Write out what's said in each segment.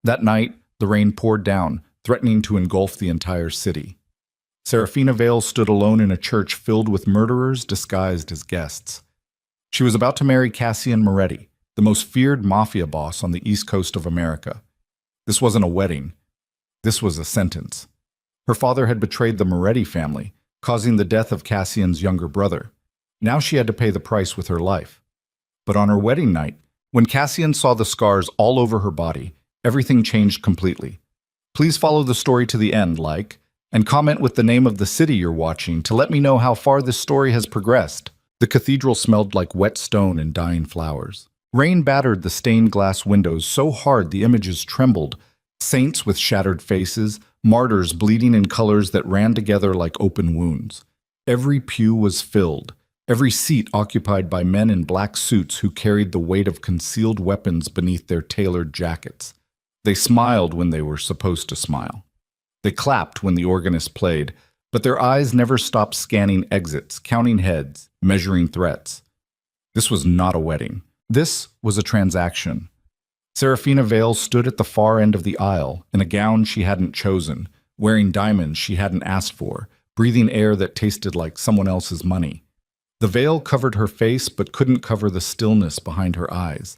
That night, the rain poured down, threatening to engulf the entire city. Serafina Vale stood alone in a church filled with murderers disguised as guests. She was about to marry Cassian Moretti, the most feared mafia boss on the east coast of America. This wasn't a wedding. This was a sentence. Her father had betrayed the Moretti family, causing the death of Cassian's younger brother. Now she had to pay the price with her life. But on her wedding night, when Cassian saw the scars all over her body, everything changed completely. Please follow the story to the end, and comment with the name of the city you're watching to let me know how far this story has progressed. The cathedral smelled like wet stone and dying flowers. Rain battered the stained glass windows so hard the images trembled. Saints with shattered faces, martyrs bleeding in colors that ran together like open wounds. Every pew was filled, every seat occupied by men in black suits who carried the weight of concealed weapons beneath their tailored jackets. They smiled when they were supposed to smile. They clapped when the organist played, but their eyes never stopped scanning exits, counting heads, measuring threats. This was not a wedding. This was a transaction. Serafina Vale stood at the far end of the aisle, in a gown she hadn't chosen, wearing diamonds she hadn't asked for, breathing air that tasted like someone else's money. The veil covered her face but couldn't cover the stillness behind her eyes,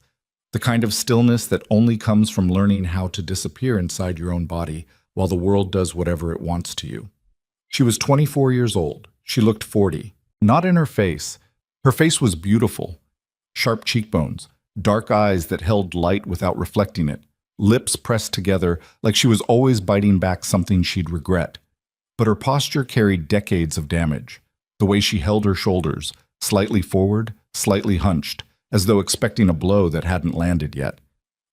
the kind of stillness that only comes from learning how to disappear inside your own body while the world does whatever it wants to you. She was 24 years old. She looked 40. Not in her face. Her face was beautiful. Sharp cheekbones, dark eyes that held light without reflecting it, lips pressed together like she was always biting back something she'd regret. But her posture carried decades of damage. The way she held her shoulders, slightly forward, slightly hunched, as though expecting a blow that hadn't landed yet.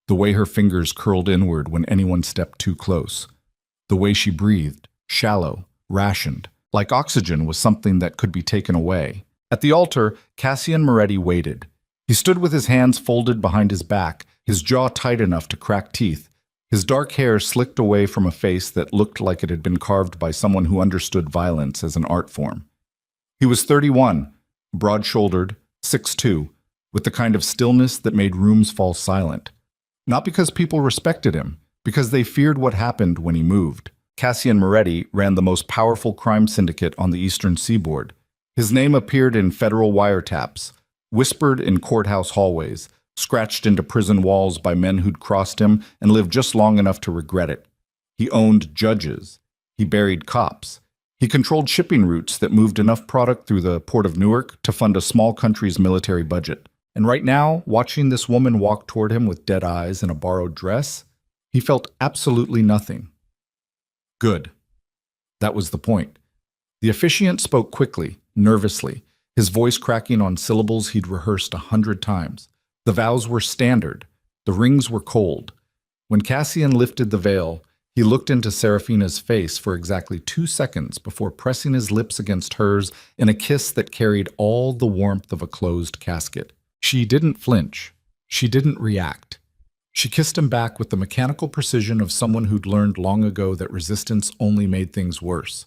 The way her fingers curled inward when anyone stepped too close. The way she breathed, shallow, rationed, like oxygen was something that could be taken away. At the altar, Cassian Moretti waited. He stood with his hands folded behind his back, his jaw tight enough to crack teeth, his dark hair slicked away from a face that looked like it had been carved by someone who understood violence as an art form. He was 31, broad-shouldered, 6'2", with the kind of stillness that made rooms fall silent. Not because people respected him, because they feared what happened when he moved. Cassian Moretti ran the most powerful crime syndicate on the eastern seaboard. His name appeared in federal wiretaps, whispered in courthouse hallways, scratched into prison walls by men who'd crossed him and lived just long enough to regret it. He owned judges. He buried cops. He controlled shipping routes that moved enough product through the port of Newark to fund a small country's military budget. And right now, watching this woman walk toward him with dead eyes and a borrowed dress, he felt absolutely nothing. Good. That was the point. The officiant spoke quickly, nervously, his voice cracking on syllables he'd rehearsed 100 times. The vows were standard. The rings were cold. When Cassian lifted the veil, he looked into Serafina's face for exactly 2 seconds before pressing his lips against hers in a kiss that carried all the warmth of a closed casket. She didn't flinch. She didn't react. She kissed him back with the mechanical precision of someone who'd learned long ago that resistance only made things worse.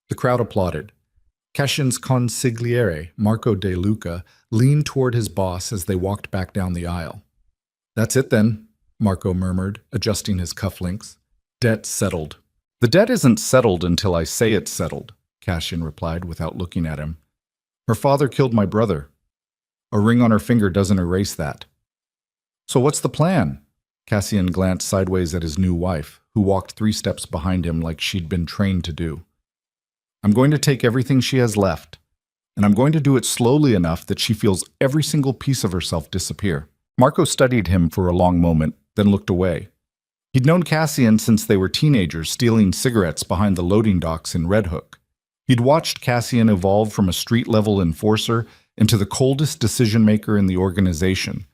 The crowd applauded. Cassian's consigliere, Marco De Luca, leaned toward his boss as they walked back down the aisle. "That's it then," Marco murmured, adjusting his cufflinks. "Debt settled." "The debt isn't settled until I say it's settled," Cassian replied without looking at him. "Her father killed my brother. A ring on her finger doesn't erase that." "So what's the plan?" Cassian glanced sideways at his new wife, who walked 3 steps behind him like she'd been trained to do. "I'm going to take everything she has left, and I'm going to do it slowly enough that she feels every single piece of herself disappear." Marco studied him for a long moment, then looked away. He'd known Cassian since they were teenagers stealing cigarettes behind the loading docks in Red Hook. He'd watched Cassian evolve from a street-level enforcer into the coldest decision-maker in the organization.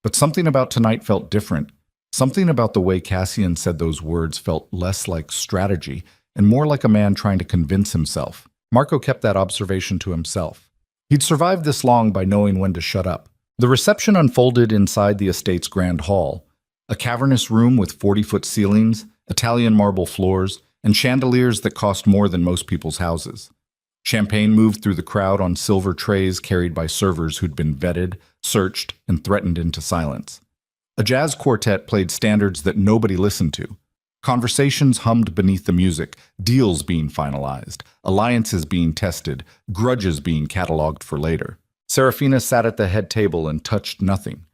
But something about tonight felt different. Something about the way Cassian said those words felt less like strategy and more like a man trying to convince himself. Marco kept that observation to himself. He'd survived this long by knowing when to shut up. The reception unfolded inside the estate's grand hall, a cavernous room with 40-foot ceilings, Italian marble floors, and chandeliers that cost more than most people's houses. Champagne moved through the crowd on silver trays carried by servers who'd been vetted, searched, and threatened into silence. A jazz quartet played standards that nobody listened to. Conversations hummed beneath the music, deals being finalized, alliances being tested, grudges being cataloged for later. Serafina sat at the head table and touched nothing.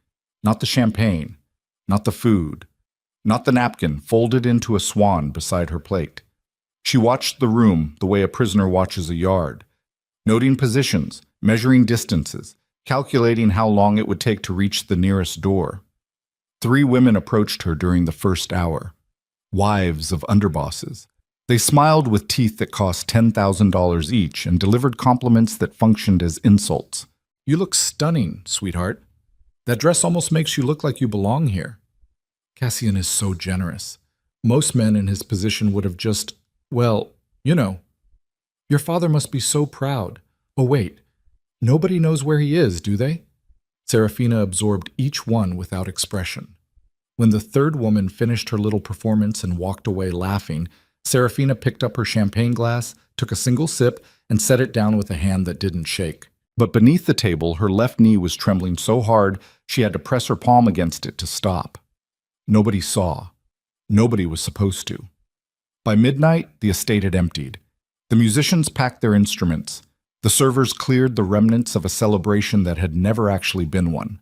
Not the champagne, not the food, not the napkin folded into a swan beside her plate. She watched the room the way a prisoner watches a yard, noting positions, measuring distances, calculating how long it would take to reach the nearest door. 3 women approached her during the first hour. Wives of underbosses. They smiled with teeth that cost $10,000 each and delivered compliments that functioned as insults. "You look stunning, sweetheart. That dress almost makes you look like you belong here." Cassian is so generous. Most men in his position would have just, well, you know. "Your father must be so proud. Oh, wait. Nobody knows where he is, do they?" Serafina absorbed each one without expression. When the 3rd woman finished her little performance and walked away laughing, Serafina picked up her champagne glass, took a single sip, and set it down with a hand that didn't shake. But beneath the table, her left knee was trembling so hard she had to press her palm against it to stop. Nobody saw. Nobody was supposed to. By midnight, the estate had emptied. The musicians packed their instruments. The servers cleared the remnants of a celebration that had never actually been one.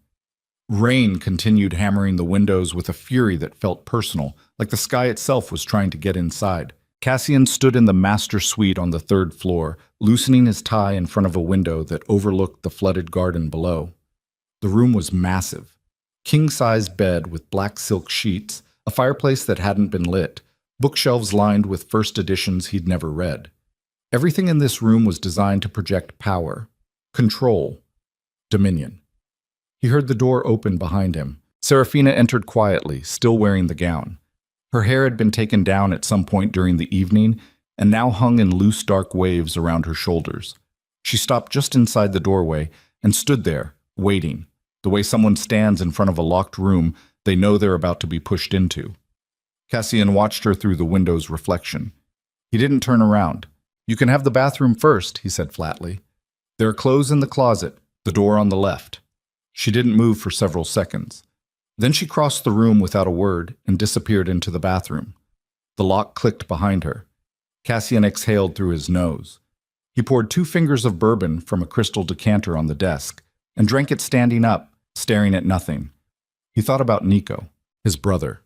Rain continued hammering the windows with a fury that felt personal, like the sky itself was trying to get inside. Cassian stood in the master suite on the 3rd floor, loosening his tie in front of a window that overlooked the flooded garden below. The room was massive. King-sized bed with black silk sheets, a fireplace that hadn't been lit, bookshelves lined with first editions he'd never read. Everything in this room was designed to project power, control, dominion. He heard the door open behind him. Serafina entered quietly, still wearing the gown. Her hair had been taken down at some point during the evening and now hung in loose dark waves around her shoulders. She stopped just inside the doorway and stood there, waiting, the way someone stands in front of a locked room they know they're about to be pushed into. Cassian watched her through the window's reflection. He didn't turn around. "You can have the bathroom first," he said flatly. "There are clothes in the closet, the door on the left." She didn't move for several seconds. Then she crossed the room without a word and disappeared into the bathroom. The lock clicked behind her. Cassian exhaled through his nose. He poured 2 fingers of bourbon from a crystal decanter on the desk and drank it standing up, staring at nothing. He thought about Nico, his brother,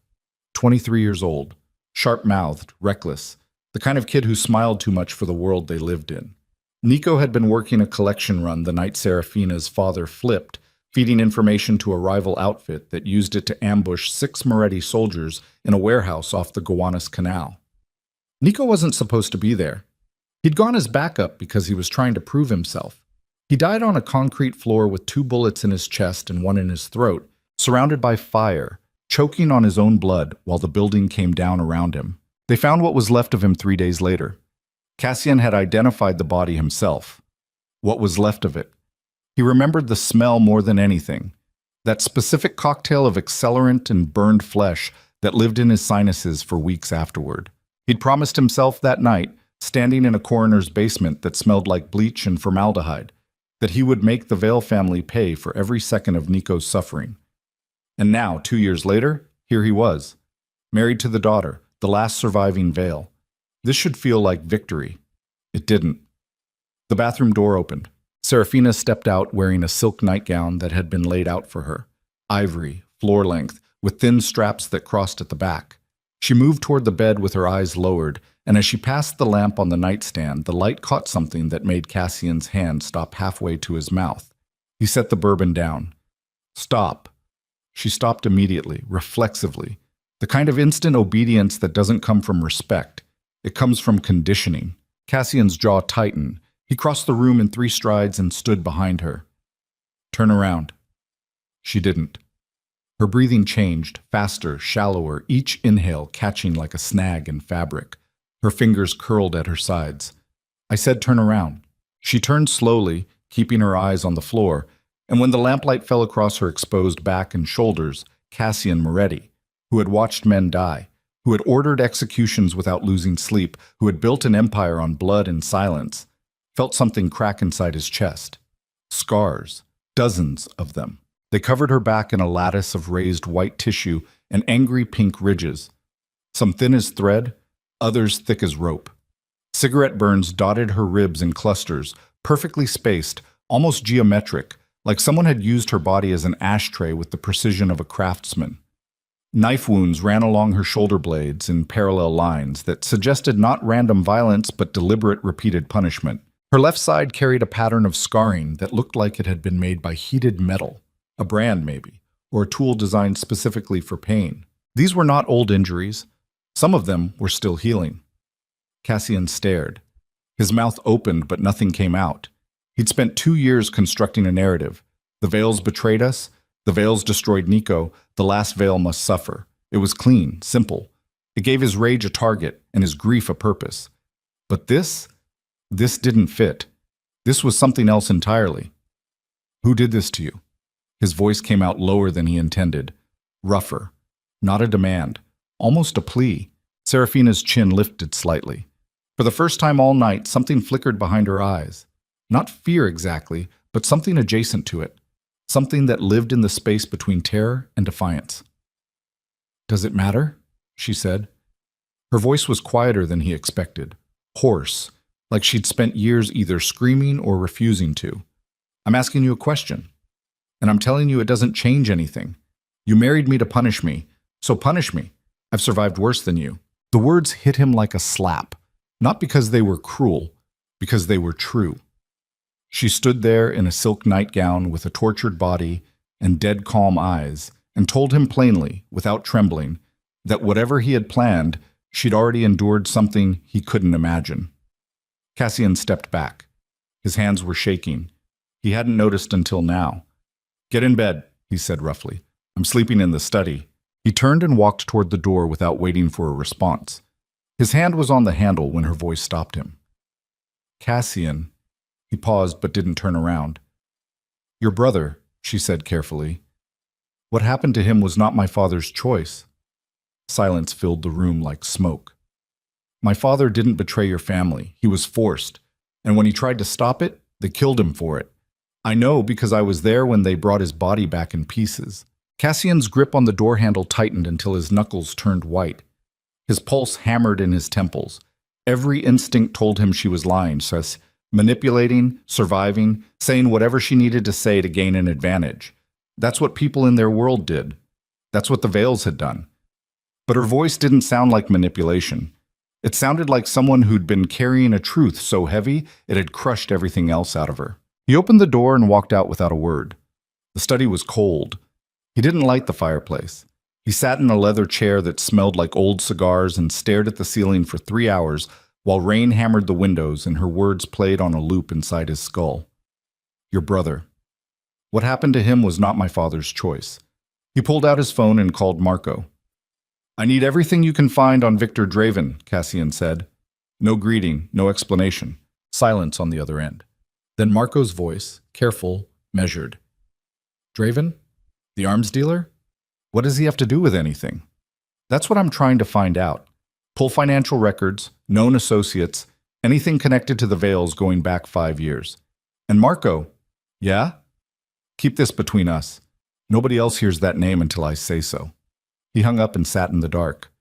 23 years old, sharp-mouthed, reckless, the kind of kid who smiled too much for the world they lived in. Nico had been working a collection run the night Serafina's father flipped, feeding information to a rival outfit that used it to ambush 6 Moretti soldiers in a warehouse off the Gowanus Canal. Nico wasn't supposed to be there. He'd gone as backup because he was trying to prove himself. He died on a concrete floor with 2 bullets in his chest and 1 in his throat, surrounded by fire, choking on his own blood while the building came down around him. They found what was left of him 3 days later. Cassian had identified the body himself. What was left of it? He remembered the smell more than anything, that specific cocktail of accelerant and burned flesh that lived in his sinuses for weeks afterward. He'd promised himself that night, standing in a coroner's basement that smelled like bleach and formaldehyde, that he would make the Vale family pay for every second of Nico's suffering. And now, 2 years later, here he was, married to the daughter, the last surviving Vale. This should feel like victory. It didn't. The bathroom door opened. Serafina stepped out wearing a silk nightgown that had been laid out for her, ivory, floor-length, with thin straps that crossed at the back. She moved toward the bed with her eyes lowered, and as she passed the lamp on the nightstand, the light caught something that made Cassian's hand stop halfway to his mouth. He set the bourbon down. "Stop." She stopped immediately, reflexively. The kind of instant obedience that doesn't come from respect. It comes from conditioning. Cassian's jaw tightened. He crossed the room in 3 strides and stood behind her. "Turn around." She didn't. Her breathing changed, faster, shallower, each inhale catching like a snag in fabric. Her fingers curled at her sides. "I said turn around." She turned slowly, keeping her eyes on the floor, and when the lamplight fell across her exposed back and shoulders, Cassian Moretti, who had watched men die, who had ordered executions without losing sleep, who had built an empire on blood and silence, felt something crack inside his chest. Scars, dozens of them. They covered her back in a lattice of raised white tissue and angry pink ridges, some thin as thread, others thick as rope. Cigarette burns dotted her ribs in clusters, perfectly spaced, almost geometric, like someone had used her body as an ashtray with the precision of a craftsman. Knife wounds ran along her shoulder blades in parallel lines that suggested not random violence but deliberate repeated punishment. Her left side carried a pattern of scarring that looked like it had been made by heated metal, a brand maybe, or a tool designed specifically for pain. These were not old injuries. Some of them were still healing. Cassian stared. His mouth opened, but nothing came out. He'd spent 2 years constructing a narrative. The Veils betrayed us. The Veils destroyed Nico. The last Veil must suffer. It was clean, simple. It gave his rage a target and his grief a purpose. But this didn't fit. This was something else entirely. Who did this to you? His voice came out lower than he intended. Rougher. Not a demand. Almost a plea. Serafina's chin lifted slightly. For the first time all night, something flickered behind her eyes. Not fear exactly, but something adjacent to it. Something that lived in the space between terror and defiance. "Does it matter?" she said. Her voice was quieter than he expected. Hoarse, like she'd spent years either screaming or refusing to. "I'm asking you a question. And I'm telling you it doesn't change anything. You married me to punish me, so punish me. I've survived worse than you." The words hit him like a slap, not because they were cruel, because they were true. She stood there in a silk nightgown with a tortured body and dead calm eyes, and told him plainly, without trembling, that whatever he had planned, she'd already endured something he couldn't imagine. Cassian stepped back. His hands were shaking. He hadn't noticed until now. "Get in bed," he said roughly. "I'm sleeping in the study." He turned and walked toward the door without waiting for a response. His hand was on the handle when her voice stopped him. "Cassian." He paused but didn't turn around. "Your brother," she said carefully. "What happened to him was not my father's choice." Silence filled the room like smoke. "My father didn't betray your family. He was forced. And when he tried to stop it, they killed him for it. I know because I was there when they brought his body back in pieces." Cassian's grip on the door handle tightened until his knuckles turned white. His pulse hammered in his temples. Every instinct told him she was lying, manipulating, surviving, saying whatever she needed to say to gain an advantage. That's what people in their world did. That's what the Veils had done. But her voice didn't sound like manipulation. It sounded like someone who'd been carrying a truth so heavy it had crushed everything else out of her. He opened the door and walked out without a word. The study was cold. He didn't light the fireplace. He sat in a leather chair that smelled like old cigars and stared at the ceiling for 3 hours while rain hammered the windows and her words played on a loop inside his skull. "Your brother. What happened to him was not my father's choice." He pulled out his phone and called Marco. "I need everything you can find on Victor Draven," Cassian said. No greeting, no explanation. Silence on the other end. Then Marco's voice, careful, measured. "Draven? The arms dealer? What does he have to do with anything?" "That's what I'm trying to find out. Pull financial records, known associates, anything connected to the Veils going back 5 years. And Marco." "Yeah?" "Keep this between us. Nobody else hears that name until I say so." He hung up and sat in the dark.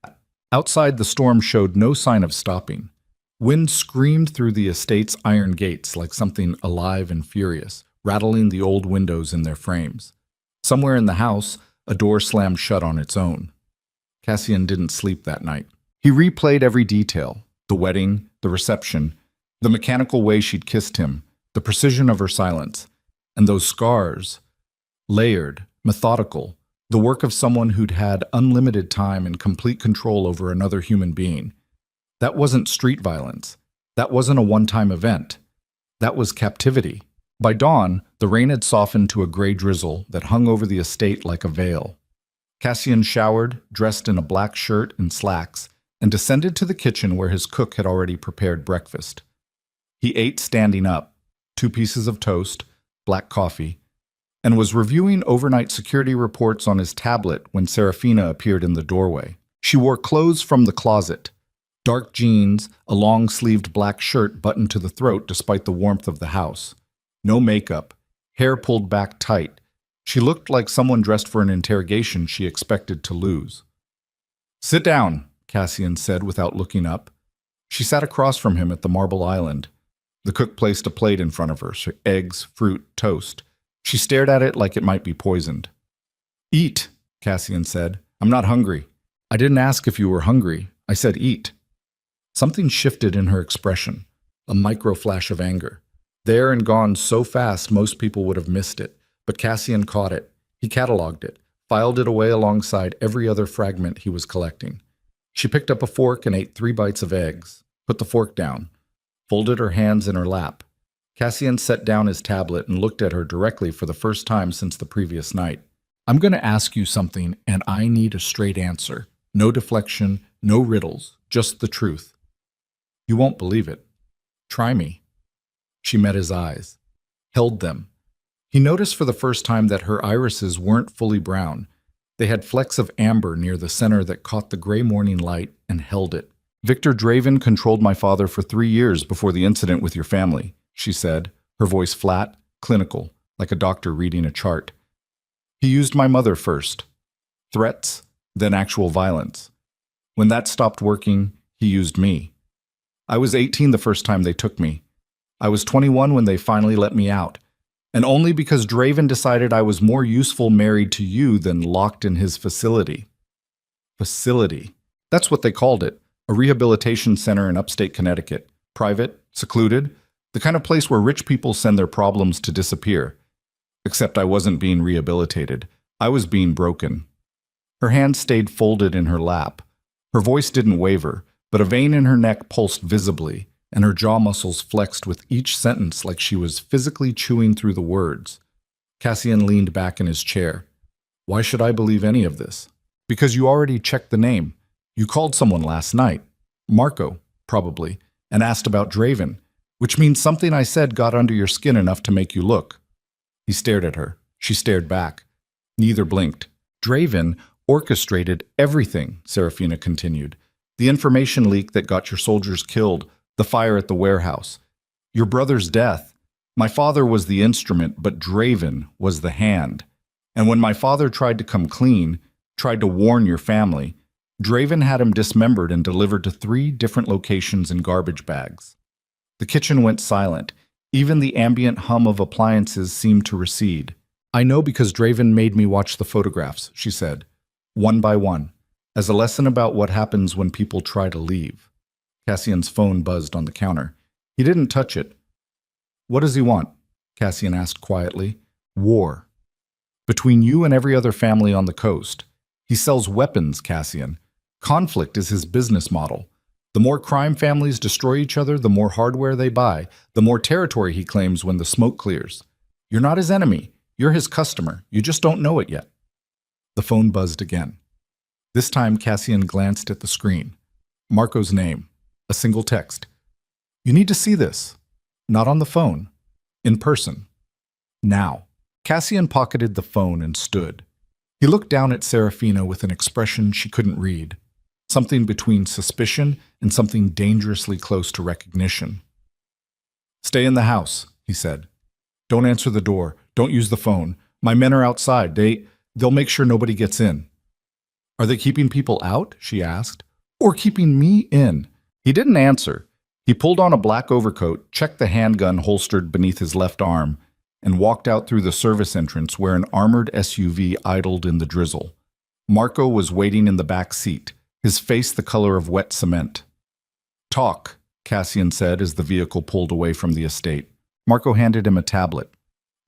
Outside, the storm showed no sign of stopping. Wind screamed through the estate's iron gates like something alive and furious, rattling the old windows in their frames. Somewhere in the house, a door slammed shut on its own. Cassian didn't sleep that night. He replayed every detail: the wedding, the reception, the mechanical way she'd kissed him, the precision of her silence, and those scars, layered, methodical, the work of someone who'd had unlimited time and complete control over another human being. That wasn't street violence. That wasn't a one-time event. That was captivity. By dawn, the rain had softened to a gray drizzle that hung over the estate like a veil. Cassian showered, dressed in a black shirt and slacks, and descended to the kitchen where his cook had already prepared breakfast. He ate standing up, 2 pieces of toast, black coffee, and was reviewing overnight security reports on his tablet when Serafina appeared in the doorway. She wore clothes from the closet: dark jeans, a long-sleeved black shirt buttoned to the throat despite the warmth of the house. No makeup, hair pulled back tight, She looked like someone dressed for an interrogation she expected to lose. "Sit down," Cassian said without looking up. She sat across from him at the marble island. The cook placed a plate in front of her, eggs, fruit, toast. She stared at it like it might be poisoned. "Eat," Cassian said. "I'm not hungry." "I didn't ask if you were hungry. I said eat." Something shifted in her expression, a micro flash of anger. There and gone so fast most people would have missed it, but Cassian caught it. He catalogued it, filed it away alongside every other fragment he was collecting. She picked up a fork and ate 3 bites of eggs, put the fork down, folded her hands in her lap. Cassian set down his tablet and looked at her directly for the first time since the previous night. "I'm going to ask you something, and I need a straight answer. No deflection, no riddles, just the truth. You won't believe it. Try me." She met his eyes, held them. He noticed for the first time that her irises weren't fully brown. They had flecks of amber near the center that caught the gray morning light and held it. "Victor Draven controlled my father for 3 years before the incident with your family," she said, her voice flat, clinical, like a doctor reading a chart. "He used my mother first. Threats, then actual violence. When that stopped working, he used me. I was 18 the first time they took me. I was 21 when they finally let me out. And only because Draven decided I was more useful married to you than locked in his facility." Facility. That's what they called it. A rehabilitation center in upstate Connecticut. Private, secluded, the kind of place where rich people send their problems to disappear. Except I wasn't being rehabilitated. I was being broken. Her hands stayed folded in her lap. Her voice didn't waver, but a vein in her neck pulsed visibly, and her jaw muscles flexed with each sentence like she was physically chewing through the words. Cassian leaned back in his chair. "Why should I believe any of this?" "Because you already checked the name. You called someone last night. Marco, probably, and asked about Draven, which means something I said got under your skin enough to make you look." He stared at her. She stared back. Neither blinked. "Draven orchestrated everything," Serafina continued. "The information leak that got your soldiers killed, the fire at the warehouse, your brother's death. My father was the instrument, but Draven was the hand. And when my father tried to come clean, tried to warn your family, Draven had him dismembered and delivered to 3 different locations in garbage bags." The kitchen went silent. Even the ambient hum of appliances seemed to recede. "I know because Draven made me watch the photographs," she said, one by one, as a lesson about what happens when people try to leave. Cassian's phone buzzed on the counter. He didn't touch it. "What does he want?" Cassian asked quietly. "War. Between you and every other family on the coast. He sells weapons, Cassian. Conflict is his business model. The more crime families destroy each other, the more hardware they buy, the more territory he claims when the smoke clears. You're not his enemy. You're his customer. You just don't know it yet." The phone buzzed again. This time Cassian glanced at the screen. Marco's name. A single text. "You need to see this. Not on the phone. In person. Now." Cassian pocketed the phone and stood. He looked down at Serafina with an expression she couldn't read. Something between suspicion and something dangerously close to recognition. "Stay in the house," he said. "Don't answer the door. Don't use the phone. My men are outside. They'll make sure nobody gets in." "Are they keeping people out?" she asked. "Or keeping me in?" He didn't answer. He pulled on a black overcoat, checked the handgun holstered beneath his left arm, and walked out through the service entrance where an armored SUV idled in the drizzle. Marco was waiting in the back seat, his face the color of wet cement. "Talk," Cassian said as the vehicle pulled away from the estate. Marco handed him a tablet.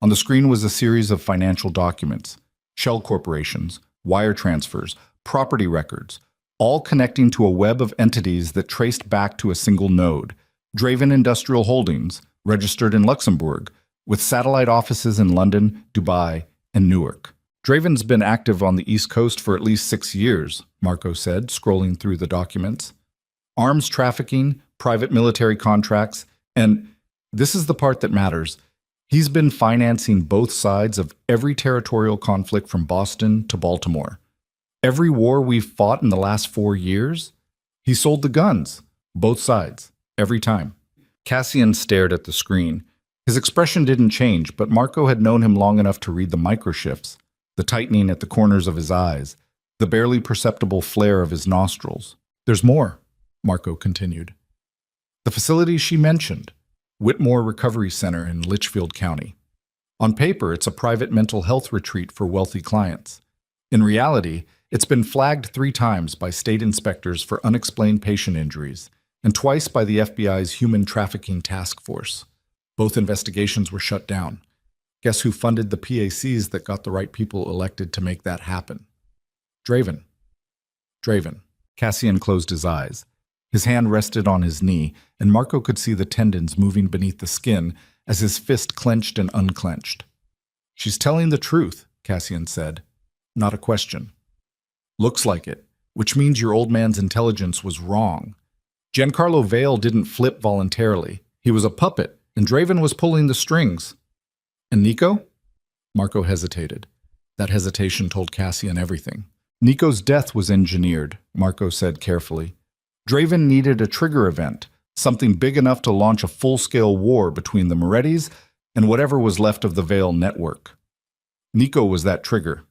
On the screen was a series of financial documents, shell corporations, wire transfers, property records, all connecting to a web of entities that traced back to a single node, Draven Industrial Holdings, registered in Luxembourg, with satellite offices in London, Dubai, and Newark. "Draven's been active on the East Coast for at least 6 years, Marco said, scrolling through the documents. "Arms trafficking, private military contracts, and this is the part that matters. He's been financing both sides of every territorial conflict from Boston to Baltimore. Every war we've fought in the last 4 years, he sold the guns, both sides, every time." Cassian stared at the screen. His expression didn't change, but Marco had known him long enough to read the microshifts, the tightening at the corners of his eyes, the barely perceptible flare of his nostrils. "There's more," Marco continued. "The facility she mentioned, Whitmore Recovery Center in Litchfield County. On paper, it's a private mental health retreat for wealthy clients. In reality, it's been flagged 3 times by state inspectors for unexplained patient injuries, and twice by the FBI's Human Trafficking Task Force. Both investigations were shut down. Guess who funded the PACs that got the right people elected to make that happen? Draven. Draven." Cassian closed his eyes. His hand rested on his knee, and Marco could see the tendons moving beneath the skin as his fist clenched and unclenched. "She's telling the truth," Cassian said. "Not a question." "Looks like it, which means your old man's intelligence was wrong. Giancarlo Vale didn't flip voluntarily. He was a puppet, and Draven was pulling the strings." "And Nico?" Marco hesitated. That hesitation told Cassian everything. "Nico's death was engineered," Marco said carefully. "Draven needed a trigger event, something big enough to launch a full-scale war between the Morettis and whatever was left of the Vale network. Nico was that trigger.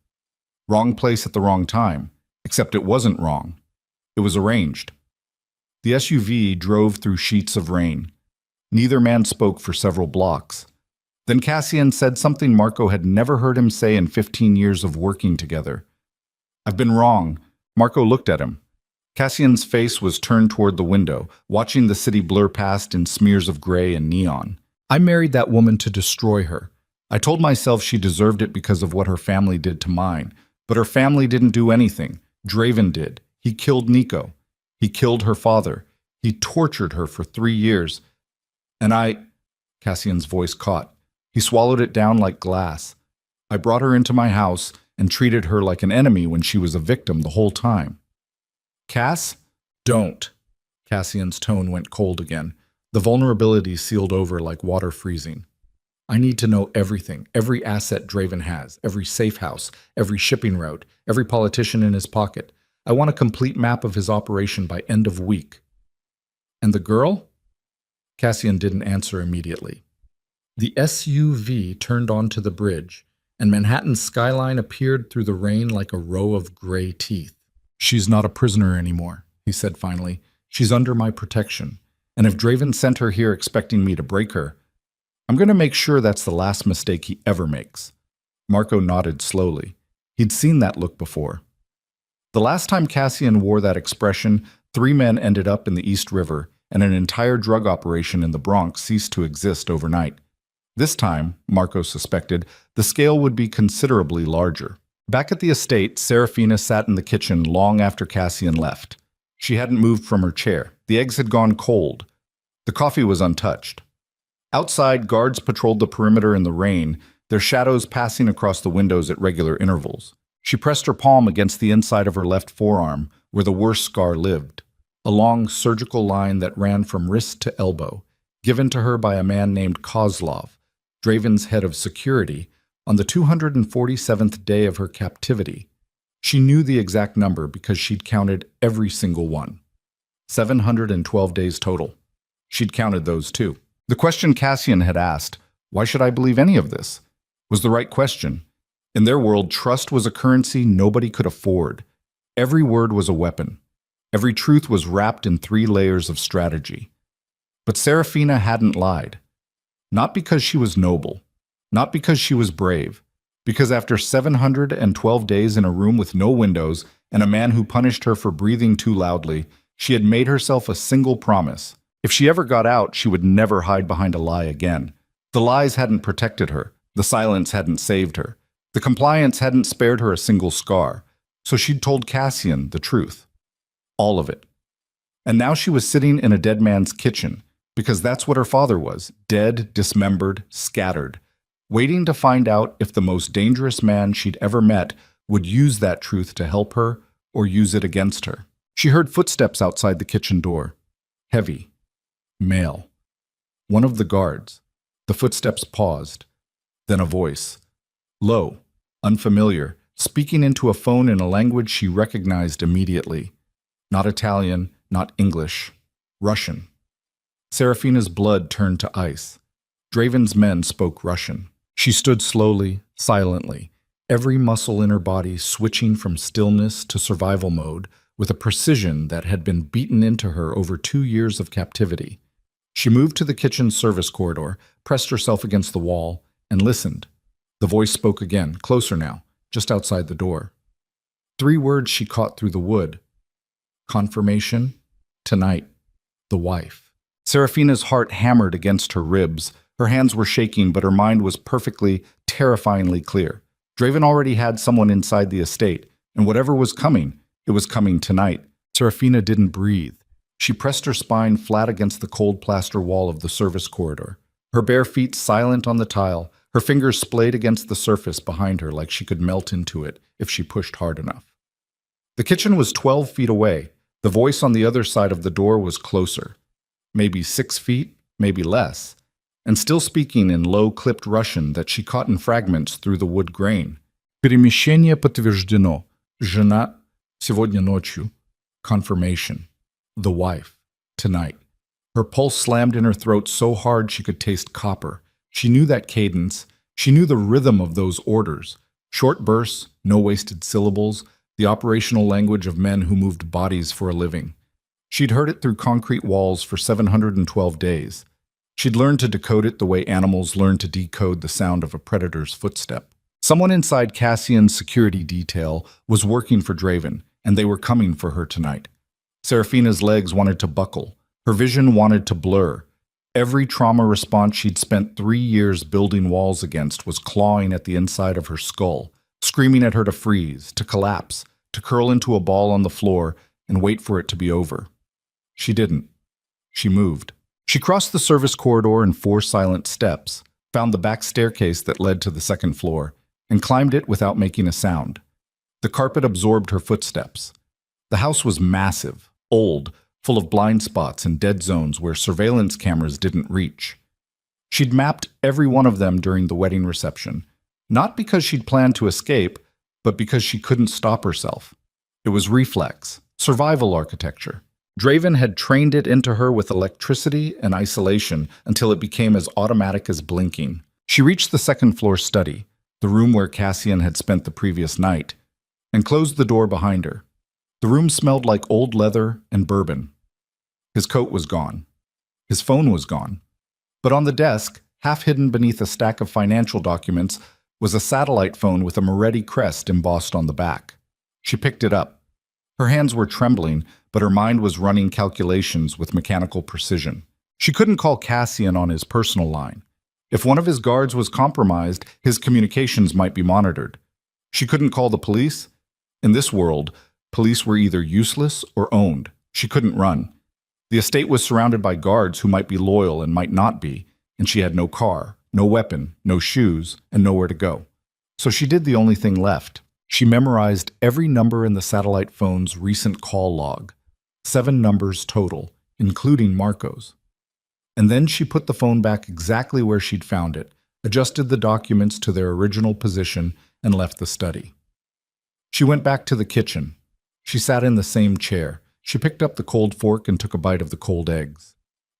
Wrong place at the wrong time, except it wasn't wrong. It was arranged." The SUV drove through sheets of rain. Neither man spoke for several blocks. Then Cassian said something Marco had never heard him say in 15 years of working together. "I've been wrong." Marco looked at him. Cassian's face was turned toward the window, watching the city blur past in smears of gray and neon. "I married that woman to destroy her. I told myself she deserved it because of what her family did to mine. But her family didn't do anything. Draven did. He killed Nico. He killed her father. He tortured her for 3 years. And I—" Cassian's voice caught. He swallowed it down like glass. "I brought her into my house and treated her like an enemy when she was a victim the whole time." "Cass? Don't." Cassian's tone went cold again. The vulnerability sealed over like water freezing. "I need to know everything, every asset Draven has, every safe house, every shipping route, every politician in his pocket. I want a complete map of his operation by end of week." "And the girl?" Cassian didn't answer immediately. The SUV turned onto the bridge, and Manhattan's skyline appeared through the rain like a row of gray teeth. "She's not a prisoner anymore," he said finally. "She's under my protection. And if Draven sent her here expecting me to break her, I'm going to make sure that's the last mistake he ever makes." Marco nodded slowly. He'd seen that look before. The last time Cassian wore that expression, 3 men ended up in the East River, and an entire drug operation in the Bronx ceased to exist overnight. This time, Marco suspected, the scale would be considerably larger. Back at the estate, Serafina sat in the kitchen long after Cassian left. She hadn't moved from her chair. The eggs had gone cold. The coffee was untouched. Outside, guards patrolled the perimeter in the rain, their shadows passing across the windows at regular intervals. She pressed her palm against the inside of her left forearm, where the worst scar lived, a long surgical line that ran from wrist to elbow, given to her by a man named Kozlov, Draven's head of security, on the 247th day of her captivity. She knew the exact number because she'd counted every single one. 712 days total. She'd counted those too. The question Cassian had asked, "Why should I believe any of this?" was the right question. In their world, trust was a currency nobody could afford. Every word was a weapon. Every truth was wrapped in 3 layers of strategy. But Serafina hadn't lied. Not because she was noble. Not because she was brave. Because after 712 days in a room with no windows and a man who punished her for breathing too loudly, she had made herself a single promise. If she ever got out, she would never hide behind a lie again. The lies hadn't protected her. The silence hadn't saved her. The compliance hadn't spared her a single scar. So she'd told Cassian the truth. All of it. And now she was sitting in a dead man's kitchen, because that's what her father was, dead, dismembered, scattered, waiting to find out if the most dangerous man she'd ever met would use that truth to help her or use it against her. She heard footsteps outside the kitchen door. Heavy. Male. One of the guards. The footsteps paused. Then a voice. Low, unfamiliar, speaking into a phone in a language she recognized immediately. Not Italian, not English. Russian. Serafina's blood turned to ice. Draven's men spoke Russian. She stood slowly, silently, every muscle in her body switching from stillness to survival mode with a precision that had been beaten into her over 2 years of captivity. She moved to the kitchen service corridor, pressed herself against the wall, and listened. The voice spoke again, closer now, just outside the door. 3 words she caught through the wood. Confirmation, tonight, the wife. Serafina's heart hammered against her ribs. Her hands were shaking, but her mind was perfectly, terrifyingly clear. Draven already had someone inside the estate, and whatever was coming, it was coming tonight. Serafina didn't breathe. She pressed her spine flat against the cold plaster wall of the service corridor. Her bare feet silent on the tile, her fingers splayed against the surface behind her like she could melt into it if she pushed hard enough. The kitchen was 12 feet away. The voice on the other side of the door was closer. Maybe 6 feet, maybe less, and still speaking in low-clipped Russian that she caught in fragments through the wood grain. Перемещение подтверждено. Жена сегодня ночью. Confirmation. The wife. Tonight. Her pulse slammed in her throat so hard she could taste copper. She knew that cadence. She knew the rhythm of those orders. Short bursts, no wasted syllables, the operational language of men who moved bodies for a living. She'd heard it through concrete walls for 712 days. She'd learned to decode it the way animals learn to decode the sound of a predator's footstep. Someone inside Cassian's security detail was working for Draven, and they were coming for her tonight. Serafina's legs wanted to buckle. Her vision wanted to blur. Every trauma response she'd spent 3 years building walls against was clawing at the inside of her skull, screaming at her to freeze, to collapse, to curl into a ball on the floor and wait for it to be over. She didn't. She moved. She crossed the service corridor in 4 silent steps, found the back staircase that led to the second floor, and climbed it without making a sound. The carpet absorbed her footsteps. The house was massive, old, full of blind spots and dead zones where surveillance cameras didn't reach. She'd mapped every one of them during the wedding reception, not because she'd planned to escape, but because she couldn't stop herself. It was reflex, survival architecture. Draven had trained it into her with electricity and isolation until it became as automatic as blinking. She reached the second-floor study, the room where Cassian had spent the previous night, and closed the door behind her. The room smelled like old leather and bourbon. His coat was gone. His phone was gone. But on the desk, half hidden beneath a stack of financial documents, was a satellite phone with a Moretti crest embossed on the back. She picked it up. Her hands were trembling, but her mind was running calculations with mechanical precision. She couldn't call Cassian on his personal line. If one of his guards was compromised, his communications might be monitored. She couldn't call the police. In this world, police were either useless or owned. She couldn't run. The estate was surrounded by guards who might be loyal and might not be, and she had no car, no weapon, no shoes, and nowhere to go. So she did the only thing left. She memorized every number in the satellite phone's recent call log, 7 numbers total, including Marco's. And then she put the phone back exactly where she'd found it, adjusted the documents to their original position, and left the study. She went back to the kitchen. She sat in the same chair. She picked up the cold fork and took a bite of the cold eggs.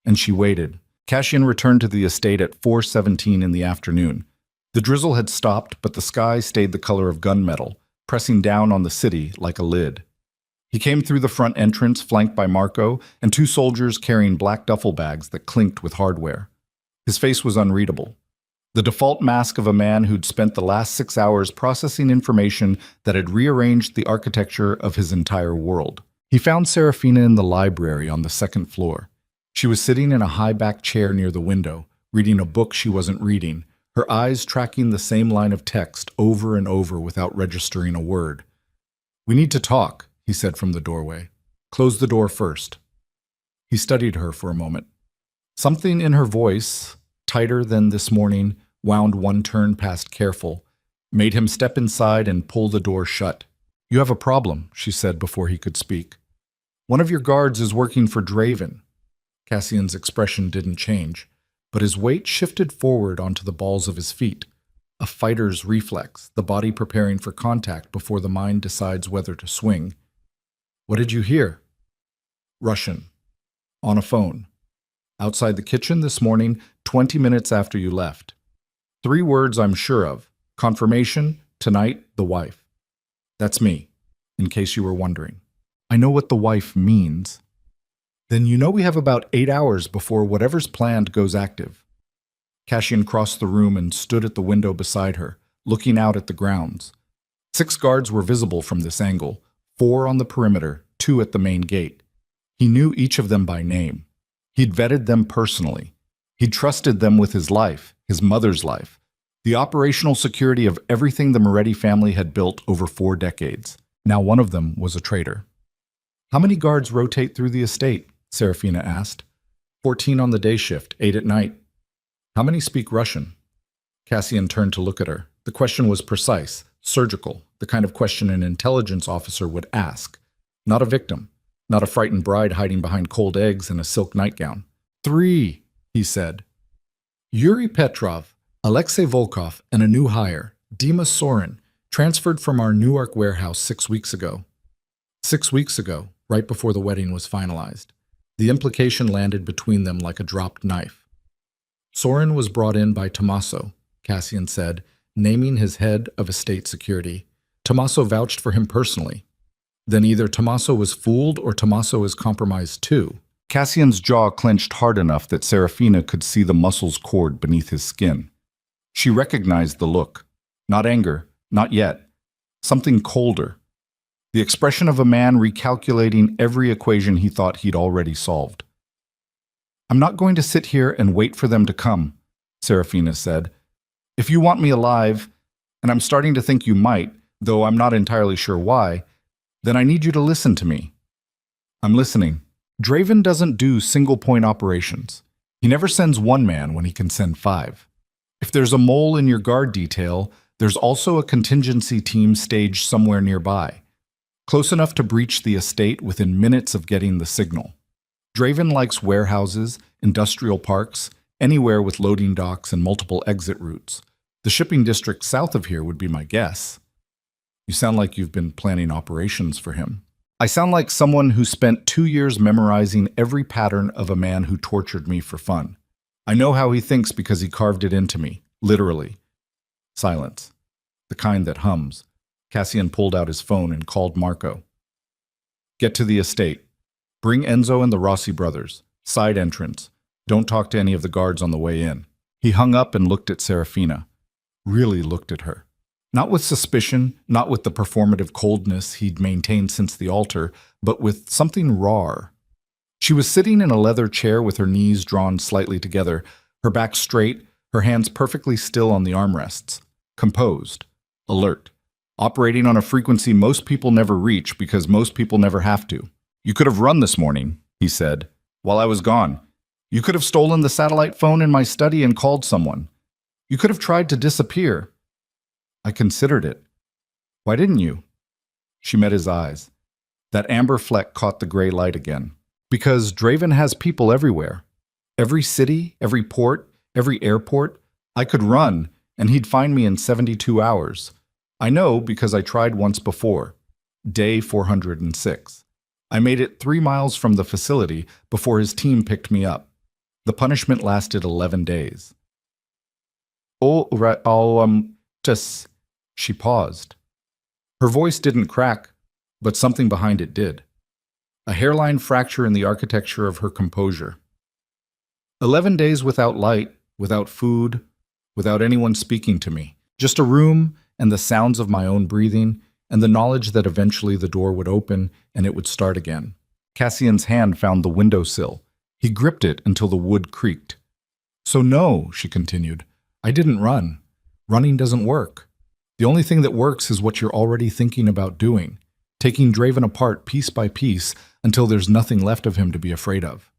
And she waited. Cassian returned to the estate at 4:17 in the afternoon. The drizzle had stopped, but the sky stayed the color of gunmetal, pressing down on the city like a lid. He came through the front entrance, flanked by Marco and 2 soldiers carrying black duffel bags that clinked with hardware. His face was unreadable. The default mask of a man who'd spent the last 6 hours processing information that had rearranged the architecture of his entire world. He found Serafina in the library on the 2nd floor. She was sitting in a high-backed chair near the window, reading a book she wasn't reading, her eyes tracking the same line of text over and over without registering a word. "We need to talk," he said from the doorway. "Close the door first." He studied her for a moment. Something in her voice, tighter than this morning, wound one turn past careful, made him step inside and pull the door shut. "You have a problem," she said before he could speak. "One of your guards is working for Draven." Cassian's expression didn't change, but his weight shifted forward onto the balls of his feet. A fighter's reflex, the body preparing for contact before the mind decides whether to swing. "What did you hear?" "Russian. On a phone." Outside the kitchen this morning, 20 minutes after you left. 3 words I'm sure of. Confirmation, tonight, the wife. That's me, in case you were wondering. I know what the wife means. Then you know we have about 8 hours before whatever's planned goes active. Cassian crossed the room and stood at the window beside her, looking out at the grounds. 6 guards were visible from this angle, 4 on the perimeter, 2 at the main gate. He knew each of them by name. He'd vetted them personally. He'd trusted them with his life, his mother's life, the operational security of everything the Moretti family had built over 4 decades. Now one of them was a traitor. How many guards rotate through the estate? Serafina asked. 14 on the day shift, 8 at night. How many speak Russian? Cassian turned to look at her. The question was precise, surgical, the kind of question an intelligence officer would ask. Not a victim, not a frightened bride hiding behind cold eggs in a silk nightgown. 3, he said. Yuri Petrov, Alexei Volkov, and a new hire, Dima Sorin, transferred from our Newark warehouse 6 weeks ago. 6 weeks ago, right before the wedding was finalized. The implication landed between them like a dropped knife. Sorin was brought in by Tommaso, Cassian said, naming his head of estate security. Tommaso vouched for him personally. Then either Tommaso was fooled or Tommaso is compromised too. Cassian's jaw clenched hard enough that Serafina could see the muscles cord beneath his skin. She recognized the look. Not anger, not yet. Something colder. The expression of a man recalculating every equation he thought he'd already solved. I'm not going to sit here and wait for them to come, Serafina said. If you want me alive, and I'm starting to think you might, though I'm not entirely sure why, then I need you to listen to me. I'm listening. Draven doesn't do single-point operations. He never sends 1 man when he can send 5. If there's a mole in your guard detail, there's also a contingency team staged somewhere nearby, close enough to breach the estate within minutes of getting the signal. Draven likes warehouses, industrial parks, anywhere with loading docks and multiple exit routes. The shipping district south of here would be my guess. You sound like you've been planning operations for him. I sound like someone who spent 2 years memorizing every pattern of a man who tortured me for fun. I know how he thinks because he carved it into me, literally. Silence. The kind that hums. Cassian pulled out his phone and called Marco. Get to the estate. Bring Enzo and the Rossi brothers. Side entrance. Don't talk to any of the guards on the way in. He hung up and looked at Serafina. Really looked at her. Not with suspicion, not with the performative coldness he'd maintained since the altar, but with something raw. She was sitting in a leather chair with her knees drawn slightly together, her back straight, her hands perfectly still on the armrests. Composed. Alert. Operating on a frequency most people never reach because most people never have to. You could have run this morning, he said, while I was gone. You could have stolen the satellite phone in my study and called someone. You could have tried to disappear. I considered it. Why didn't you? She met his eyes. That amber fleck caught the gray light again. Because Draven has people everywhere. Every city, every port, every airport. I could run, and he'd find me in 72 hours. I know because I tried once before. Day 406. I made it 3 miles from the facility before his team picked me up. The punishment lasted 11 days. She paused. Her voice didn't crack, but something behind it did. A hairline fracture in the architecture of her composure. 11 days without light, without food, without anyone speaking to me. Just a room and the sounds of my own breathing and the knowledge that eventually the door would open and it would start again. Cassian's hand found the windowsill. He gripped it until the wood creaked. So no, she continued, I didn't run. Running doesn't work. The only thing that works is what you're already thinking about doing, taking Draven apart piece by piece until there's nothing left of him to be afraid of.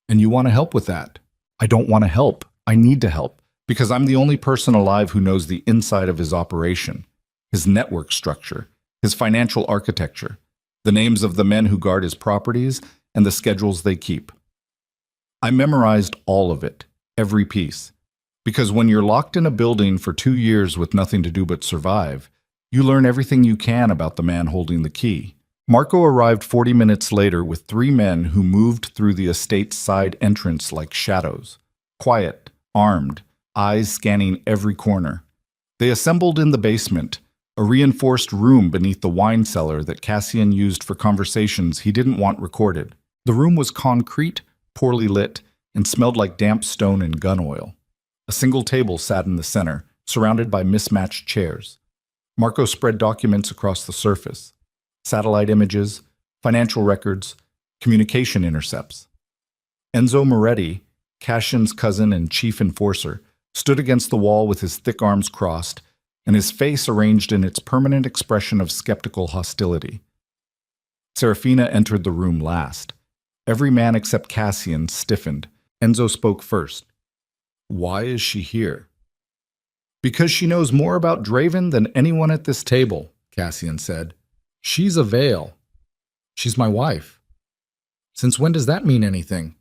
And you want to help with that. I don't want to help. I need to help, because I'm the only person alive who knows the inside of his operation, his network structure, his financial architecture, the names of the men who guard his properties, and the schedules they keep. I memorized all of it, every piece. Because when you're locked in a building for 2 years with nothing to do but survive, you learn everything you can about the man holding the key. Marco arrived 40 minutes later with 3 men who moved through the estate's side entrance like shadows. Quiet, armed, eyes scanning every corner. They assembled in the basement, a reinforced room beneath the wine cellar that Cassian used for conversations he didn't want recorded. The room was concrete, poorly lit, and smelled like damp stone and gun oil. A single table sat in the center, surrounded by mismatched chairs. Marco spread documents across the surface. Satellite images, financial records, communication intercepts. Enzo Moretti, Cassian's cousin and chief enforcer, stood against the wall with his thick arms crossed and his face arranged in its permanent expression of skeptical hostility. Serafina entered the room last. Every man except Cassian stiffened. Enzo spoke first. "Why is she here?" "Because she knows more about Draven than anyone at this table," Cassian said. "She's a Vale. She's my wife." "Since when does that mean anything?"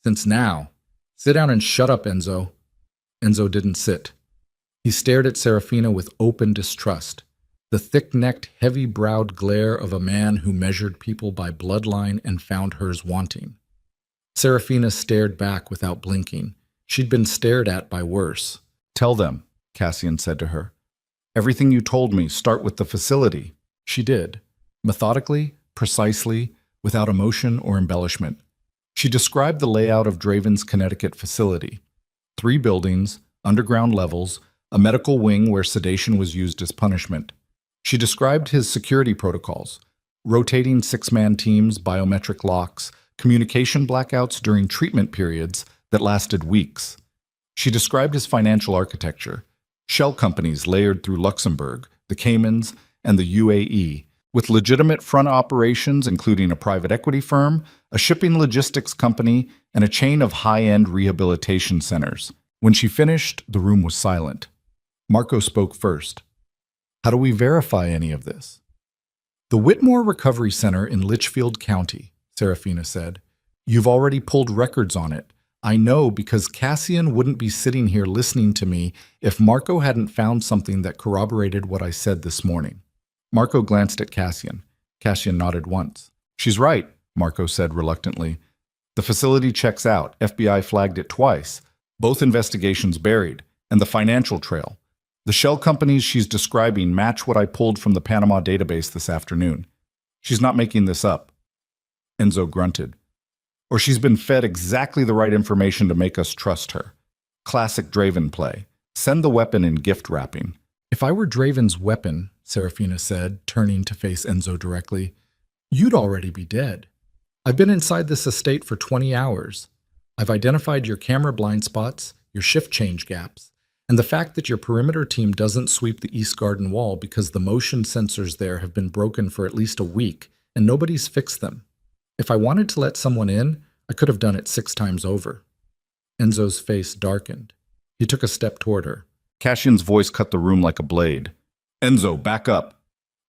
"Since now. Sit down and shut up, Enzo." Enzo didn't sit. He stared at Serafina with open distrust, the thick-necked, heavy-browed glare of a man who measured people by bloodline and found hers wanting. Serafina stared back without blinking. She'd been stared at by worse. "Tell them," Cassian said to her. "Everything you told me, start with the facility." She did, methodically, precisely, without emotion or embellishment. She described the layout of Draven's Connecticut facility. 3 buildings, underground levels, a medical wing where sedation was used as punishment. She described his security protocols, rotating 6-man teams, biometric locks, communication blackouts during treatment periods that lasted weeks. She described his financial architecture, shell companies layered through Luxembourg, the Caymans, and the UAE, with legitimate front operations including a private equity firm, a shipping logistics company, and a chain of high-end rehabilitation centers. When she finished, the room was silent. Marco spoke first. "How do we verify any of this?" "The Whitmore Recovery Center in Litchfield County," Serafina said. "You've already pulled records on it. I know because Cassian wouldn't be sitting here listening to me if Marco hadn't found something that corroborated what I said this morning." Marco glanced at Cassian. Cassian nodded once. "She's right," Marco said reluctantly. "The facility checks out. FBI flagged it twice. Both investigations buried. And the financial trail. The shell companies she's describing match what I pulled from the Panama database this afternoon. She's not making this up." Enzo grunted. "Or she's been fed exactly the right information to make us trust her. Classic Draven play. Send the weapon in gift wrapping." "If I were Draven's weapon," Serafina said, turning to face Enzo directly, "you'd already be dead. I've been inside this estate for 20 hours. I've identified your camera blind spots, your shift change gaps, and the fact that your perimeter team doesn't sweep the East Garden wall because the motion sensors there have been broken for at least a week and nobody's fixed them. If I wanted to let someone in, I could have done it 6 times over." Enzo's face darkened. He took a step toward her. Cassian's voice cut the room like a blade. "Enzo, back up."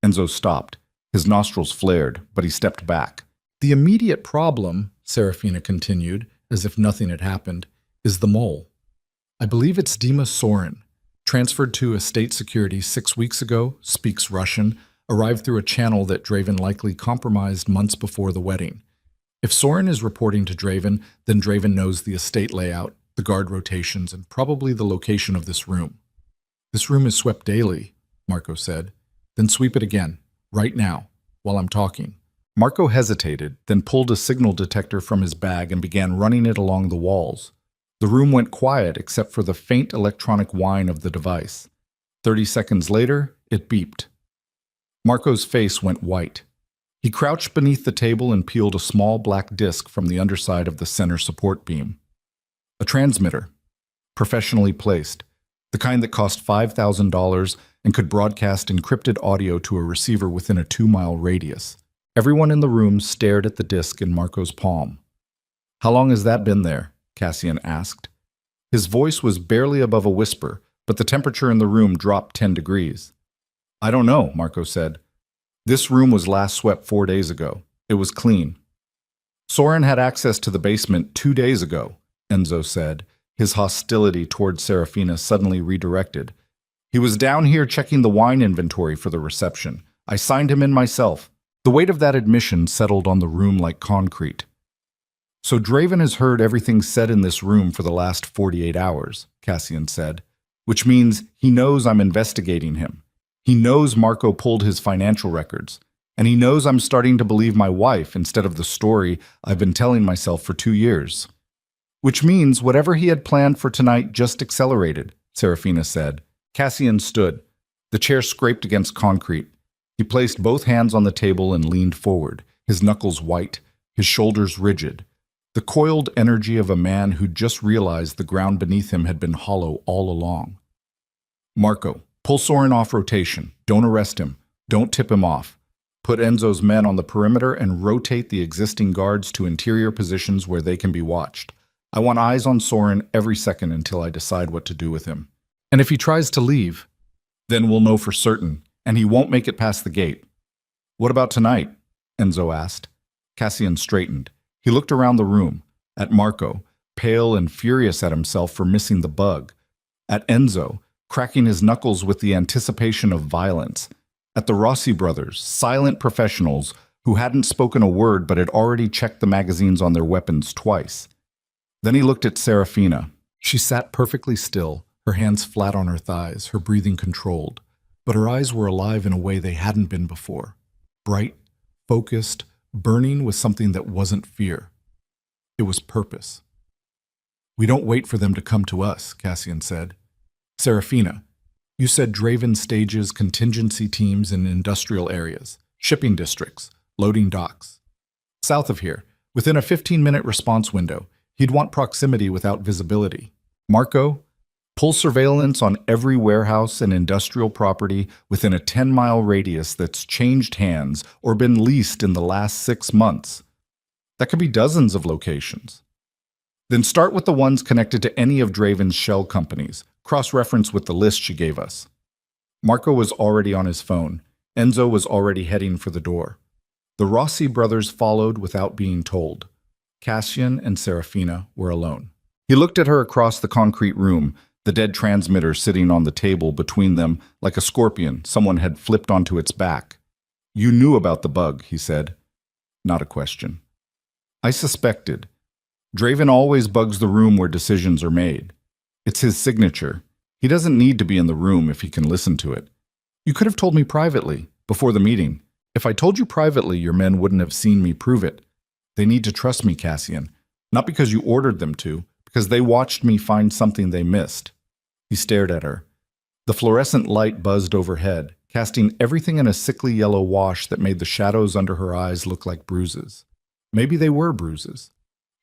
Enzo stopped. His nostrils flared, but he stepped back. "The immediate problem," Serafina continued, as if nothing had happened, "is the mole. I believe it's Dima Soren, transferred to estate security 6 weeks ago, speaks Russian, arrived through a channel that Draven likely compromised months before the wedding. If Soren is reporting to Draven, then Draven knows the estate layout, the guard rotations, and probably the location of this room." "This room is swept daily," Marco said. "Then sweep it again, right now, while I'm talking." Marco hesitated, then pulled a signal detector from his bag and began running it along the walls. The room went quiet except for the faint electronic whine of the device. 30 seconds later, it beeped. Marco's face went white. He crouched beneath the table and peeled a small black disc from the underside of the center support beam. A transmitter, professionally placed, the kind that cost $5,000 and could broadcast encrypted audio to a receiver within a 2-mile radius. Everyone in the room stared at the disc in Marco's palm. "How long has that been there?" Cassian asked. His voice was barely above a whisper, but the temperature in the room dropped 10 degrees. "I don't know," Marco said. "This room was last swept 4 days ago. It was clean." "Soren had access to the basement 2 days ago," Enzo said, his hostility toward Serafina suddenly redirected. "He was down here checking the wine inventory for the reception. I signed him in myself. The weight of that admission settled on the room like concrete. "So Draven has heard everything said in this room for the last 48 hours, Cassian said, "which means he knows I'm investigating him. He knows Marco pulled his financial records, and he knows I'm starting to believe my wife instead of the story I've been telling myself for 2 years. Which means whatever he had planned for tonight just accelerated," Serafina said. Cassian stood. The chair scraped against concrete. He placed both hands on the table and leaned forward, his knuckles white, his shoulders rigid. The coiled energy of a man who'd just realized the ground beneath him had been hollow all along. "Marco, pull Soren off rotation. Don't arrest him. Don't tip him off. Put Enzo's men on the perimeter and rotate the existing guards to interior positions where they can be watched. I want eyes on Soren every second until I decide what to do with him. And if he tries to leave, then we'll know for certain, and he won't make it past the gate." "What about tonight?" Enzo asked. Cassian straightened. He looked around the room, at Marco, pale and furious at himself for missing the bug, at Enzo, cracking his knuckles with the anticipation of violence, at the Rossi brothers, silent professionals who hadn't spoken a word but had already checked the magazines on their weapons twice. Then he looked at Serafina. She sat perfectly still, her hands flat on her thighs, her breathing controlled, but her eyes were alive in a way they hadn't been before. Bright, focused, burning with something that wasn't fear. It was purpose. "We don't wait for them to come to us," Cassian said. "Serafina, you said Draven stages contingency teams in industrial areas, shipping districts, loading docks. South of here, within a 15-minute response window, he'd want proximity without visibility. Marco, pull surveillance on every warehouse and industrial property within a 10-mile radius that's changed hands or been leased in the last 6 months. That could be dozens of locations. Then start with the ones connected to any of Draven's shell companies, cross-reference with the list she gave us." Marco was already on his phone. Enzo was already heading for the door. The Rossi brothers followed without being told. Cassian and Serafina were alone. He looked at her across the concrete room, the dead transmitter sitting on the table between them like a scorpion someone had flipped onto its back. "You knew about the bug," he said. Not a question. "I suspected. Draven always bugs the room where decisions are made. It's his signature. He doesn't need to be in the room if he can listen to it. You could have told me privately, before the meeting. If I told you privately, your men wouldn't have seen me prove it. They need to trust me, Cassian. Not because you ordered them to, because they watched me find something they missed." He stared at her. The fluorescent light buzzed overhead, casting everything in a sickly yellow wash that made the shadows under her eyes look like bruises. Maybe they were bruises.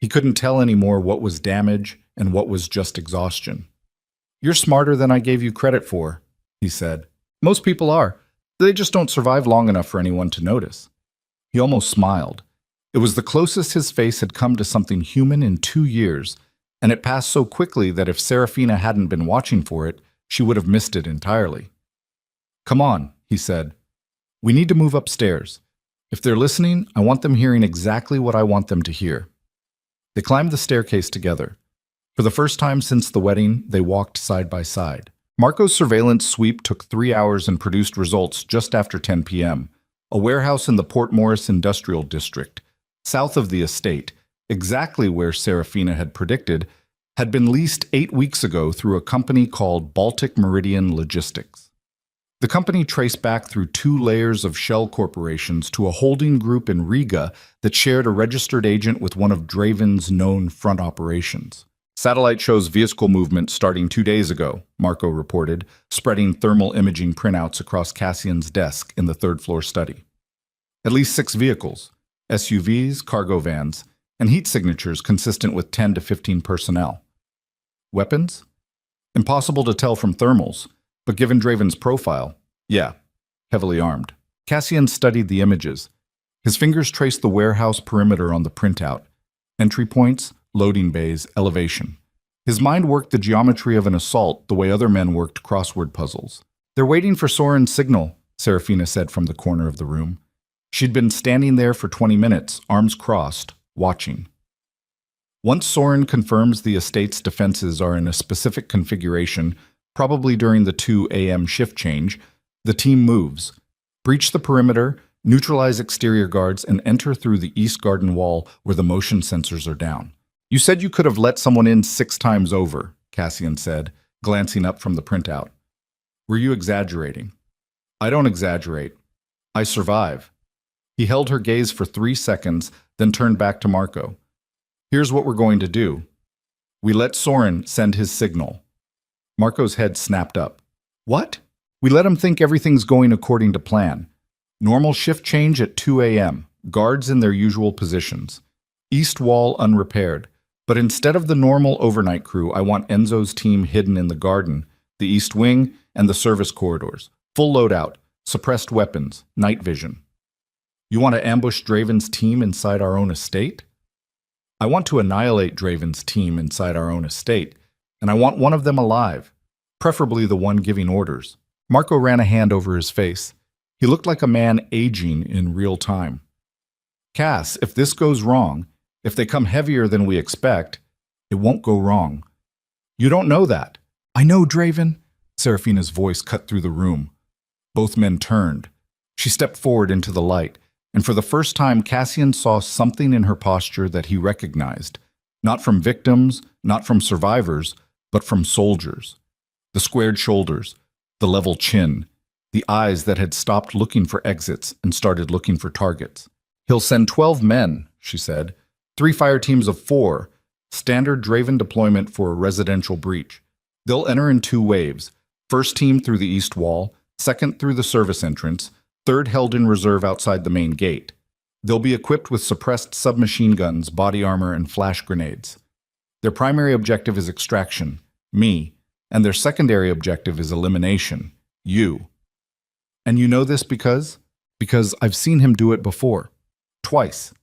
He couldn't tell anymore what was damage and what was just exhaustion. "You're smarter than I gave you credit for," he said. "Most people are. They just don't survive long enough for anyone to notice." He almost smiled. It was the closest his face had come to something human in 2 years, and it passed so quickly that if Serafina hadn't been watching for it, she would have missed it entirely. "Come on," he said. "We need to move upstairs. If they're listening, I want them hearing exactly what I want them to hear." They climbed the staircase together. For the first time since the wedding, they walked side by side. Marco's surveillance sweep took 3 hours and produced results just after 10 p.m. A warehouse in the Port Morris Industrial District, south of the estate, exactly where Serafina had predicted, had been leased 8 weeks ago through a company called Baltic Meridian Logistics. The company traced back through 2 layers of shell corporations to a holding group in Riga that shared a registered agent with one of Draven's known front operations. "Satellite shows vehicle movement starting 2 days ago," Marco reported, spreading thermal imaging printouts across Cassian's desk in the 3rd-floor study. "At least 6 vehicles, SUVs, cargo vans, and heat signatures consistent with 10 to 15 personnel. Weapons? Impossible to tell from thermals, but given Draven's profile, yeah, heavily armed." Cassian studied the images. His fingers traced the warehouse perimeter on the printout. Entry points, loading bays, elevation. His mind worked the geometry of an assault the way other men worked crossword puzzles. "They're waiting for Soren's signal," Serafina said from the corner of the room. She'd been standing there for 20 minutes, arms crossed, watching. "Once Soren confirms the estate's defenses are in a specific configuration, probably during the 2 a.m. shift change, the team moves. Breach the perimeter, Neutralize exterior guards and enter through the east garden wall where the motion sensors are down. You said you could have let someone in 6 times over, Cassian said, glancing up from the printout. Were you exaggerating? I don't exaggerate. I survive. He held her gaze for 3 seconds, then turned back to Marco. Here's what we're going to do. We let Soren send his signal. Marco's head snapped up. What? We let him think everything's going according to plan. Normal shift change at 2 a.m., guards in their usual positions. East wall unrepaired. But instead of the normal overnight crew, I want Enzo's team hidden in the garden, the east wing, and the service corridors. Full loadout, suppressed weapons, night vision. You want to ambush Draven's team inside our own estate? I want to annihilate Draven's team inside our own estate, and I want one of them alive, preferably the one giving orders. Marco ran a hand over his face. He looked like a man aging in real time. Cass, if this goes wrong, if they come heavier than we expect, it won't go wrong. You don't know that. I know, Draven. Serafina's voice cut through the room. Both men turned. She stepped forward into the light, and for the first time Cassian saw something in her posture that he recognized, not from victims, not from survivors, but from soldiers. The squared shoulders, the level chin, the eyes that had stopped looking for exits and started looking for targets. He'll send 12 men, she said. 3 fire teams of 4, standard Draven deployment for a residential breach. They'll enter in 2 waves, first team through the east wall, second through the service entrance, third held in reserve outside the main gate. They'll be equipped with suppressed submachine guns, body armor, and flash grenades. Their primary objective is extraction, me, and their secondary objective is elimination, you. And you know this because? Because I've seen him do it before. Twice.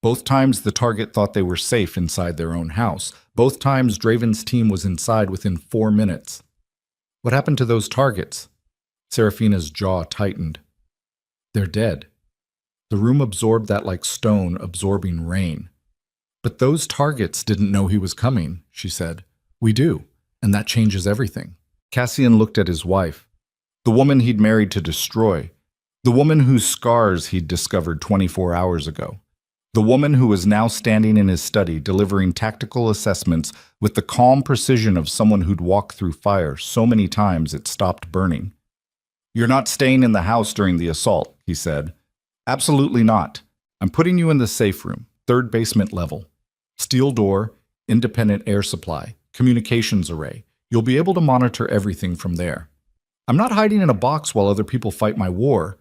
Both times the target thought they were safe inside their own house. Both times Draven's team was inside within 4 minutes. What happened to those targets? Serafina's jaw tightened. They're dead. The room absorbed that like stone absorbing rain. But those targets didn't know he was coming, she said. We do, and that changes everything. Cassian looked at his wife, the woman he'd married to destroy, the woman whose scars he'd discovered 24 hours ago. The woman who was now standing in his study delivering tactical assessments with the calm precision of someone who'd walked through fire so many times it stopped burning. You're not staying in the house during the assault, he said. Absolutely not. I'm putting you in the safe room, 3rd basement level. Steel door, independent air supply, communications array. You'll be able to monitor everything from there. I'm not hiding in a box while other people fight my war.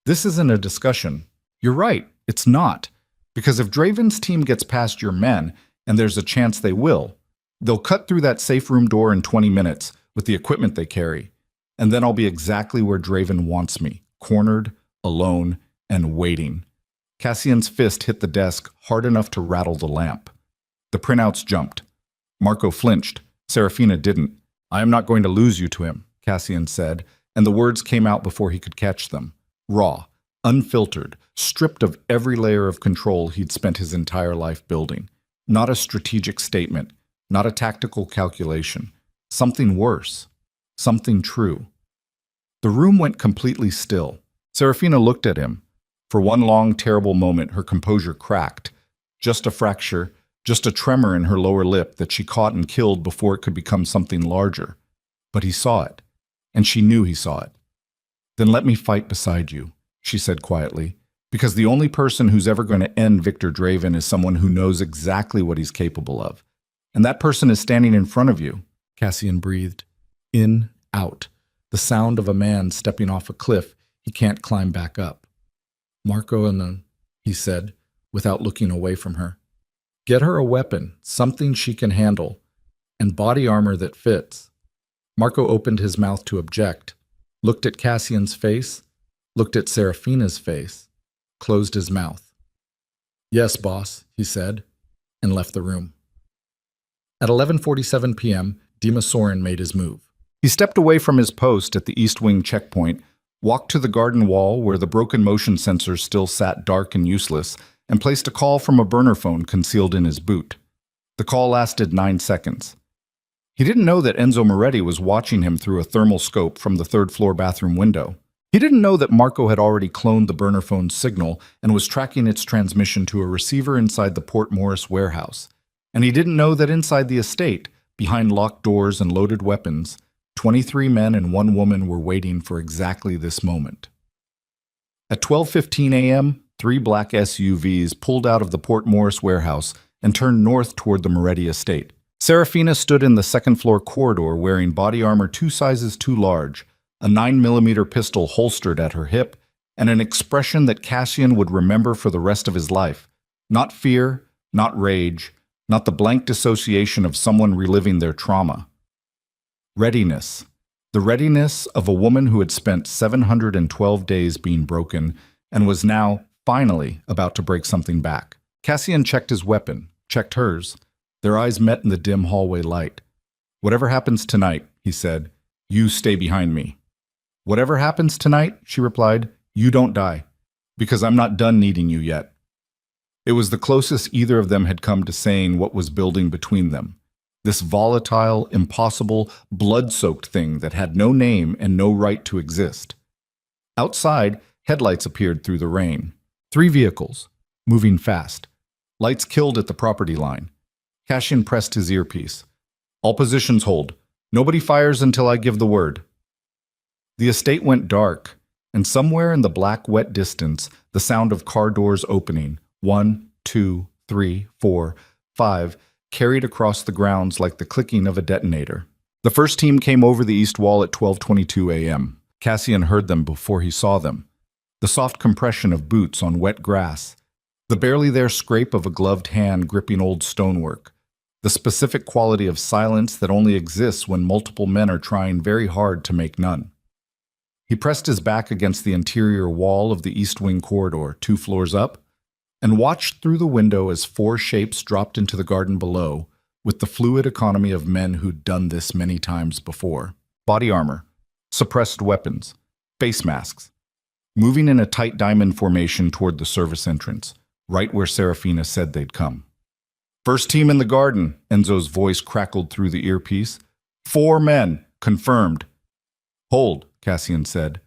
This isn't a discussion. You're right, it's not. Because if Draven's team gets past your men, and there's a chance they will, they'll cut through that safe room door in 20 minutes with the equipment they carry. And then I'll be exactly where Draven wants me, cornered, alone, and waiting. Cassian's fist hit the desk hard enough to rattle the lamp. The printouts jumped. Marco flinched. Serafina didn't. I am not going to lose you to him, Cassian said, and the words came out before he could catch them. Raw, unfiltered, stripped of every layer of control he'd spent his entire life building. Not a strategic statement, not a tactical calculation. Something worse. Something true. The room went completely still. Serafina looked at him. For one long, terrible moment, her composure cracked. Just a fracture, just a tremor in her lower lip that she caught and killed before it could become something larger. But he saw it, and she knew he saw it. Then let me fight beside you, she said quietly, because the only person who's ever going to end Victor Draven is someone who knows exactly what he's capable of. And that person is standing in front of you. Cassian breathed. In, out. The sound of a man stepping off a cliff he can't climb back up. Marco and them, he said, without looking away from her. Get her a weapon, something she can handle, and body armor that fits. Marco opened his mouth to object, looked at Cassian's face, looked at Serafina's face, closed his mouth. Yes, boss, he said, and left the room. At 11:47 p.m., Dima Soren made his move. He stepped away from his post at the East Wing checkpoint, walked to the garden wall where the broken motion sensors still sat dark and useless, and placed a call from a burner phone concealed in his boot. The call lasted 9 seconds. He didn't know that Enzo Moretti was watching him through a thermal scope from the 3rd-floor bathroom window. He didn't know that Marco had already cloned the burner phone's signal and was tracking its transmission to a receiver inside the Port Morris warehouse. And he didn't know that inside the estate, behind locked doors and loaded weapons, 23 men and one woman were waiting for exactly this moment. At 12:15 a.m., 3 black SUVs pulled out of the Port Morris warehouse and turned north toward the Moretti estate. Serafina stood in the second-floor corridor wearing body armor 2 sizes too large, a 9mm pistol holstered at her hip, and an expression that Cassian would remember for the rest of his life. Not fear, not rage, not the blank dissociation of someone reliving their trauma. Readiness. The readiness of a woman who had spent 712 days being broken and was now, finally, about to break something back. Cassian checked his weapon, checked hers. Their eyes met in the dim hallway light. "Whatever happens tonight," he said, "you stay behind me." "Whatever happens tonight," she replied, "you don't die, because I'm not done needing you yet." It was the closest either of them had come to saying what was building between them. This volatile, impossible, blood-soaked thing that had no name and no right to exist. Outside, headlights appeared through the rain. 3 vehicles, moving fast. Lights killed at the property line. Cassian pressed his earpiece. "All positions hold. Nobody fires until I give the word." The estate went dark, and somewhere in the black, wet distance, the sound of car doors opening, 1, 2, 3, 4, 5, carried across the grounds like the clicking of a detonator. The first team came over the east wall at 12:22 a.m. Cassian heard them before he saw them. The soft compression of boots on wet grass, the barely there scrape of a gloved hand gripping old stonework, the specific quality of silence that only exists when multiple men are trying very hard to make none. He pressed his back against the interior wall of the East Wing corridor, 2 floors up, and watched through the window as 4 shapes dropped into the garden below, with the fluid economy of men who'd done this many times before. Body armor, suppressed weapons, face masks, moving in a tight diamond formation toward the service entrance, right where Serafina said they'd come. "First team in the garden," Enzo's voice crackled through the earpiece. 4 men, confirmed." "Hold," Cassian said.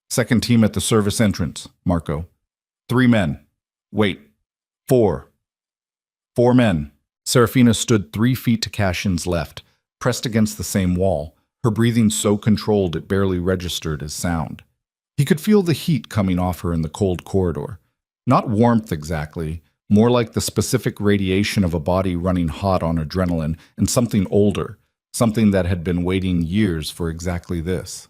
"Second team at the service entrance, Marco. 3 men. Wait. 4. 4 men." Serafina stood 3 feet to Cassian's left, pressed against the same wall, her breathing so controlled it barely registered as sound. He could feel the heat coming off her in the cold corridor. Not warmth exactly, more like the specific radiation of a body running hot on adrenaline and something older, something that had been waiting years for exactly this.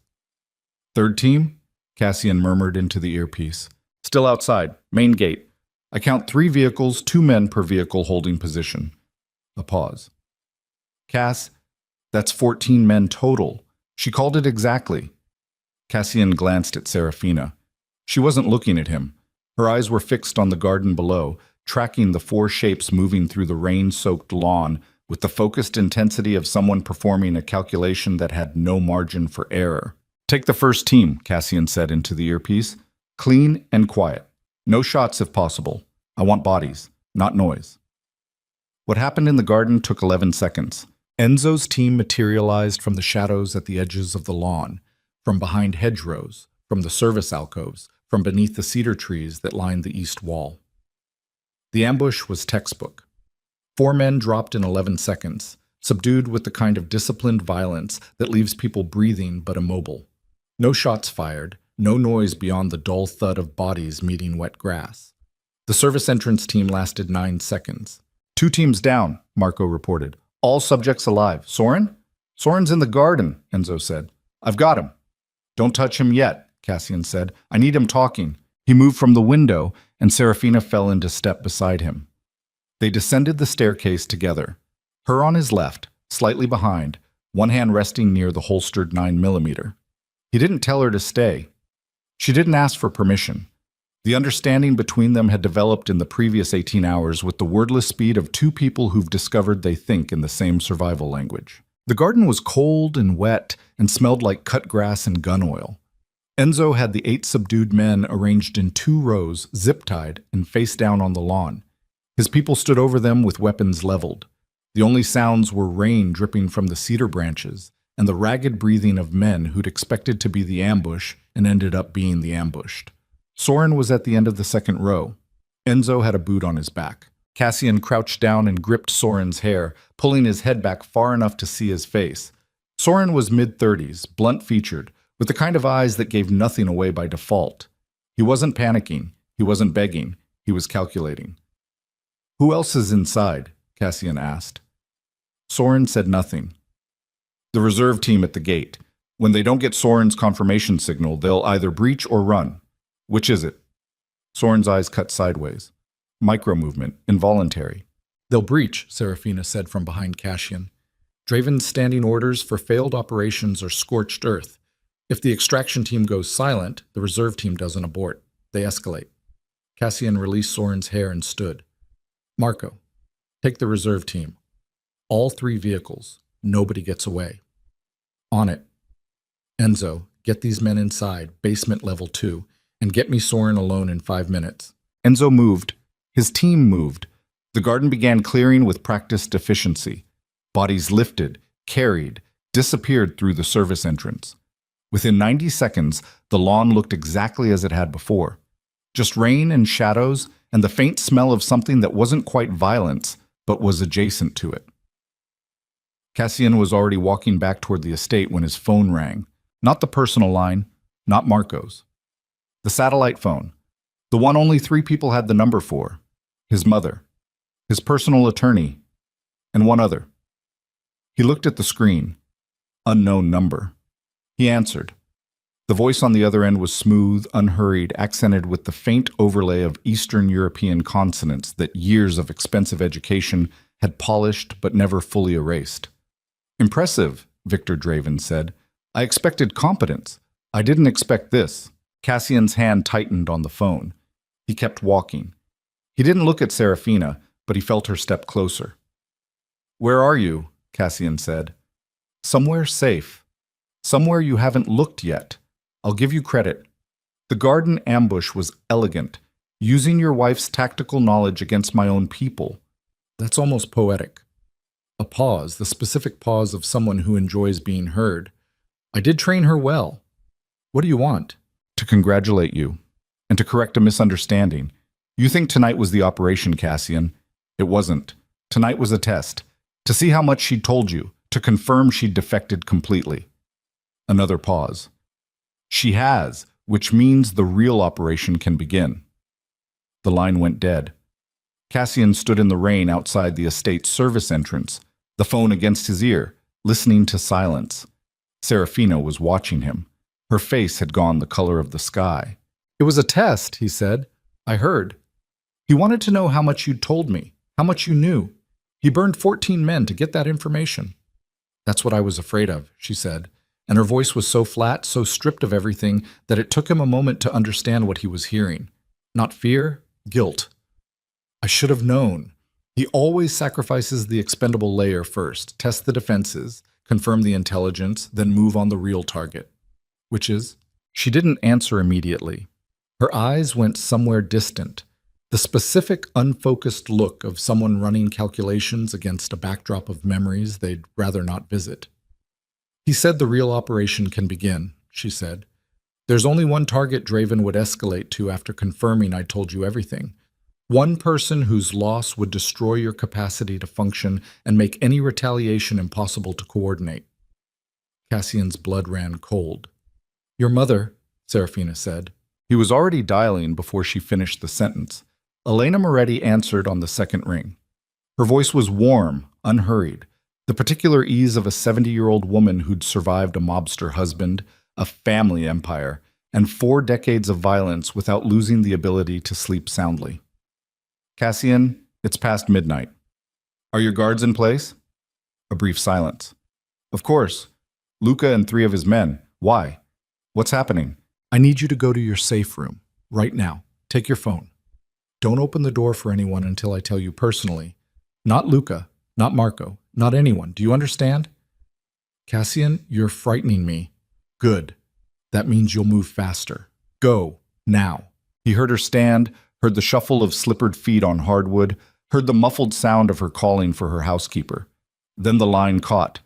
"Third team?" Cassian murmured into the earpiece. "Still outside, main gate. I count 3 vehicles, 2 men per vehicle holding position." A pause. "Cass, that's 14 men total. She called it exactly." Cassian glanced at Serafina. She wasn't looking at him. Her eyes were fixed on the garden below, tracking the 4 shapes moving through the rain-soaked lawn with the focused intensity of someone performing a calculation that had no margin for error. "Take the first team," Cassian said into the earpiece. "Clean and quiet. No shots if possible. I want bodies, not noise." What happened in the garden took 11 seconds. Enzo's team materialized from the shadows at the edges of the lawn, from behind hedgerows, from the service alcoves, from beneath the cedar trees that lined the east wall. The ambush was textbook. 4 men dropped in 11 seconds, subdued with the kind of disciplined violence that leaves people breathing but immobile. No shots fired, no noise beyond the dull thud of bodies meeting wet grass. The service entrance team lasted 9 seconds. 2 teams down, Marco reported. All subjects alive. Soren? Soren's in the garden, Enzo said. I've got him. Don't touch him yet, Cassian said. I need him talking. He moved from the window, and Serafina fell into step beside him. They descended the staircase together. Her on his left, slightly behind, one hand resting near the holstered 9mm. He didn't tell her to stay. She didn't ask for permission. The understanding between them had developed in the previous 18 hours with the wordless speed of 2 people who've discovered they think in the same survival language. The garden was cold and wet and smelled like cut grass and gun oil. Enzo had the 8 subdued men arranged in 2 rows, zip-tied, and face down on the lawn. His people stood over them with weapons leveled. The only sounds were rain dripping from the cedar branches, and the ragged breathing of men who'd expected to be the ambush and ended up being the ambushed. Soren was at the end of the second row. Enzo had a boot on his back. Cassian crouched down and gripped Soren's hair, pulling his head back far enough to see his face. Soren was mid-30s, blunt-featured, with the kind of eyes that gave nothing away by default. He wasn't panicking. He wasn't begging. He was calculating. "Who else is inside?" Cassian asked. Soren said nothing. "The reserve team at the gate. When they don't get Soren's confirmation signal, they'll either breach or run. Which is it?" Soren's eyes cut sideways. Micro-movement, involuntary. "They'll breach," Serafina said from behind Cassian. "Draven's standing orders for failed operations are scorched earth. If the extraction team goes silent, the reserve team doesn't abort. They escalate." Cassian released Soren's hair and stood. "Marco, take the reserve team. All 3 vehicles. Nobody gets away." "On it." "Enzo, get these men inside, basement level 2, and get me Soren alone in 5 minutes." Enzo moved. His team moved. The garden began clearing with practiced efficiency. Bodies lifted, carried, disappeared through the service entrance. Within 90 seconds, the lawn looked exactly as it had before. Just rain and shadows and the faint smell of something that wasn't quite violence, but was adjacent to it. Cassian was already walking back toward the estate when his phone rang. Not the personal line, not Marco's. The satellite phone. The one only 3 people had the number for. His mother, his personal attorney, and one other. He looked at the screen. Unknown number. He answered. The voice on the other end was smooth, unhurried, accented with the faint overlay of Eastern European consonants that years of expensive education had polished but never fully erased. "Impressive," Victor Draven said. "I expected competence. I didn't expect this." Cassian's hand tightened on the phone. He kept walking. He didn't look at Serafina, but he felt her step closer. "Where are you?" Cassian said. "Somewhere safe. Somewhere you haven't looked yet. I'll give you credit. The garden ambush was elegant, using your wife's tactical knowledge against my own people. That's almost poetic. A pause, the specific pause of someone who enjoys being heard. I did train her well. What do you want?" "To congratulate you, and to correct a misunderstanding. You think tonight was the operation, Cassian. It wasn't. Tonight was a test. To see how much she'd told you, to confirm she'd defected completely." Another pause. "She has, which means the real operation can begin." The line went dead. Cassian stood in the rain outside the estate's service entrance, the phone against his ear, listening to silence. Serafina was watching him. Her face had gone the color of the sky. "It was a test," he said. "I heard. He wanted to know how much you'd told me, how much you knew. He burned 14 men to get that information." "That's what I was afraid of," she said, and her voice was so flat, so stripped of everything, that it took him a moment to understand what he was hearing. Not fear, guilt. "I should have known. He always sacrifices the expendable layer first, test the defenses, confirm the intelligence, then move on the real target." "Which is?" She didn't answer immediately. Her eyes went somewhere distant, the specific, unfocused look of someone running calculations against a backdrop of memories they'd rather not visit. "He said the real operation can begin," she said. "There's only one target Draven would escalate to after confirming I told you everything. One person whose loss would destroy your capacity to function and make any retaliation impossible to coordinate." Cassian's blood ran cold. "Your mother," Serafina said. He was already dialing before she finished the sentence. Elena Moretti answered on the second ring. Her voice was warm, unhurried, the particular ease of a 70-year-old woman who'd survived a mobster husband, a family empire, and 4 decades of violence without losing the ability to sleep soundly. "Cassian, it's past midnight. Are your guards in place?" A brief silence. "Of course. Luca and 3 of his men. Why? What's happening?" "I need you to go to your safe room, right now. Take your phone. Don't open the door for anyone until I tell you personally. Not Luca, not Marco, not anyone. Do you understand?" "Cassian, you're frightening me." "Good. That means you'll move faster. Go, now." He heard her stand, heard the shuffle of slippered feet on hardwood, heard the muffled sound of her calling for her housekeeper. Then the line caught.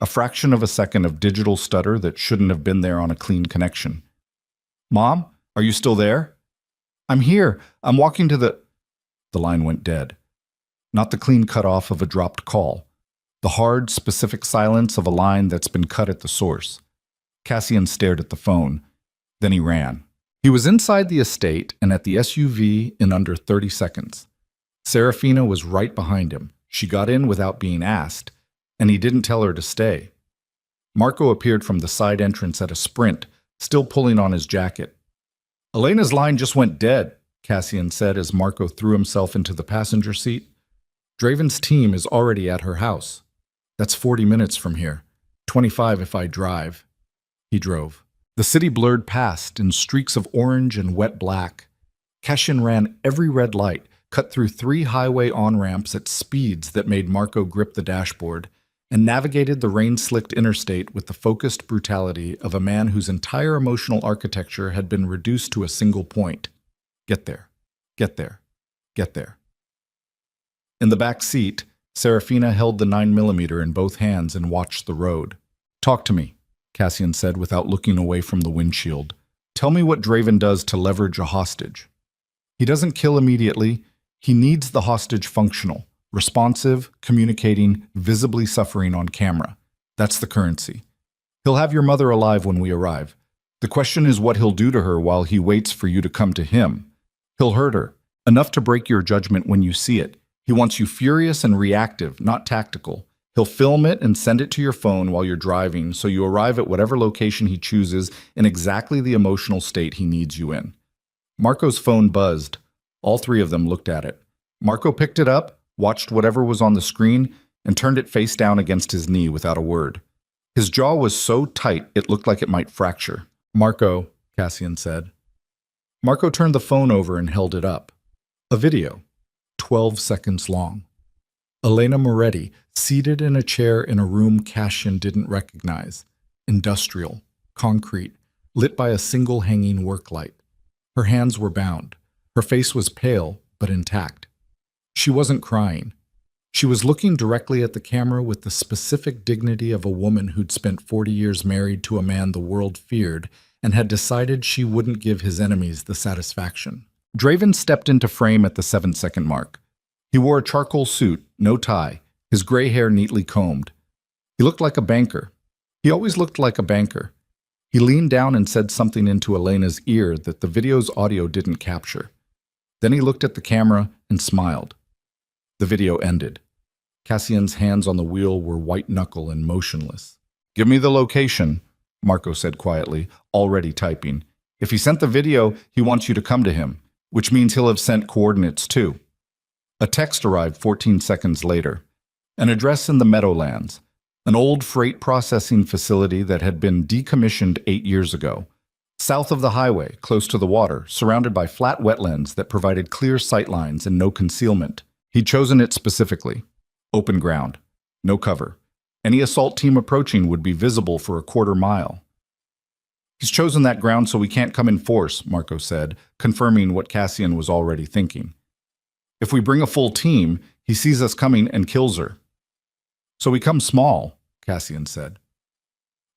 A fraction of a second of digital stutter that shouldn't have been there on a clean connection. Mom, are you still there? I'm here. I'm walking to the... The line went dead. Not the clean cutoff of a dropped call. The hard, specific silence of a line that's been cut at the source. Cassian stared at the phone. Then he ran. He was inside the estate and at the SUV in under 30 seconds. Serafina was right behind him. She got in without being asked, and he didn't tell her to stay. Marco appeared from the side entrance at a sprint, still pulling on his jacket. Elena's line just went dead, Cassian said as Marco threw himself into the passenger seat. Draven's team is already at her house. That's 40 minutes from here. 25 if I drive. He drove. The city blurred past in streaks of orange and wet black. Cassian ran every red light, cut through 3 highway on-ramps at speeds that made Marco grip the dashboard, and navigated the rain-slicked interstate with the focused brutality of a man whose entire emotional architecture had been reduced to a single point. Get there. Get there. Get there. In the back seat, Serafina held the 9mm in both hands and watched the road. Talk to me, Cassian said without looking away from the windshield. Tell me what Draven does to leverage a hostage. He doesn't kill immediately. He needs the hostage functional, responsive, communicating, visibly suffering on camera. That's the currency. He'll have your mother alive when we arrive. The question is what he'll do to her while he waits for you to come to him. He'll hurt her, enough to break your judgment when you see it. He wants you furious and reactive, not tactical. He'll film it and send it to your phone while you're driving so you arrive at whatever location he chooses in exactly the emotional state he needs you in. Marco's phone buzzed. All 3 of them looked at it. Marco picked it up, watched whatever was on the screen, and turned it face down against his knee without a word. His jaw was so tight it looked like it might fracture. Marco, Cassian said. Marco turned the phone over and held it up. A video, 12 seconds long. Elena Moretti, seated in a chair in a room Cassian didn't recognize. Industrial, concrete, lit by a single hanging work light. Her hands were bound. Her face was pale, but intact. She wasn't crying. She was looking directly at the camera with the specific dignity of a woman who'd spent 40 years married to a man the world feared and had decided she wouldn't give his enemies the satisfaction. Draven stepped into frame at the 7-second mark. He wore a charcoal suit, no tie, his gray hair neatly combed. He looked like a banker. He always looked like a banker. He leaned down and said something into Elena's ear that the video's audio didn't capture. Then he looked at the camera and smiled. The video ended. Cassian's hands on the wheel were white-knuckle and motionless. Give me the location, Marco said quietly, already typing. If he sent the video, he wants you to come to him, which means he'll have sent coordinates too. A text arrived 14 seconds later. An address in the Meadowlands, an old freight processing facility that had been decommissioned 8 years ago. South of the highway, close to the water, surrounded by flat wetlands that provided clear sightlines and no concealment. He'd chosen it specifically. Open ground. No cover. Any assault team approaching would be visible for a quarter mile. He's chosen that ground so we can't come in force, Marco said, confirming what Cassian was already thinking. If we bring a full team, he sees us coming and kills her. So we come small, Cassian said.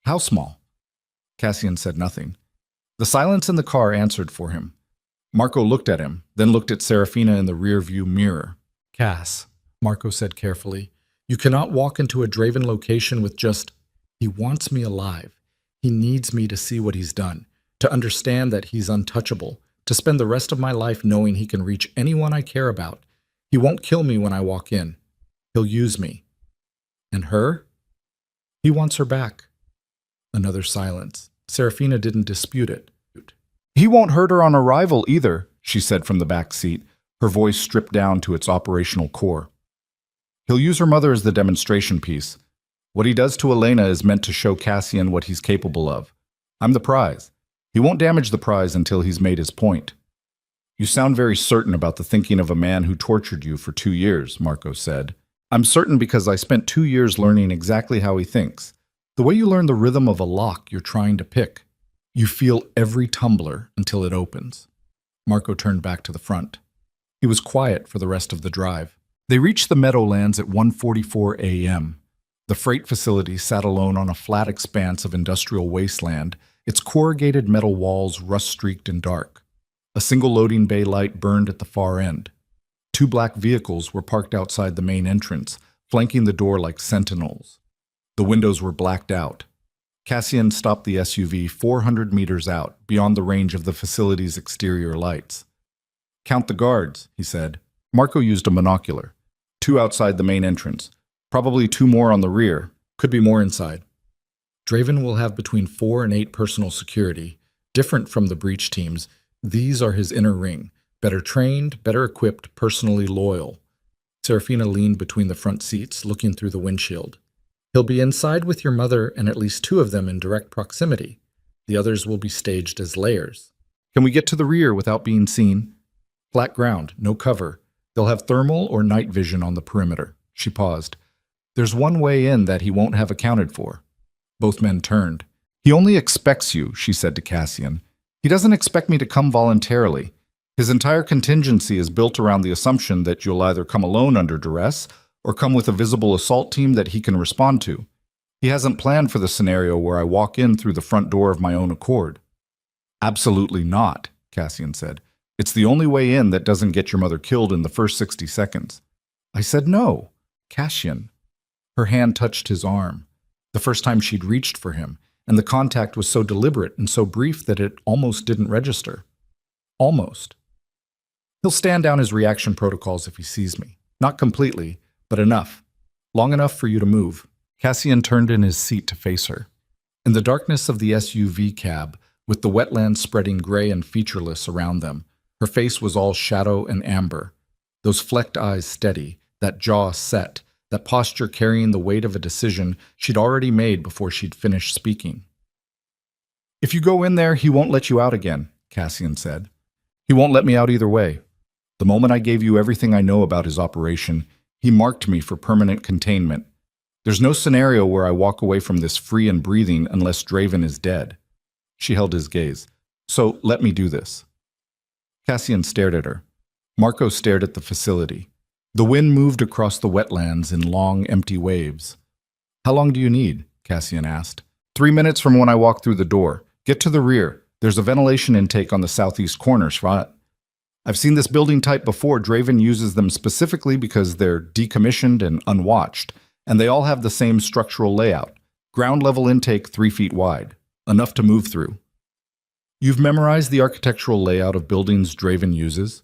How small? Cassian said nothing. The silence in the car answered for him. Marco looked at him, then looked at Serafina in the rear-view mirror. Cass, Marco said carefully, you cannot walk into a Draven location with just, he wants me alive. He needs me to see what he's done, to understand that he's untouchable, to spend the rest of my life knowing he can reach anyone I care about. He won't kill me when I walk in. He'll use me. And her? He wants her back. Another silence. Serafina didn't dispute it. He won't hurt her on arrival either, she said from the back seat, her voice stripped down to its operational core. He'll use her mother as the demonstration piece. What he does to Elena is meant to show Cassian what he's capable of. I'm the prize. He won't damage the prize until he's made his point. You sound very certain about the thinking of a man who tortured you for 2 years, Marco said. I'm certain because I spent 2 years learning exactly how he thinks. The way you learn the rhythm of a lock you're trying to pick. You feel every tumbler until it opens. Marco turned back to the front. He was quiet for the rest of the drive. They reached the Meadowlands at 1:44 a.m. The The freight facility sat alone on a flat expanse of industrial wasteland, its corrugated metal walls rust-streaked and dark. A single loading bay light burned at the far end. Two black vehicles were parked outside the main entrance, flanking the door like sentinels. The windows were blacked out. Cassian stopped the SUV 400 meters out, beyond the range of the facility's exterior lights. "Count the guards," he said. Marco used a monocular. 2 outside the main entrance. Probably 2 more on the rear. Could be more inside. Draven will have between 4 and 8 personal security. Different from the breach teams, these are his inner ring. Better trained, better equipped, personally loyal. Serafina leaned between the front seats, looking through the windshield. "He'll be inside with your mother and at least 2 of them in direct proximity. The others will be staged as layers." "Can we get to the rear without being seen?" "Flat ground, no cover. They'll have thermal or night vision on the perimeter." She paused. "There's one way in that he won't have accounted for." Both men turned. "He only expects you," she said to Cassian. "He doesn't expect me to come voluntarily. His entire contingency is built around the assumption that you'll either come alone under duress or come with a visible assault team that he can respond to. He hasn't planned for the scenario where I walk in through the front door of my own accord." "Absolutely not," Cassian said. "It's the only way in that doesn't get your mother killed in the first 60 seconds. I said no. Cassian. Her hand touched his arm. The first time she'd reached for him, and the contact was so deliberate and so brief that it almost didn't register. Almost. "He'll stand down his reaction protocols if he sees me. Not completely, but enough. Long enough for you to move." Cassian turned in his seat to face her. In the darkness of the SUV cab, with the wetlands spreading gray and featureless around them, her face was all shadow and amber. Those flecked eyes steady, that jaw set, that posture carrying the weight of a decision she'd already made before she'd finished speaking. "If you go in there, he won't let you out again," Cassian said. "He won't let me out either way. The moment I gave you everything I know about his operation, he marked me for permanent containment. There's no scenario where I walk away from this free and breathing unless Draven is dead." She held his gaze. "So let me do this." Cassian stared at her. Marco stared at the facility. The wind moved across the wetlands in long, empty waves. "How long do you need?" Cassian asked. 3 minutes from when I walk through the door. Get to the rear. There's a ventilation intake on the southeast corner, Shvat. I've seen this building type before. Draven uses them specifically because they're decommissioned and unwatched, and they all have the same structural layout. Ground level intake 3 feet wide. Enough to move through. "You've memorized the architectural layout of buildings Draven uses?"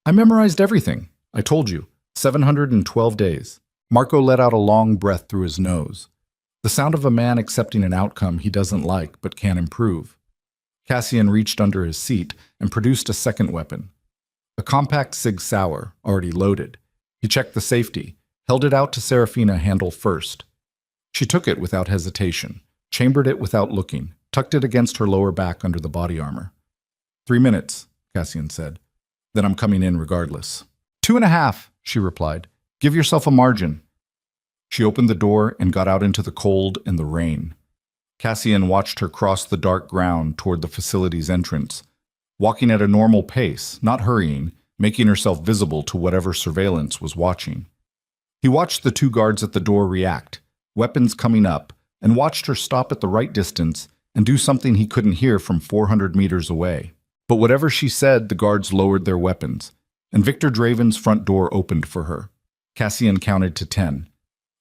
"I memorized everything. I told you. 712 days. Marco let out a long breath through his nose. The sound of a man accepting an outcome he doesn't like but can improve. Cassian reached under his seat and produced a second weapon. A compact Sig Sauer, already loaded. He checked the safety, held it out to Serafina handle first. She took it without hesitation, chambered it without looking, tucked it against her lower back under the body armor. 3 minutes, Cassian said. Then I'm coming in regardless. 2.5, she replied. Give yourself a margin. She opened the door and got out into the cold and the rain. Cassian watched her cross the dark ground toward the facility's entrance, walking at a normal pace, not hurrying, making herself visible to whatever surveillance was watching. He watched the 2 guards at the door react, weapons coming up, and watched her stop at the right distance and do something he couldn't hear from 400 meters away. But whatever she said, the guards lowered their weapons, and Victor Draven's front door opened for her. Cassian counted to 10.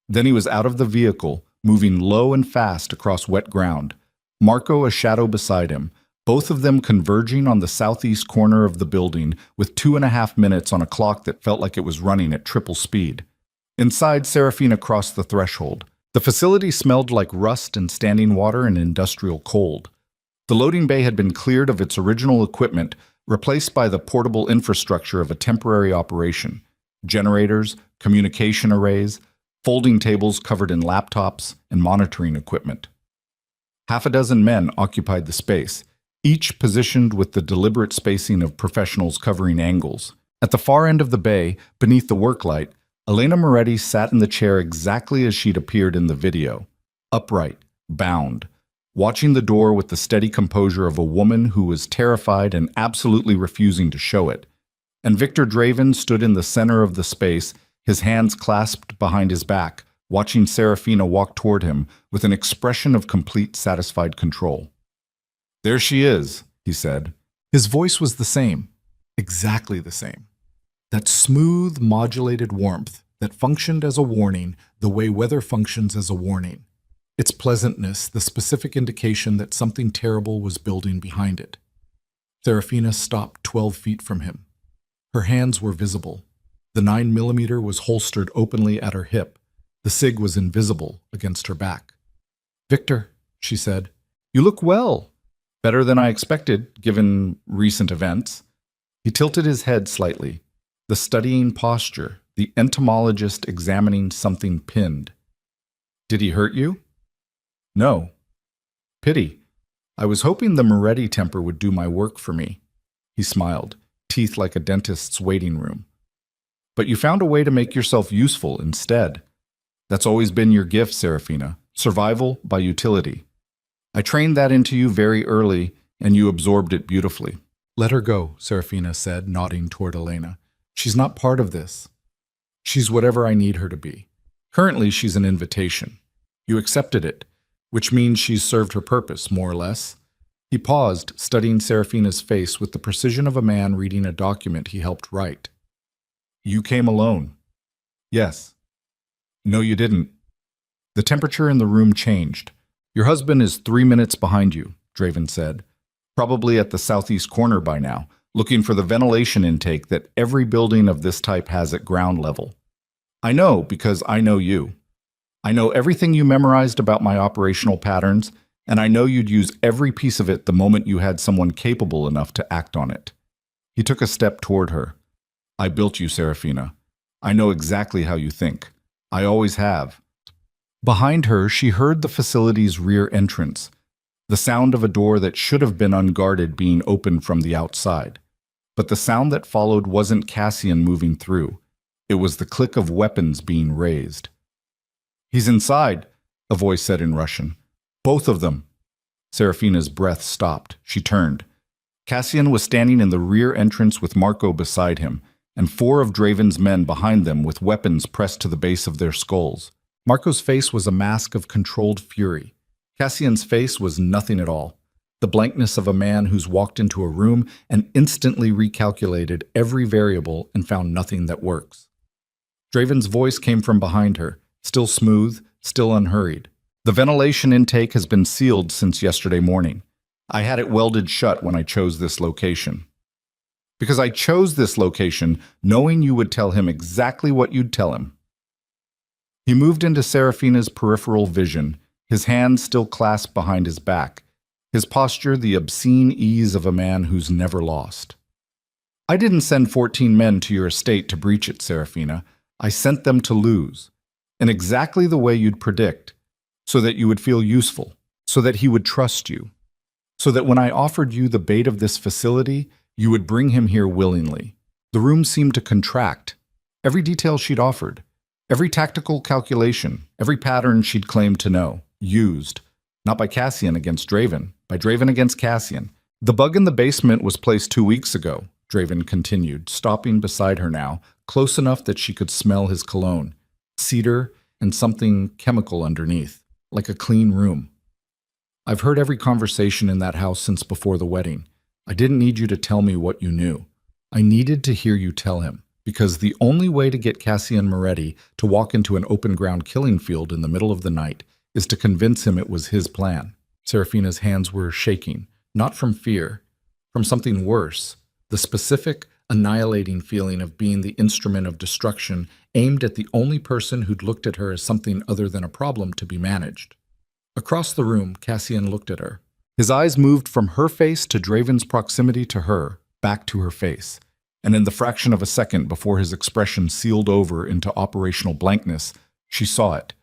Then he was out of the vehicle, moving low and fast across wet ground, Marco a shadow beside him, both of them converging on the southeast corner of the building with 2.5 minutes on a clock that felt like it was running at triple speed. Inside, Serafina crossed the threshold. The facility smelled like rust and standing water and industrial cold. The loading bay had been cleared of its original equipment, replaced by the portable infrastructure of a temporary operation. Generators, communication arrays, folding tables covered in laptops, and monitoring equipment. 6 men occupied the space, each positioned with the deliberate spacing of professionals covering angles. At the far end of the bay, beneath the work light, Elena Moretti sat in the chair exactly as she'd appeared in the video, upright, bound, watching the door with the steady composure of a woman who was terrified and absolutely refusing to show it. And Victor Draven stood in the center of the space, his hands clasped behind his back, watching Serafina walk toward him with an expression of complete satisfied control. "There she is," he said. His voice was the same, exactly the same. That smooth, modulated warmth that functioned as a warning the way weather functions as a warning. Its pleasantness, the specific indication that something terrible was building behind it. Serafina stopped 12 feet from him. Her hands were visible. The 9mm was holstered openly at her hip. The SIG was invisible against her back. "Victor," she said, "you look well. Better than I expected, given recent events." He tilted his head slightly. The studying posture, the entomologist examining something pinned. "Did he hurt you?" "No." "Pity. I was hoping the Moretti temper would do my work for me." He smiled, teeth like a dentist's waiting room. "But you found a way to make yourself useful instead. That's always been your gift, Serafina. Survival by utility. I trained that into you very early, and you absorbed it beautifully." "Let her go," Serafina said, nodding toward Elena. "She's not part of this. She's whatever I need her to be. Currently, she's an invitation. You accepted it, which means she's served her purpose, more or less." He paused, studying Serafina's face with the precision of a man reading a document he helped write. "You came alone." "Yes." "No, you didn't." The temperature in the room changed. "Your husband is 3 minutes behind you," Draven said. "Probably at the southeast corner by now, looking for the ventilation intake that every building of this type has at ground level. I know because I know you. I know everything you memorized about my operational patterns, and I know you'd use every piece of it the moment you had someone capable enough to act on it." He took a step toward her. "I built you, Serafina. I know exactly how you think. I always have." Behind her, she heard the facility's rear entrance, the sound of a door that should have been unguarded being opened from the outside. But the sound that followed wasn't Cassian moving through. It was the click of weapons being raised. "He's inside," a voice said in Russian. "Both of them." Serafina's breath stopped. She turned. Cassian was standing in the rear entrance with Marco beside him, and 4 of Draven's men behind them with weapons pressed to the base of their skulls. Marco's face was a mask of controlled fury. Cassian's face was nothing at all. The blankness of a man who's walked into a room and instantly recalculated every variable and found nothing that works. Draven's voice came from behind her, still smooth, still unhurried. "The ventilation intake has been sealed since yesterday morning. I had it welded shut when I chose this location. Because I chose this location knowing you would tell him exactly what you'd tell him." He moved into Serafina's peripheral vision, his hands still clasped behind his back, his posture the obscene ease of a man who's never lost. "I didn't send 14 men to your estate to breach it, Serafina. I sent them to lose, in exactly the way you'd predict, so that you would feel useful, so that he would trust you, so that when I offered you the bait of this facility, you would bring him here willingly." The room seemed to contract. Every detail she'd offered, every tactical calculation, every pattern she'd claimed to know, used, not by Cassian against Draven, by Draven against Cassian. "The bug in the basement was placed 2 weeks ago," Draven continued, stopping beside her now, close enough that she could smell his cologne, cedar and something chemical underneath, like a clean room. "I've heard every conversation in that house since before the wedding. I didn't need you to tell me what you knew. I needed to hear you tell him, because the only way to get Cassian Moretti to walk into an open-ground killing field in the middle of the night is to convince him it was his plan." Serafina's hands were shaking, not from fear, from something worse, the specific, annihilating feeling of being the instrument of destruction aimed at the only person who'd looked at her as something other than a problem to be managed. Across the room, Cassian looked at her. His eyes moved from her face to Draven's proximity to her, back to her face, and in the fraction of a second before his expression sealed over into operational blankness, she saw it.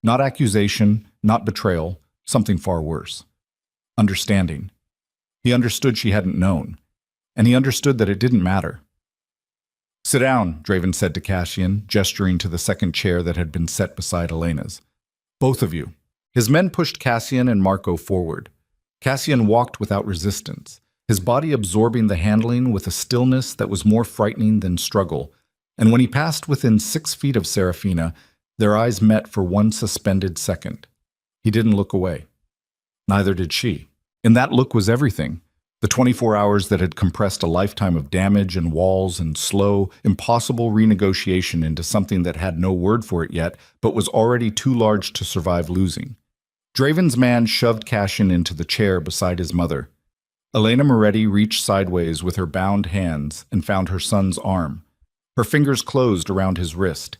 Not accusation, not betrayal, something far worse. Understanding. He understood she hadn't known, and he understood that it didn't matter. "Sit down," Draven said to Cassian, gesturing to the second chair that had been set beside Elena's. "Both of you." His men pushed Cassian and Marco forward. Cassian walked without resistance, his body absorbing the handling with a stillness that was more frightening than struggle, and when he passed within 6 feet of Serafina, Their eyes met for one suspended second. He didn't look away. Neither did she. In that look was everything. The 24 hours that had compressed a lifetime of damage and walls and slow, impossible renegotiation into something that had no word for it yet, but was already too large to survive losing. Draven's man shoved Cassian into the chair beside his mother. Elena Moretti reached sideways with her bound hands and found her son's arm. Her fingers closed around his wrist.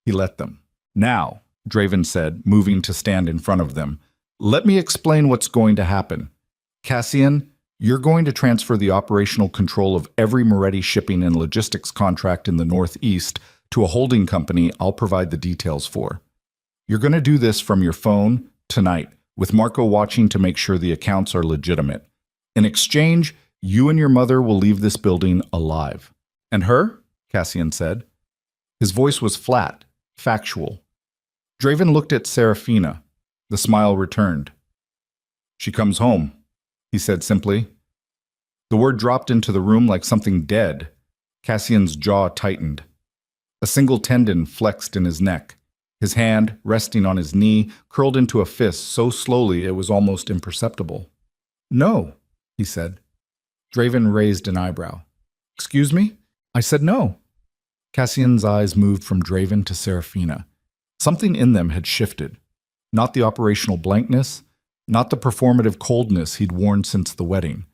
He let them. Now, Draven said, moving to stand in front of them, let me explain what's going to happen. Cassian, you're going to transfer the operational control of every Moretti shipping and logistics contract in the Northeast to a holding company I'll provide the details for. You're going to do this from your phone tonight, with Marco watching to make sure the accounts are legitimate. In exchange, you and your mother will leave this building alive. And her? Cassian said. His voice was flat, factual. Draven looked at Serafina. The smile returned. She comes home, he said simply. The word dropped into the room like something dead. Cassian's jaw tightened. A single tendon flexed in his neck. His hand, resting on his knee, curled into a fist so slowly it was almost imperceptible. No, he said. Draven raised an eyebrow. Excuse me? I said no. Cassian's eyes moved from Draven to Serafina. Something in them had shifted. Not the operational blankness, not the performative coldness he'd worn since the wedding.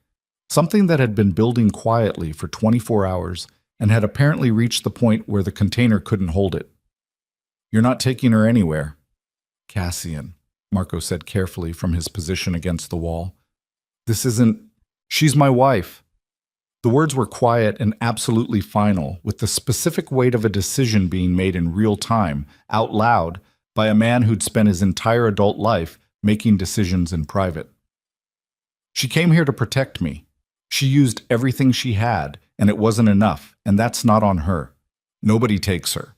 Something that had been building quietly for 24 hours and had apparently reached the point where the container couldn't hold it. You're not taking her anywhere. Cassian, Marco said carefully from his position against the wall. This isn't... She's my wife. The words were quiet and absolutely final, with the specific weight of a decision being made in real time, out loud, by a man who'd spent his entire adult life making decisions in private. She came here to protect me. She used everything she had, and it wasn't enough, and that's not on her. Nobody takes her.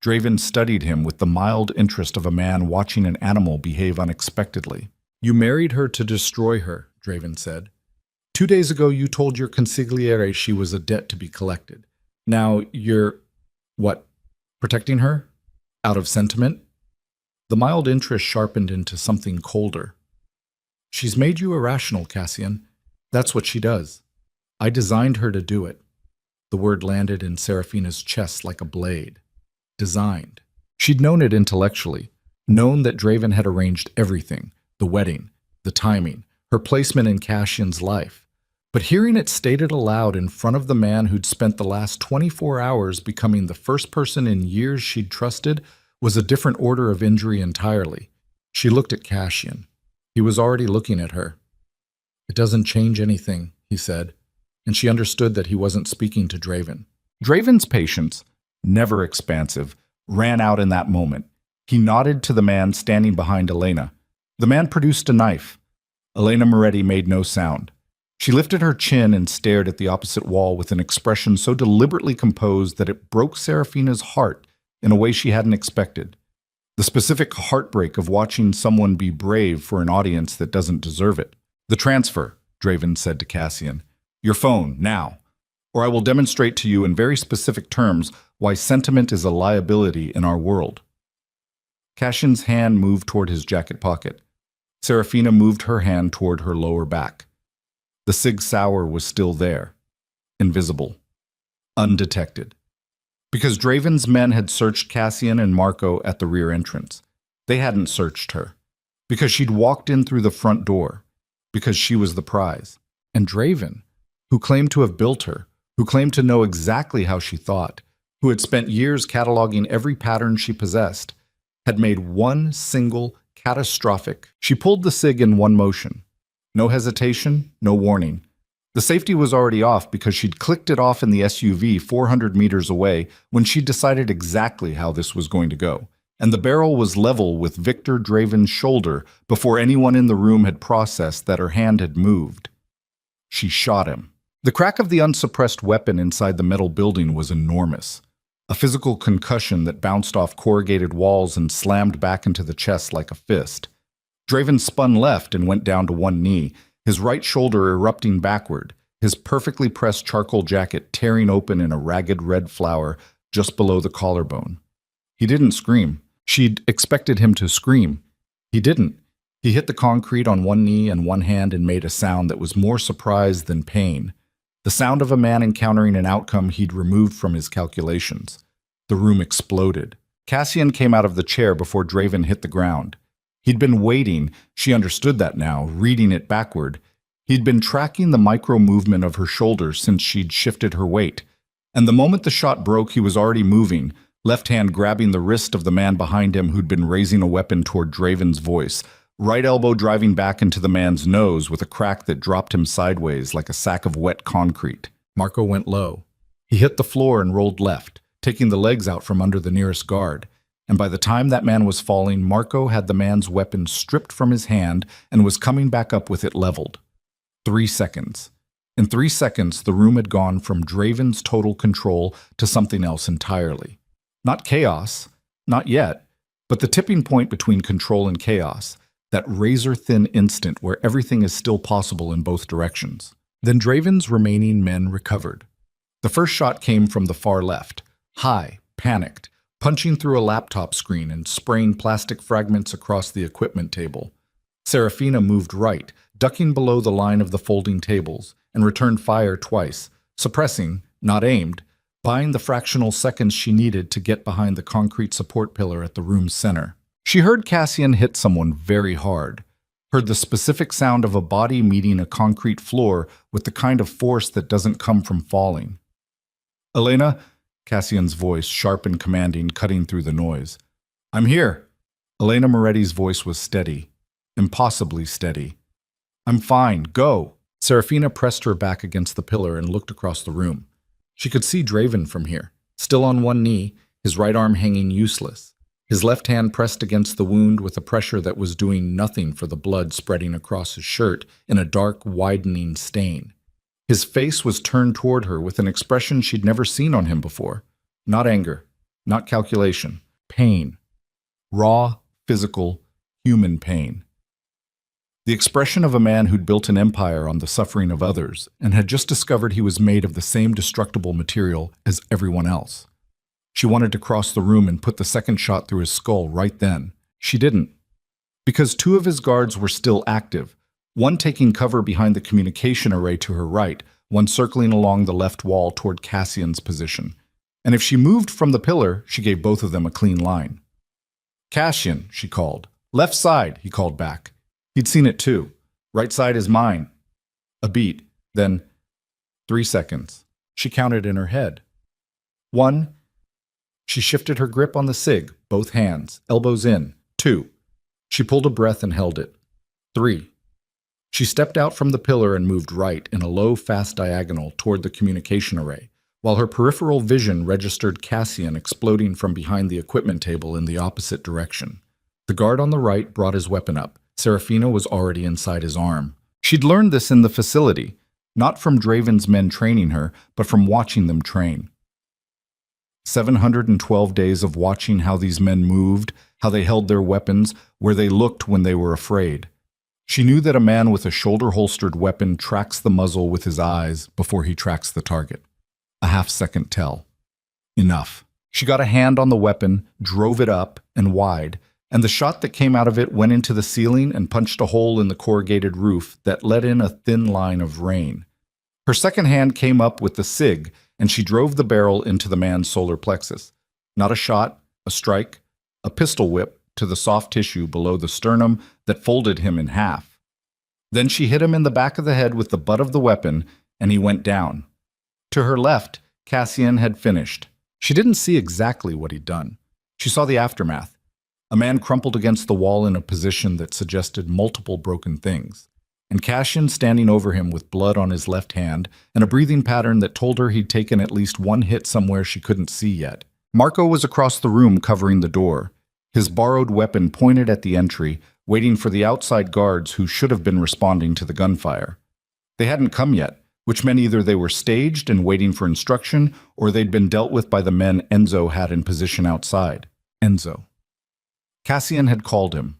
Draven studied him with the mild interest of a man watching an animal behave unexpectedly. You married her to destroy her, Draven said. 2 days ago you told your consigliere she was a debt to be collected. Now you're... what? Protecting her? Out of sentiment? The mild interest sharpened into something colder. She's made you irrational, Cassian. That's what she does. I designed her to do it. The word landed in Serafina's chest like a blade. Designed. She'd known it intellectually, known that Draven had arranged everything, the wedding, the timing, her placement in Cassian's life. But hearing it stated aloud in front of the man who'd spent the last 24 hours becoming the first person in years she'd trusted was a different order of injury entirely. She looked at Cassian. He was already looking at her. It doesn't change anything, he said, and she understood that he wasn't speaking to Draven. Draven's patience, never expansive, ran out in that moment. He nodded to the man standing behind Elena. The man produced a knife. Elena Moretti made no sound. She lifted her chin and stared at the opposite wall with an expression so deliberately composed that it broke Serafina's heart in a way she hadn't expected. The specific heartbreak of watching someone be brave for an audience that doesn't deserve it. The transfer, Draven said to Cassian. Your phone, now. Or I will demonstrate to you in very specific terms why sentiment is a liability in our world. Cassian's hand moved toward his jacket pocket. Serafina moved her hand toward her lower back. The Sig Sauer was still there, invisible, undetected. Because Draven's men had searched Cassian and Marco at the rear entrance. They hadn't searched her. Because she'd walked in through the front door. Because she was the prize. And Draven, who claimed to have built her, who claimed to know exactly how she thought, who had spent years cataloging every pattern she possessed, had made one single, catastrophic... She pulled the Sig in one motion. No hesitation, no warning. The safety was already off because she'd clicked it off in the SUV 400 meters away when she'd decided exactly how this was going to go. And the barrel was level with Victor Draven's shoulder before anyone in the room had processed that her hand had moved. She shot him. The crack of the unsuppressed weapon inside the metal building was enormous. A physical concussion that bounced off corrugated walls and slammed back into the chest like a fist. Draven spun left and went down to one knee, his right shoulder erupting backward, his perfectly pressed charcoal jacket tearing open in a ragged red flower just below the collarbone. He didn't scream. She'd expected him to scream. He didn't. He hit the concrete on one knee and one hand and made a sound that was more surprise than pain. The sound of a man encountering an outcome he'd removed from his calculations. The room exploded. Cassian came out of the chair before Draven hit the ground. He'd been waiting, she understood that now, reading it backward. He'd been tracking the micro-movement of her shoulders since she'd shifted her weight. And the moment the shot broke, he was already moving, left hand grabbing the wrist of the man behind him who'd been raising a weapon toward Draven's voice, right elbow driving back into the man's nose with a crack that dropped him sideways like a sack of wet concrete. Marco went low. He hit the floor and rolled left, taking the legs out from under the nearest guard. And by the time that man was falling, Marco had the man's weapon stripped from his hand and was coming back up with it leveled. 3 seconds. In 3 seconds, the room had gone from Draven's total control to something else entirely. Not chaos, not yet, but the tipping point between control and chaos, that razor-thin instant where everything is still possible in both directions. Then Draven's remaining men recovered. The first shot came from the far left, high, panicked, punching through a laptop screen and spraying plastic fragments across the equipment table. Serafina moved right, ducking below the line of the folding tables, and returned fire twice, suppressing, not aimed, buying the fractional seconds she needed to get behind the concrete support pillar at the room's center. She heard Cassian hit someone very hard, heard the specific sound of a body meeting a concrete floor with the kind of force that doesn't come from falling. "Elena," Cassian's voice, sharp and commanding, cutting through the noise. "I'm here." Elena Moretti's voice was steady, impossibly steady. "I'm fine, go." Serafina pressed her back against the pillar and looked across the room. She could see Draven from here, still on one knee, his right arm hanging useless, his left hand pressed against the wound with a pressure that was doing nothing for the blood spreading across his shirt in a dark, widening stain. His face was turned toward her with an expression she'd never seen on him before. Not anger, not calculation, pain. Raw, physical, human pain. The expression of a man who'd built an empire on the suffering of others and had just discovered he was made of the same destructible material as everyone else. She wanted to cross the room and put the second shot through his skull right then. She didn't. Because 2 of his guards were still active, one taking cover behind the communication array to her right, one circling along the left wall toward Cassian's position. And if she moved from the pillar, she gave both of them a clean line. "Cassian," she called. "Left side," he called back. He'd seen it too. "Right side is mine." A beat, then 3 seconds. She counted in her head. 1. She shifted her grip on the SIG, both hands, elbows in. 2. She pulled a breath and held it. 3. She stepped out from the pillar and moved right in a low, fast diagonal toward the communication array, while her peripheral vision registered Cassian exploding from behind the equipment table in the opposite direction. The guard on the right brought his weapon up. Serafina was already inside his arm. She'd learned this in the facility, not from Draven's men training her, but from watching them train. 712 days of watching how these men moved, how they held their weapons, where they looked when they were afraid. She knew that a man with a shoulder-holstered weapon tracks the muzzle with his eyes before he tracks the target. A half-second tell. Enough. She got a hand on the weapon, drove it up and wide, and the shot that came out of it went into the ceiling and punched a hole in the corrugated roof that let in a thin line of rain. Her second hand came up with the SIG, and she drove the barrel into the man's solar plexus. Not a shot, a strike, a pistol whip to the soft tissue below the sternum that folded him in half. Then she hit him in the back of the head with the butt of the weapon, and he went down. To her left, Cassian had finished. She didn't see exactly what he'd done. She saw the aftermath. A man crumpled against the wall in a position that suggested multiple broken things, and Cassian standing over him with blood on his left hand and a breathing pattern that told her he'd taken at least one hit somewhere she couldn't see yet. Marco was across the room covering the door, his borrowed weapon pointed at the entry, waiting for the outside guards who should have been responding to the gunfire. They hadn't come yet, which meant either they were staged and waiting for instruction, or they'd been dealt with by the men Enzo had in position outside. Enzo. Cassian had called him.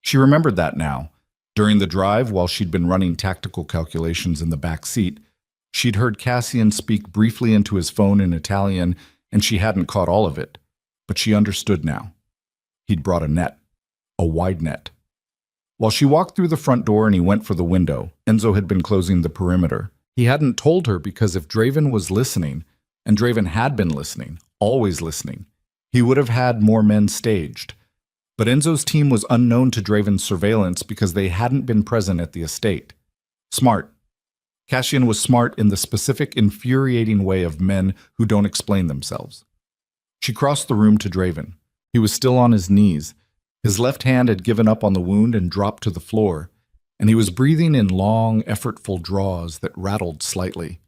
She remembered that now. During the drive, while she'd been running tactical calculations in the back seat, she'd heard Cassian speak briefly into his phone in Italian, and she hadn't caught all of it. But she understood now. He'd brought a net, a wide net. While she walked through the front door and he went for the window, Enzo had been closing the perimeter. He hadn't told her because if Draven was listening, and Draven had been listening, always listening, he would have had more men staged. But Enzo's team was unknown to Draven's surveillance because they hadn't been present at the estate. Smart. Cassian was smart in the specific, infuriating way of men who don't explain themselves. She crossed the room to Draven. He was still on his knees. His left hand had given up on the wound and dropped to the floor, and he was breathing in long, effortful draws that rattled slightly.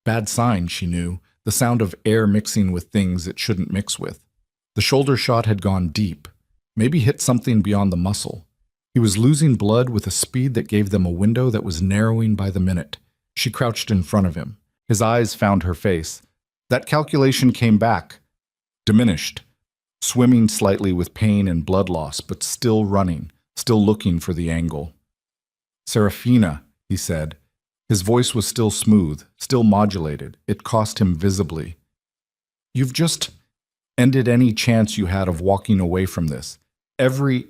Bad sign, she knew, the sound of air mixing with things it shouldn't mix with. The shoulder shot had gone deep, maybe hit something beyond the muscle. He was losing blood with a speed that gave them a window that was narrowing by the minute. She crouched in front of him. His eyes found her face. That calculation came back, diminished, swimming slightly with pain and blood loss, but still running, still looking for the angle. "Serafina," he said. His voice was still smooth, still modulated. It cost him visibly. "You've just ended any chance you had of walking away from this. Every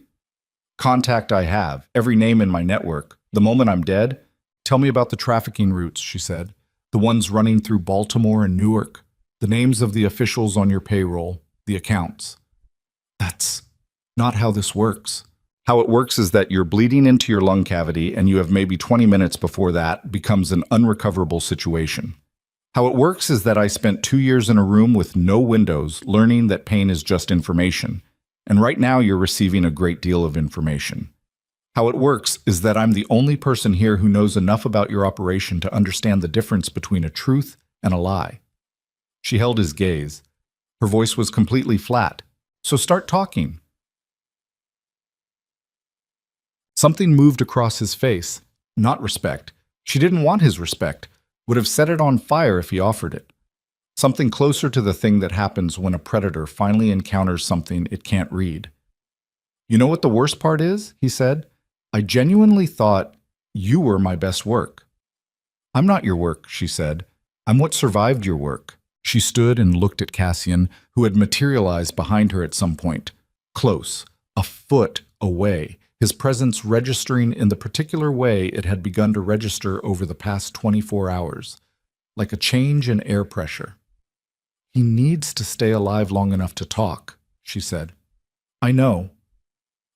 contact I have, every name in my network, the moment I'm dead, tell me about the trafficking routes," she said. "The ones running through Baltimore and Newark, the names of the officials on your payroll, the accounts." "That's not how this works." "How it works is that you're bleeding into your lung cavity and you have maybe 20 minutes before that becomes an unrecoverable situation. How it works is that I spent 2 years in a room with no windows learning that pain is just information, and right now you're receiving a great deal of information. How it works is that I'm the only person here who knows enough about your operation to understand the difference between a truth and a lie." She held his gaze. Her voice was completely flat. "So start talking." Something moved across his face. Not respect. She didn't want his respect. Would have set it on fire if he offered it. Something closer to the thing that happens when a predator finally encounters something it can't read. "You know what the worst part is?" he said. "I genuinely thought you were my best work." "I'm not your work," she said. "I'm what survived your work." She stood and looked at Cassian, who had materialized behind her at some point. Close, a foot away, his presence registering in the particular way it had begun to register over the past 24 hours, like a change in air pressure. "He needs to stay alive long enough to talk," she said. "I know.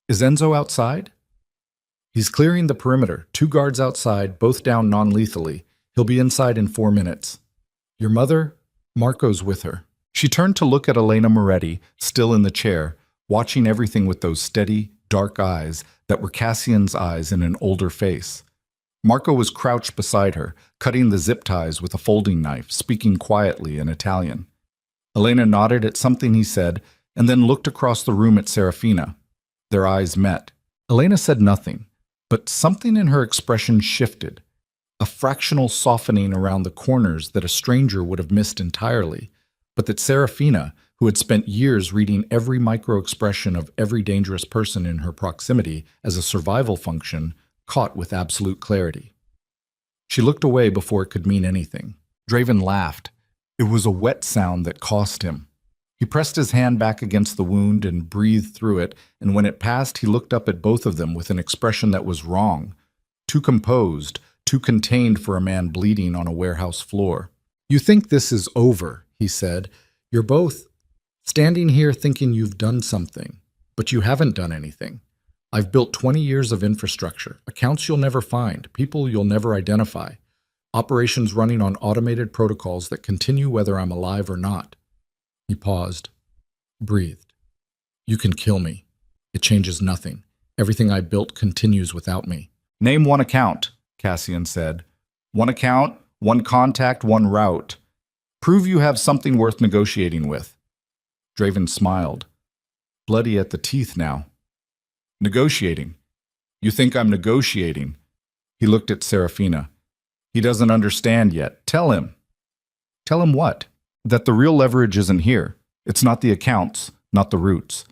Is Enzo outside?" "He's clearing the perimeter. 2 guards outside, both down non-lethally. He'll be inside in 4 minutes. Your mother? Marco's with her." She turned to look at Elena Moretti, still in the chair, watching everything with those steady, dark eyes that were Cassian's eyes in an older face. Marco was crouched beside her, cutting the zip ties with a folding knife, speaking quietly in Italian. Elena nodded at something he said, and then looked across the room at Serafina. Their eyes met. Elena said nothing, but something in her expression shifted, a fractional softening around the corners that a stranger would have missed entirely, but that Serafina, who had spent years reading every micro-expression of every dangerous person in her proximity as a survival function, caught with absolute clarity. She looked away before it could mean anything. Draven laughed. It was a wet sound that cost him. He pressed his hand back against the wound and breathed through it, and when it passed, he looked up at both of them with an expression that was wrong, too composed, too contained for a man bleeding on a warehouse floor. "You think this is over," he said. "You're both standing here thinking you've done something, but you haven't done anything. I've built 20 years of infrastructure, accounts you'll never find, people you'll never identify, operations running on automated protocols that continue whether I'm alive or not." He paused, breathed. "You can kill me. It changes nothing. Everything I built continues without me." "Name one account," Cassian said. "One account, one contact, one route. Prove you have something worth negotiating with." Draven smiled. Bloody at the teeth now. "Negotiating? You think I'm negotiating?" He looked at Serafina. "He doesn't understand yet. Tell him." "Tell him what?" "That the real leverage isn't here. It's not the accounts, not the routes.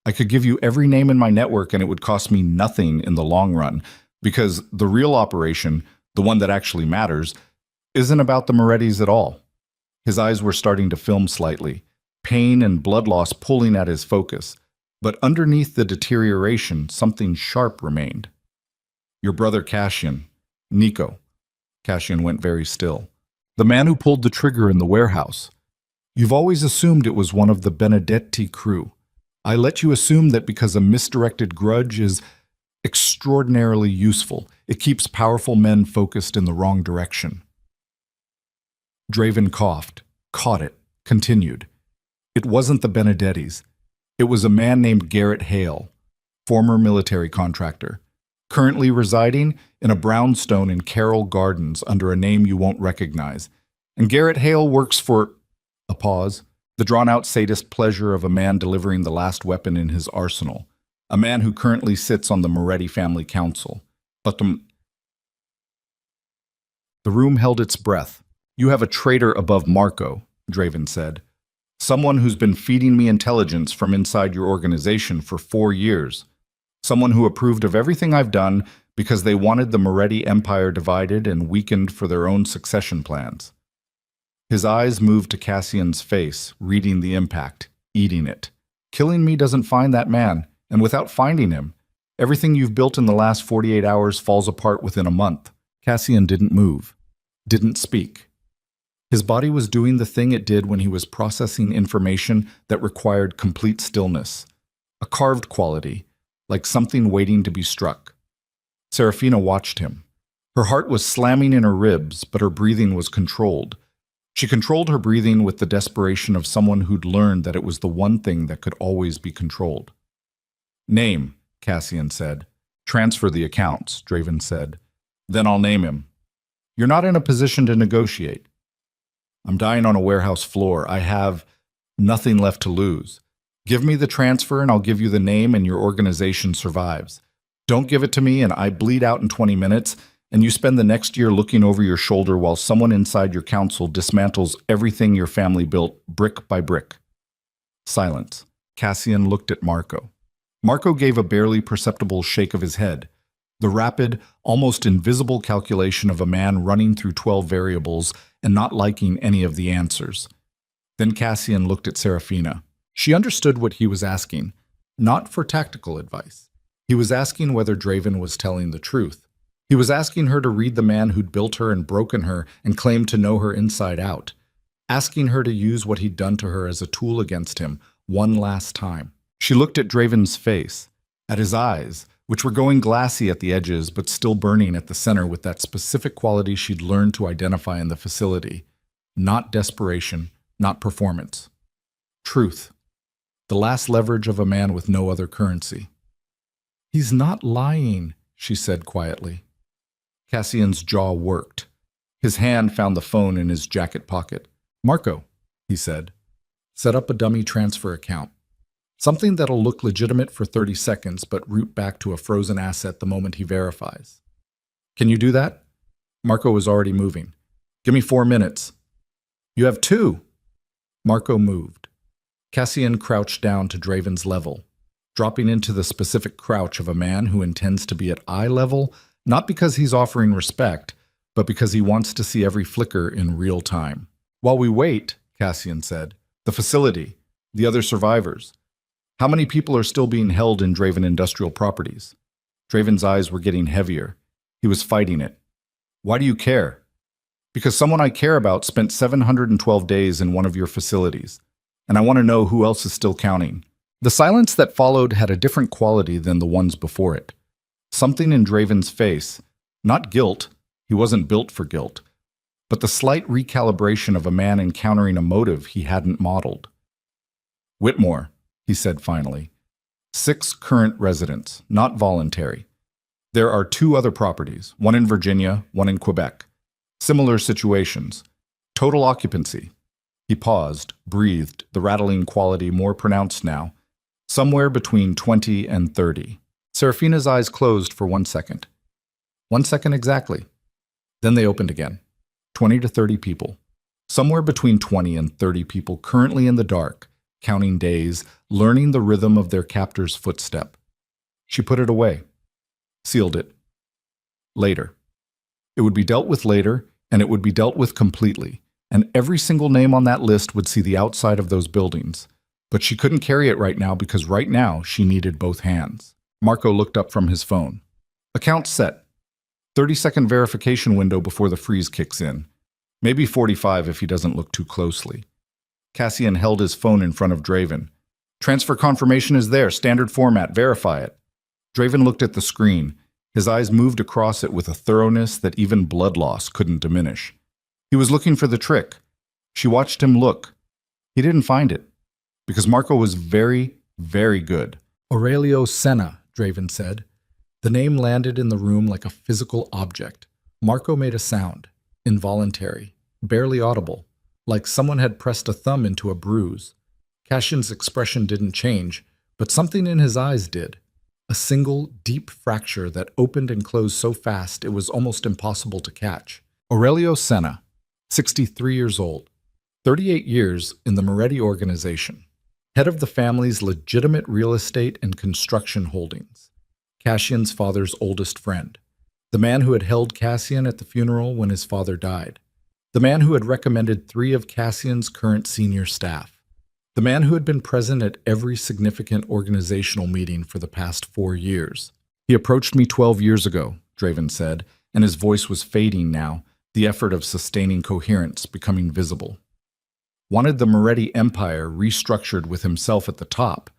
I could give you every name in my network and it would cost me nothing in the long run, because the real operation, the one that actually matters, isn't about the Morettis at all." His eyes were starting to film slightly, pain and blood loss pulling at his focus. But underneath the deterioration, something sharp remained. Your brother Cassian, Nico. Cassian went very still. The man who pulled the trigger in the warehouse. You've always assumed it was one of the Benedetti crew. I let you assume that because a misdirected grudge is extraordinarily useful. It keeps powerful men focused in the wrong direction. Draven coughed, caught it, continued. It wasn't the Benedettis. It was a man named Garrett Hale, former military contractor, currently residing in a brownstone in Carroll Gardens under a name you won't recognize. And Garrett Hale works for... A pause. The drawn-out sadist pleasure of a man delivering the last weapon in his arsenal. A man who currently sits on the Moretti family council. But the room held its breath. You have a traitor above Marco, Draven said. Someone who's been feeding me intelligence from inside your organization for 4 years. Someone who approved of everything I've done because they wanted the Moretti empire divided and weakened for their own succession plans. His eyes moved to Cassian's face, reading the impact, eating it. Killing me doesn't find that man, and without finding him, everything you've built in the last 48 hours falls apart within a month. Cassian didn't move, didn't speak. His body was doing the thing it did when he was processing information that required complete stillness, a carved quality, like something waiting to be struck. Serafina watched him. Her heart was slamming in her ribs, but her breathing was controlled. She controlled her breathing with the desperation of someone who'd learned that it was the one thing that could always be controlled. Name, Cassian said. Transfer the accounts, Draven said. Then I'll name him. You're not in a position to negotiate. I'm dying on a warehouse floor. I have nothing left to lose. Give me the transfer and I'll give you the name and your organization survives. Don't give it to me and I bleed out in 20 minutes, and you spend the next year looking over your shoulder while someone inside your council dismantles everything your family built brick by brick. Silence. Cassian looked at Marco. Marco gave a barely perceptible shake of his head, the rapid, almost invisible calculation of a man running through 12 variables and not liking any of the answers. Then Cassian looked at Serafina. She understood what he was asking, not for tactical advice. He was asking whether Draven was telling the truth. He was asking her to read the man who'd built her and broken her and claimed to know her inside out, asking her to use what he'd done to her as a tool against him one last time. She looked at Draven's face, at his eyes, which were going glassy at the edges but still burning at the center with that specific quality she'd learned to identify in the facility. Not desperation, not performance. Truth. The last leverage of a man with no other currency. He's not lying, she said quietly. Cassian's jaw worked. His hand found the phone in his jacket pocket. Marco, he said, set up a dummy transfer account. Something that'll look legitimate for 30 seconds but route back to a frozen asset the moment he verifies. Can you do that? Marco was already moving. Give me 4 minutes. You have 2. Marco moved. Cassian crouched down to Draven's level, dropping into the specific crouch of a man who intends to be at eye level, not because he's offering respect, but because he wants to see every flicker in real time. While we wait, Cassian said, the facility, the other survivors. How many people are still being held in Draven Industrial Properties? Draven's eyes were getting heavier. He was fighting it. Why do you care? Because someone I care about spent 712 days in one of your facilities, and I want to know who else is still counting. The silence that followed had a different quality than the ones before it. Something in Draven's face, not guilt, he wasn't built for guilt, but the slight recalibration of a man encountering a motive he hadn't modeled. Whitmore, he said finally. 6 current residents, not voluntary. There are 2 other properties, one in Virginia, one in Quebec. Similar situations. Total occupancy. He paused, breathed, the rattling quality more pronounced now. Somewhere between 20 and 30. Serafina's eyes closed for 1 second. 1 second exactly. Then they opened again. 20 to 30 people. Somewhere between 20 and 30 people currently in the dark, counting days, learning the rhythm of their captor's footstep. She put it away. Sealed it. Later. It would be dealt with later, and it would be dealt with completely. And every single name on that list would see the outside of those buildings. But she couldn't carry it right now because right now she needed both hands. Marco looked up from his phone. Account set. 30-second verification window before the freeze kicks in. Maybe 45 if he doesn't look too closely. Cassian held his phone in front of Draven. Transfer confirmation is there, standard format, verify it. Draven looked at the screen. His eyes moved across it with a thoroughness that even blood loss couldn't diminish. He was looking for the trick. She watched him look. He didn't find it, because Marco was very, very good. Aurelio Senna, Draven said. The name landed in the room like a physical object. Marco made a sound, involuntary, barely audible, like someone had pressed a thumb into a bruise. Cassian's expression didn't change, but something in his eyes did. A single, deep fracture that opened and closed so fast it was almost impossible to catch. Aurelio Senna, 63 years old, 38 years in the Moretti organization, head of the family's legitimate real estate and construction holdings, Cassian's father's oldest friend, the man who had held Cassian at the funeral when his father died, the man who had recommended 3 of Cassian's current senior staff, the man who had been present at every significant organizational meeting for the past 4 years. He approached me 12 years ago, Draven said, and his voice was fading now, the effort of sustaining coherence becoming visible. Wanted the Moretti empire restructured with himself at the top,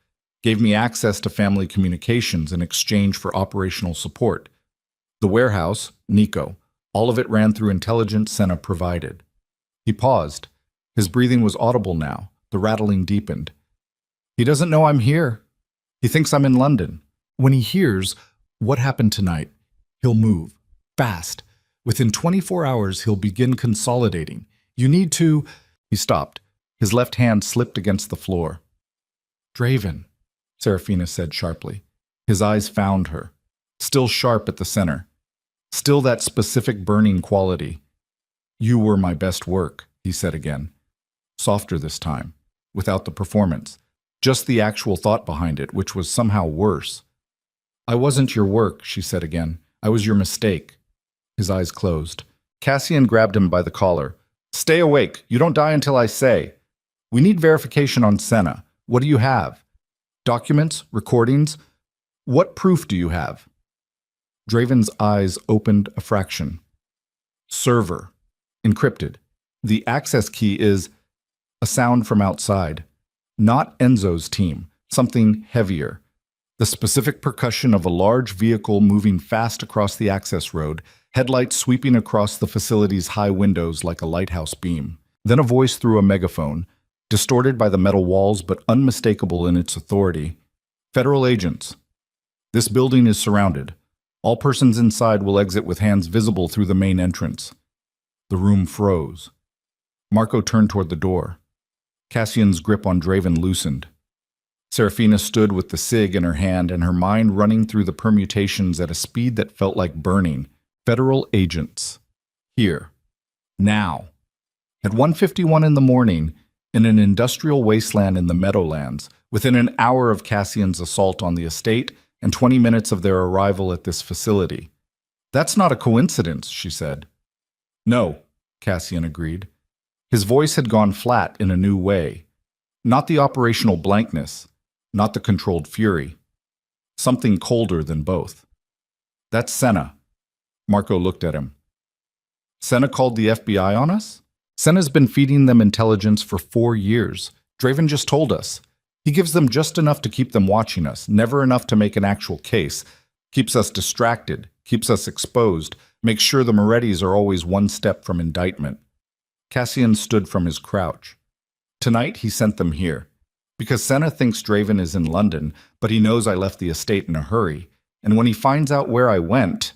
gave me access to family communications in exchange for operational support. The warehouse, Nico, all of it ran through intelligence Senna provided. He paused. His breathing was audible now. The rattling deepened. He doesn't know I'm here. He thinks I'm in London. When he hears what happened tonight, he'll move. Fast. Within 24 hours, he'll begin consolidating. You need to... He stopped. His left hand slipped against the floor. Draven, Serafina said sharply. His eyes found her. Still sharp at the center. Still that specific burning quality. You were my best work, he said again. Softer this time. Without the performance, just the actual thought behind it, which was somehow worse. I wasn't your work, she said again. I was your mistake. His eyes closed. Cassian grabbed him by the collar. Stay awake. You don't die until I say. We need verification on Senna. What do you have? Documents? Recordings? What proof do you have? Draven's eyes opened a fraction. Server. Encrypted. The access key is... A sound from outside. Not Enzo's team, something heavier. The specific percussion of a large vehicle moving fast across the access road, headlights sweeping across the facility's high windows like a lighthouse beam. Then a voice through a megaphone, distorted by the metal walls but unmistakable in its authority. Federal agents. This building is surrounded. All persons inside will exit with hands visible through the main entrance. The room froze. Marco turned toward the door. Cassian's grip on Draven loosened. Serafina stood with the cig in her hand and her mind running through the permutations at a speed that felt like burning. Federal agents. Here. Now. At 1:51 in the morning, in an industrial wasteland in the Meadowlands, within an hour of Cassian's assault on the estate and 20 minutes of their arrival at this facility. That's not a coincidence, she said. No, Cassian agreed. His voice had gone flat in a new way. Not the operational blankness, not the controlled fury. Something colder than both. That's Senna. Marco looked at him. Senna called the FBI on us? Senna's been feeding them intelligence for 4 years. Draven just told us. He gives them just enough to keep them watching us, never enough to make an actual case. Keeps us distracted, keeps us exposed, makes sure the Morettis are always one step from indictment. Cassian stood from his crouch. Tonight he sent them here. Because Senna thinks Draven is in London, but he knows I left the estate in a hurry. And when he finds out where I went,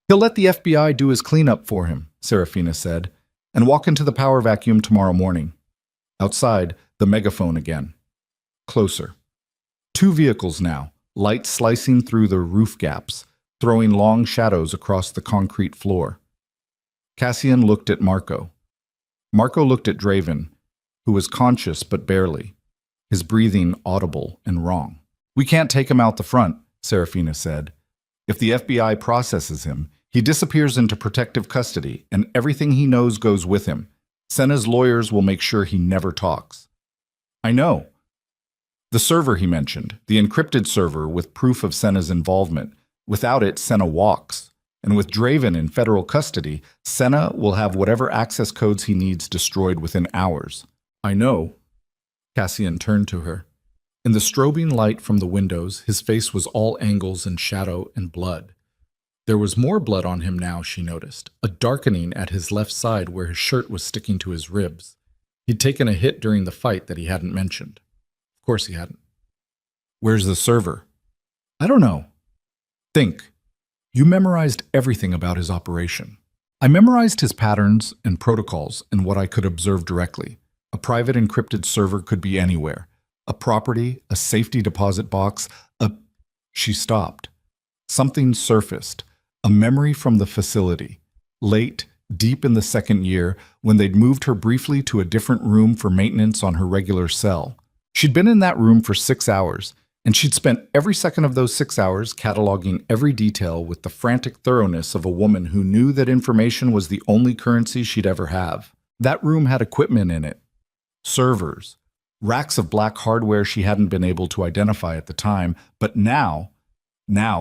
he'll let the FBI do his cleanup for him, Serafina said, and walk into the power vacuum tomorrow morning. Outside, the megaphone again. Closer. 2 vehicles now, light slicing through the roof gaps, throwing long shadows across the concrete floor. Cassian looked at Marco. Marco looked at Draven, who was conscious but barely, his breathing audible and wrong. We can't take him out the front, Serafina said. If the FBI processes him, he disappears into protective custody, and everything he knows goes with him. Senna's lawyers will make sure he never talks. I know. The server he mentioned, the encrypted server with proof of Senna's involvement. Without it, Senna walks. And with Draven in federal custody, Senna will have whatever access codes he needs destroyed within hours. I know. Cassian turned to her. In the strobing light from the windows, his face was all angles and shadow and blood. There was more blood on him now, she noticed, a darkening at his left side where his shirt was sticking to his ribs. He'd taken a hit during the fight that he hadn't mentioned. Of course he hadn't. Where's the server? I don't know. Think. You memorized everything about his operation. I memorized his patterns and protocols and what I could observe directly. A private encrypted server could be anywhere. A property, a safety deposit box, She stopped. Something surfaced. A memory from the facility. Late, deep in the second year, when they'd moved her briefly to a different room for maintenance on her regular cell. She'd been in that room for 6 hours, and she'd spent every second of those 6 hours cataloging every detail with the frantic thoroughness of a woman who knew that information was the only currency she'd ever have. That room had equipment in it. Servers. Racks of black hardware she hadn't been able to identify at the time, but now,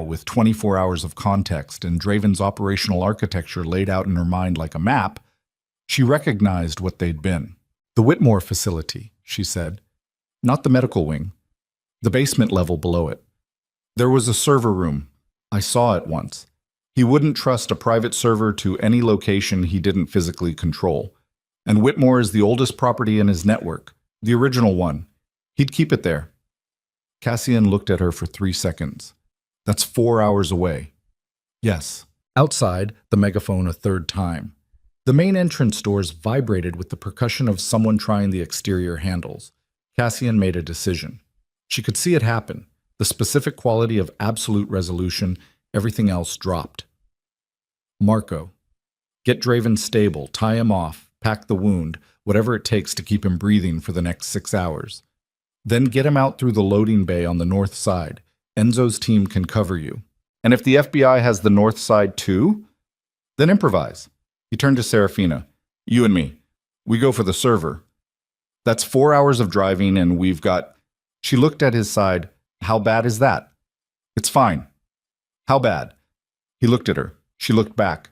with 24 hours of context and Draven's operational architecture laid out in her mind like a map, she recognized what they'd been. The Whitmore facility, she said. Not the medical wing. The basement level below it. There was a server room. I saw it once. He wouldn't trust a private server to any location he didn't physically control. And Whitmore is the oldest property in his network, the original one. He'd keep it there. Cassian looked at her for 3 seconds. That's 4 hours away. Yes. Outside, the megaphone a third time. The main entrance doors vibrated with the percussion of someone trying the exterior handles. Cassian made a decision. She could see it happen. The specific quality of absolute resolution, everything else dropped. Marco. Get Draven stable, tie him off, pack the wound, whatever it takes to keep him breathing for the next 6 hours. Then get him out through the loading bay on the north side. Enzo's team can cover you. And if the FBI has the north side too, then improvise. He turned to Serafina. You and me. We go for the server. That's 4 hours of driving and we've got... She looked at his side. How bad is that? It's fine. How bad? He looked at her. She looked back.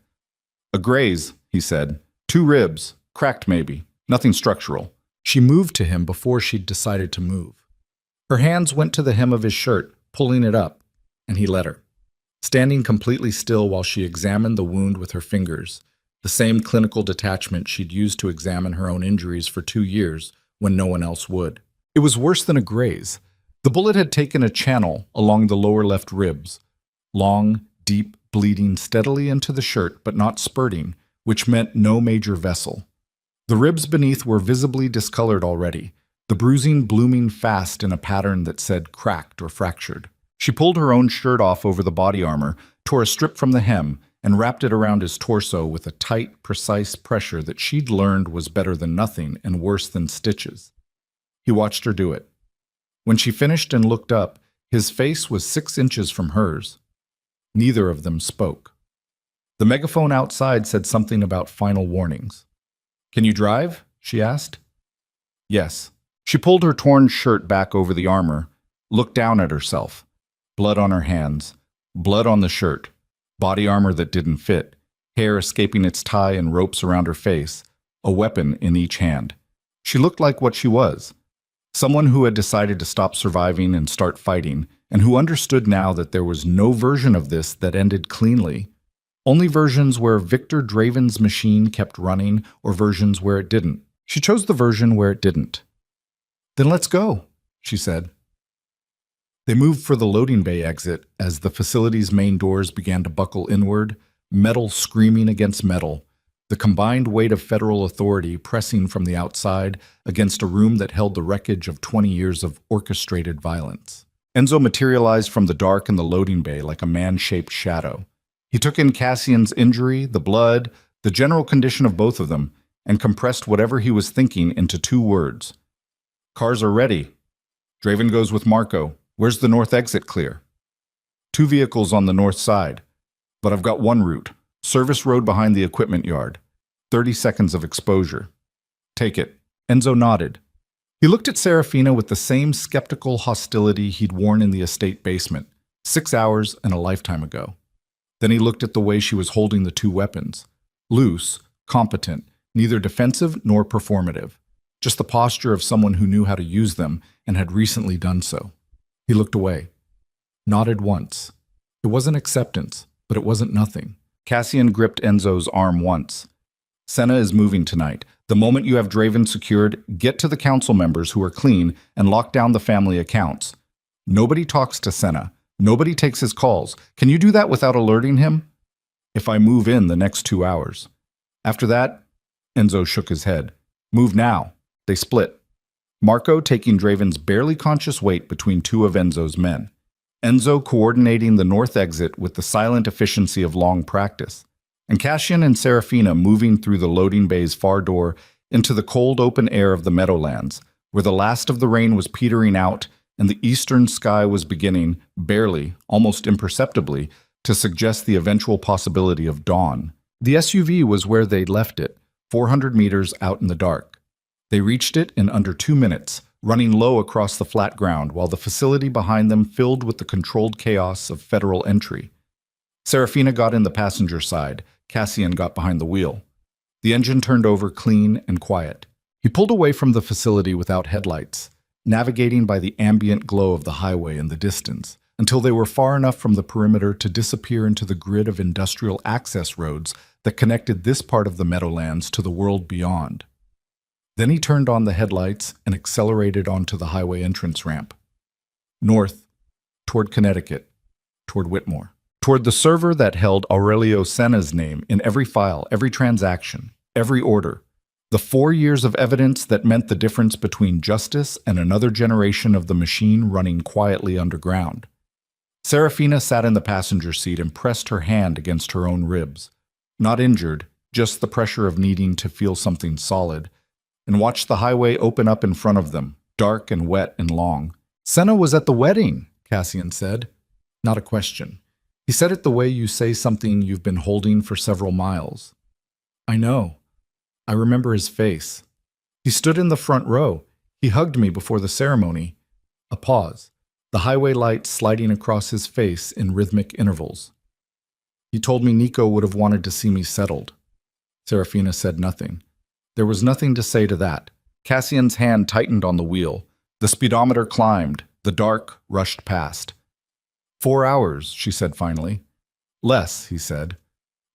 A graze, he said. 2 ribs. Cracked maybe. Nothing structural. She moved to him before she'd decided to move. Her hands went to the hem of his shirt, pulling it up, and he let her. Standing completely still while she examined the wound with her fingers, the same clinical detachment she'd used to examine her own injuries for 2 years when no one else would. It was worse than a graze. The bullet had taken a channel along the lower left ribs, long, deep, bleeding steadily into the shirt but not spurting, which meant no major vessel. The ribs beneath were visibly discolored already, the bruising blooming fast in a pattern that said cracked or fractured. She pulled her own shirt off over the body armor, tore a strip from the hem, and wrapped it around his torso with a tight, precise pressure that she'd learned was better than nothing and worse than stitches. He watched her do it. When she finished and looked up, his face was 6 inches from hers. Neither of them spoke. The megaphone outside said something about final warnings. Can you drive? She asked. Yes. She pulled her torn shirt back over the armor, looked down at herself. Blood on her hands, blood on the shirt, body armor that didn't fit, hair escaping its tie and ropes around her face, a weapon in each hand. She looked like what she was. Someone who had decided to stop surviving and start fighting, and who understood now that there was no version of this that ended cleanly. Only versions where Victor Draven's machine kept running or versions where it didn't. She chose the version where it didn't. Then let's go, she said. They moved for the loading bay exit as the facility's main doors began to buckle inward, metal screaming against metal, the combined weight of federal authority pressing from the outside against a room that held the wreckage of 20 years of orchestrated violence. Enzo materialized from the dark in the loading bay like a man-shaped shadow. He took in Cassian's injury, the blood, the general condition of both of them, and compressed whatever he was thinking into 2 words. Cars are ready. Draven goes with Marco. Where's the north exit clear? 2 vehicles on the north side. But I've got one route. Service road behind the equipment yard. 30 seconds of exposure. Take it. Enzo nodded. He looked at Serafina with the same skeptical hostility he'd worn in the estate basement, 6 hours and a lifetime ago. Then he looked at the way she was holding the two weapons. Loose, competent, neither defensive nor performative. Just the posture of someone who knew how to use them and had recently done so. He looked away. Nodded once. It wasn't acceptance, but it wasn't nothing. Cassian gripped Enzo's arm once. Senna is moving tonight. The moment you have Draven secured, get to the council members who are clean and lock down the family accounts. Nobody talks to Senna. Nobody takes his calls. Can you do that without alerting him? If I move in the next 2 hours. After that, Enzo shook his head. Move now. They split. Marco taking Draven's barely conscious weight between two of Enzo's men. Enzo coordinating the north exit with the silent efficiency of long practice. And Cassian and Serafina moving through the loading bay's far door into the cold open air of the Meadowlands, where the last of the rain was petering out and the eastern sky was beginning, barely, almost imperceptibly, to suggest the eventual possibility of dawn. The SUV was where they'd left it, 400 meters out in the dark. They reached it in under 2 minutes, running low across the flat ground while the facility behind them filled with the controlled chaos of federal entry. Serafina got in the passenger side. Cassian got behind the wheel. The engine turned over clean and quiet. He pulled away from the facility without headlights, navigating by the ambient glow of the highway in the distance, until they were far enough from the perimeter to disappear into the grid of industrial access roads that connected this part of the Meadowlands to the world beyond. Then he turned on the headlights and accelerated onto the highway entrance ramp. North, toward Connecticut, toward Whitmore. Toward the server that held Aurelio Senna's name in every file, every transaction, every order. The 4 years of evidence that meant the difference between justice and another generation of the machine running quietly underground. Serafina sat in the passenger seat and pressed her hand against her own ribs. Not injured, just the pressure of needing to feel something solid, and watched the highway open up in front of them, dark and wet and long. Senna was at the wedding, Cassian said. Not a question. He said it the way you say something you've been holding for several miles. I know. I remember his face. He stood in the front row. He hugged me before the ceremony. A pause, the highway light sliding across his face in rhythmic intervals. He told me Nico would have wanted to see me settled. Serafina said nothing. There was nothing to say to that. Cassian's hand tightened on the wheel. The speedometer climbed. The dark rushed past. 4 hours, she said finally. Less, he said.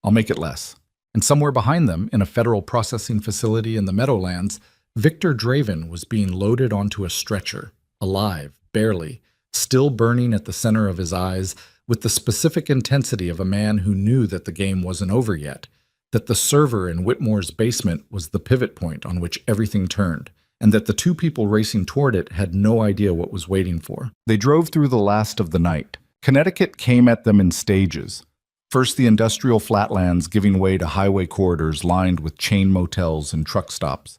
I'll make it less. And somewhere behind them, in a federal processing facility in the Meadowlands, Victor Draven was being loaded onto a stretcher, alive, barely, still burning at the center of his eyes, with the specific intensity of a man who knew that the game wasn't over yet, that the server in Whitmore's basement was the pivot point on which everything turned, and that the two people racing toward it had no idea what was waiting for. They drove through the last of the night. Connecticut came at them in stages. First, the industrial flatlands giving way to highway corridors lined with chain motels and truck stops.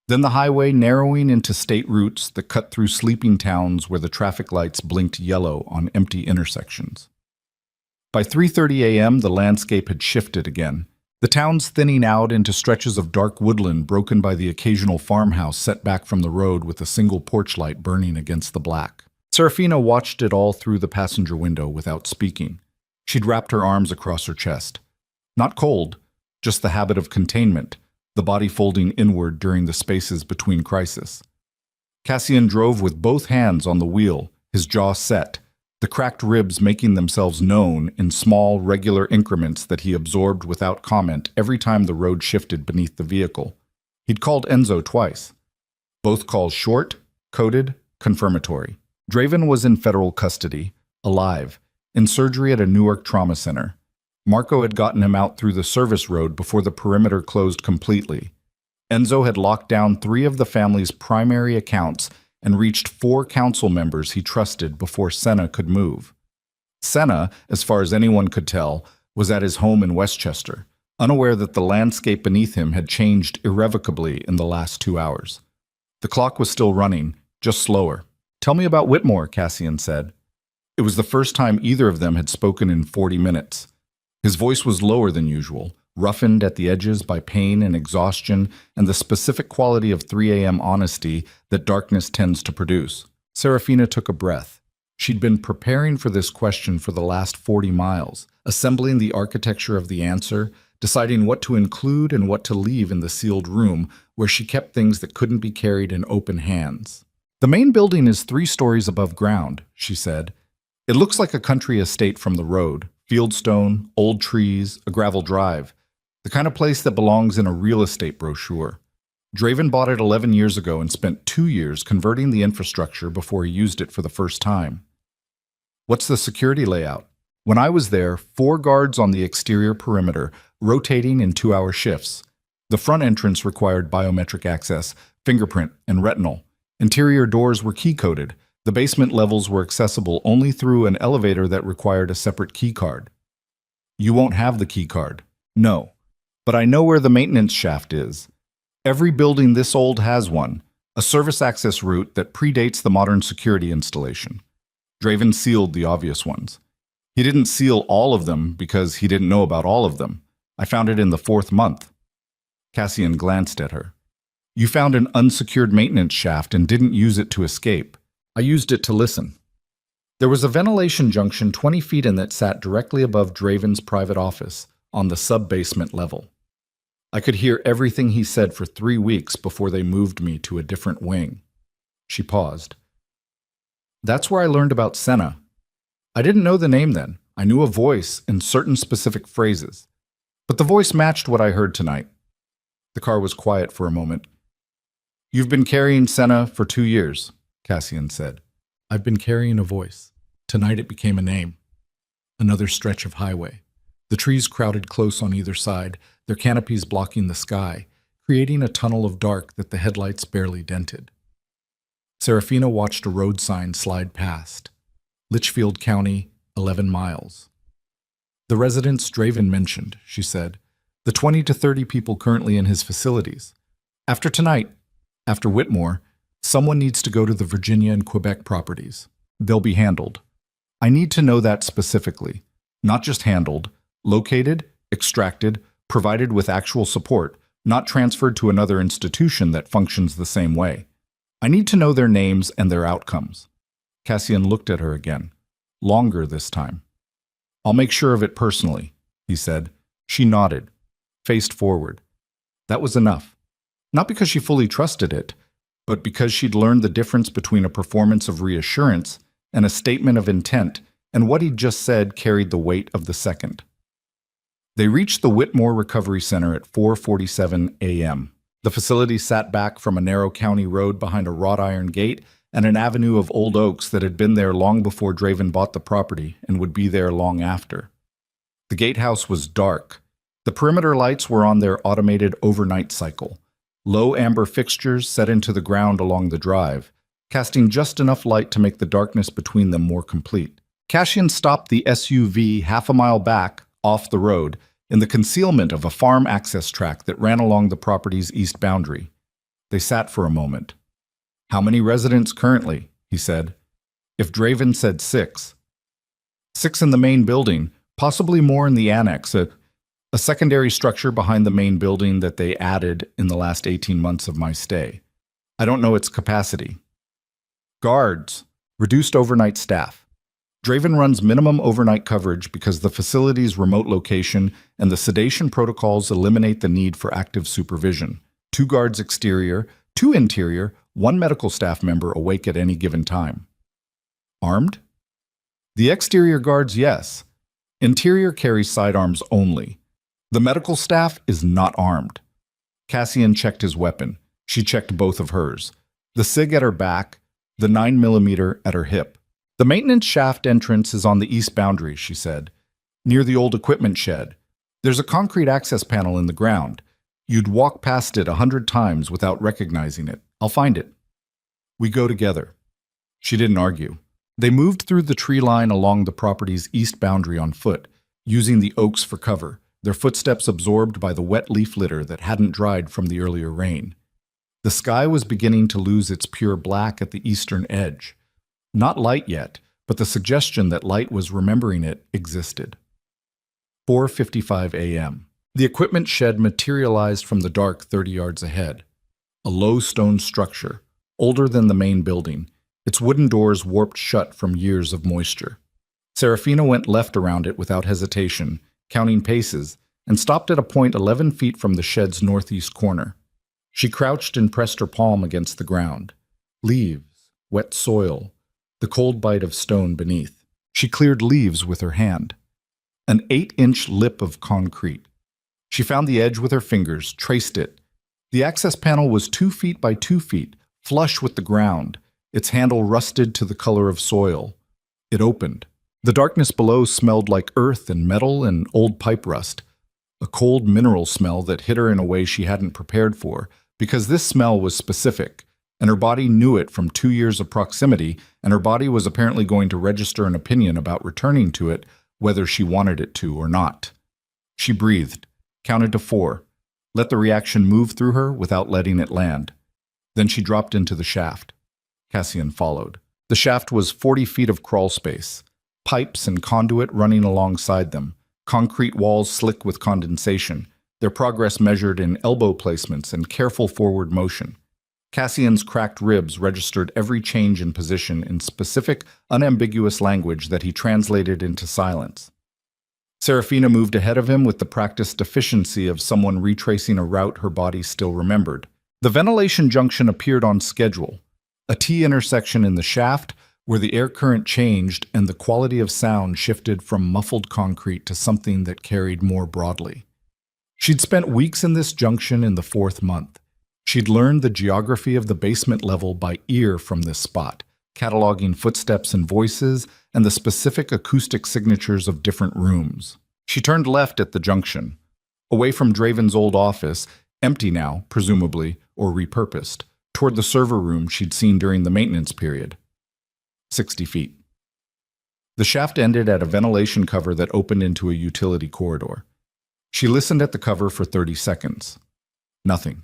Then the highway narrowing into state routes that cut through sleeping towns where the traffic lights blinked yellow on empty intersections. By 3:30 a.m., the landscape had shifted again, the towns thinning out into stretches of dark woodland broken by the occasional farmhouse set back from the road with a single porch light burning against the black. Serafina watched it all through the passenger window without speaking. She'd wrapped her arms across her chest. Not cold, just the habit of containment, the body folding inward during the spaces between crisis. Cassian drove with both hands on the wheel, his jaw set, the cracked ribs making themselves known in small, regular increments that he absorbed without comment every time the road shifted beneath the vehicle. He'd called Enzo twice. Both calls short, coded, confirmatory. Draven was in federal custody, alive, in surgery at a Newark trauma center. Marco had gotten him out through the service road before the perimeter closed completely. Enzo had locked down 3 of the family's primary accounts and reached 4 council members he trusted before Senna could move. Senna, as far as anyone could tell, was at his home in Westchester, unaware that the landscape beneath him had changed irrevocably in the last 2 hours. The clock was still running, just slower. "Tell me about Whitmore," Cassian said. It was the first time either of them had spoken in 40 minutes. His voice was lower than usual, roughened at the edges by pain and exhaustion and the specific quality of 3 a.m. honesty that darkness tends to produce. Serafina took a breath. She'd been preparing for this question for the last 40 miles, assembling the architecture of the answer, deciding what to include and what to leave in the sealed room where she kept things that couldn't be carried in open hands. The main building is 3 stories above ground, she said. It looks like a country estate from the road. Fieldstone, old trees, a gravel drive. The kind of place that belongs in a real estate brochure. Draven bought it 11 years ago and spent 2 years converting the infrastructure before he used it for the first time. What's the security layout? When I was there, 4 guards on the exterior perimeter, rotating in 2-hour shifts. The front entrance required biometric access, fingerprint, and retinal. Interior doors were key-coded. The basement levels were accessible only through an elevator that required a separate key card. You won't have the key card. No. But I know where the maintenance shaft is. Every building this old has one, a service access route that predates the modern security installation. Draven sealed the obvious ones. He didn't seal all of them because he didn't know about all of them. I found it in the 4th month. Cassian glanced at her. You found an unsecured maintenance shaft and didn't use it to escape. I used it to listen. There was a ventilation junction 20 feet in that sat directly above Draven's private office, on the sub-basement level. I could hear everything he said for 3 weeks before they moved me to a different wing. She paused. That's where I learned about Senna. I didn't know the name then. I knew a voice and certain specific phrases. But the voice matched what I heard tonight. The car was quiet for a moment. You've been carrying Senna for 2 years, Cassian said. I've been carrying a voice. Tonight it became a name. Another stretch of highway. The trees crowded close on either side, their canopies blocking the sky, creating a tunnel of dark that the headlights barely dented. Serafina watched a road sign slide past. Litchfield County, 11 miles. The residents Draven mentioned, she said. The 20 to 30 people currently in his facilities. After tonight, after Whitmore, someone needs to go to the Virginia and Quebec properties. They'll be handled. I need to know that specifically. Not just handled, located, extracted, provided with actual support, not transferred to another institution that functions the same way. I need to know their names and their outcomes. Cassian looked at her again. Longer this time. I'll make sure of it personally, he said. She nodded, faced forward. That was enough. Not because she fully trusted it, but because she'd learned the difference between a performance of reassurance and a statement of intent, and what he'd just said carried the weight of the second. They reached the Whitmore Recovery Center at 4:47 a.m. The facility sat back from a narrow county road behind a wrought iron gate and an avenue of old oaks that had been there long before Draven bought the property and would be there long after. The gatehouse was dark. The perimeter lights were on their automated overnight cycle, low amber fixtures set into the ground along the drive, casting just enough light to make the darkness between them more complete. Cassian stopped the SUV half a mile back, off the road, in the concealment of a farm access track that ran along the property's east boundary. They sat for a moment. How many residents currently? He said. If Draven said 6. 6 in the main building, possibly more in the annex, a secondary structure behind the main building that they added in the last 18 months of my stay. I don't know its capacity. Guards, reduced overnight staff. Draven runs minimum overnight coverage because the facility's remote location and the sedation protocols eliminate the need for active supervision. 2 guards exterior, 2 interior, 1 medical staff member awake at any given time. Armed? The exterior guards, yes. Interior carries sidearms only. The medical staff is not armed. Cassian checked his weapon. She checked both of hers. The SIG at her back, the 9mm at her hip. The maintenance shaft entrance is on the east boundary, she said, near the old equipment shed. There's a concrete access panel in the ground. You'd walk past it 100 times without recognizing it. I'll find it. We go together. She didn't argue. They moved through the tree line along the property's east boundary on foot, using the oaks for cover, their footsteps absorbed by the wet leaf litter that hadn't dried from the earlier rain. The sky was beginning to lose its pure black at the eastern edge. Not light yet, but the suggestion that light was remembering it existed. 4:55 a.m. The equipment shed materialized from the dark 30 yards ahead. A low stone structure, older than the main building, its wooden doors warped shut from years of moisture. Serafina went left around it without hesitation, counting paces, and stopped at a point 11 feet from the shed's northeast corner. She crouched and pressed her palm against the ground. Leaves, wet soil, the cold bite of stone beneath. She cleared leaves with her hand. An 8-inch lip of concrete. She found the edge with her fingers, traced it. The access panel was 2 feet by 2 feet, flush with the ground, its handle rusted to the color of soil. It opened. The darkness below smelled like earth and metal and old pipe rust, a cold mineral smell that hit her in a way she hadn't prepared for, because this smell was specific, and her body knew it from 2 years of proximity, and her body was apparently going to register an opinion about returning to it, whether she wanted it to or not. She breathed, counted to 4, let the reaction move through her without letting it land. Then she dropped into the shaft. Cassian followed. The shaft was 40 feet of crawl space, pipes and conduit running alongside them, concrete walls slick with condensation, their progress measured in elbow placements and careful forward motion. Cassian's cracked ribs registered every change in position in specific, unambiguous language that he translated into silence. Serafina moved ahead of him with the practiced efficiency of someone retracing a route her body still remembered. The ventilation junction appeared on schedule, a T-intersection in the shaft where the air current changed and the quality of sound shifted from muffled concrete to something that carried more broadly. She'd spent weeks in this junction in the 4th month. She'd learned the geography of the basement level by ear from this spot, cataloging footsteps and voices and the specific acoustic signatures of different rooms. She turned left at the junction, away from Draven's old office, empty now, presumably, or repurposed, toward the server room she'd seen during the maintenance period. 60 feet. The shaft ended at a ventilation cover that opened into a utility corridor. She listened at the cover for 30 seconds. Nothing.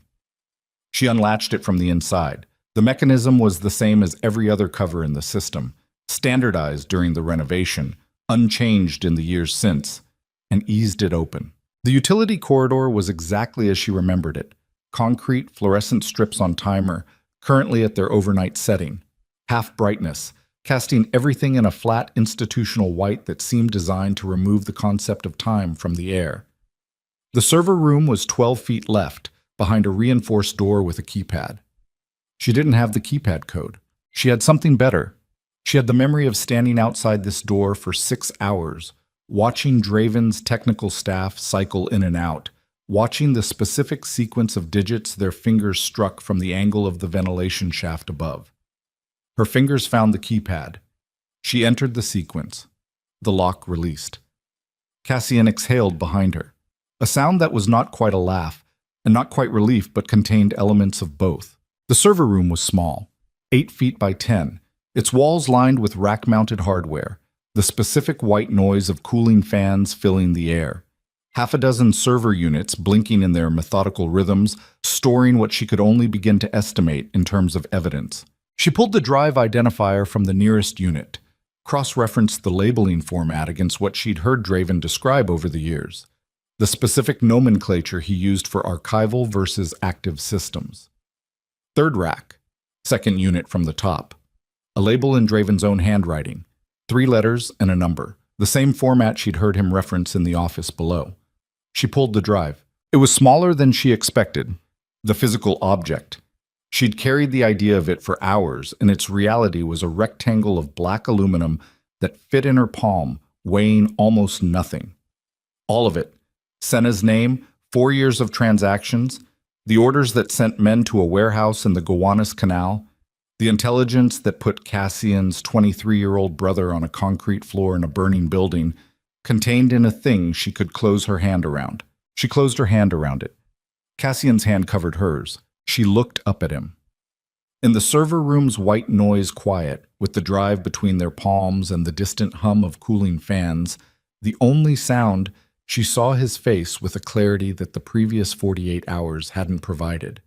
She unlatched it from the inside. The mechanism was the same as every other cover in the system, standardized during the renovation, unchanged in the years since, and eased it open. The utility corridor was exactly as she remembered it. Concrete fluorescent strips on timer, currently at their overnight setting. Half brightness, casting everything in a flat institutional white that seemed designed to remove the concept of time from the air. The server room was 12 feet left, behind a reinforced door with a keypad. She didn't have the keypad code. She had something better. She had the memory of standing outside this door for 6 hours, watching Draven's technical staff cycle in and out, watching the specific sequence of digits their fingers struck from the angle of the ventilation shaft above. Her fingers found the keypad. She entered the sequence. The lock released. Cassian exhaled behind her, a sound that was not quite a laugh, and not quite relief, but contained elements of both. The server room was small, 8 feet by 10, its walls lined with rack-mounted hardware, the specific white noise of cooling fans filling the air. Half a dozen server units blinking in their methodical rhythms, storing what she could only begin to estimate in terms of evidence. She pulled the drive identifier from the nearest unit, cross-referenced the labeling format against what she'd heard Draven describe over the years, the specific nomenclature he used for archival versus active systems. Third rack, second unit from the top. A label in Draven's own handwriting, 3 letters and a number, the same format she'd heard him reference in the office below. She pulled the drive. It was smaller than she expected, the physical object. She'd carried the idea of it for hours, and its reality was a rectangle of black aluminum that fit in her palm, weighing almost nothing. All of it. Senna's name, 4 years of transactions, the orders that sent men to a warehouse in the Gowanus Canal, the intelligence that put Cassian's 23-year-old brother on a concrete floor in a burning building, contained in a thing she could close her hand around. She closed her hand around it. Cassian's hand covered hers. She looked up at him. In the server room's white noise quiet, with the drive between their palms and the distant hum of cooling fans, the only sound, she saw his face with a clarity that the previous 48 hours hadn't provided.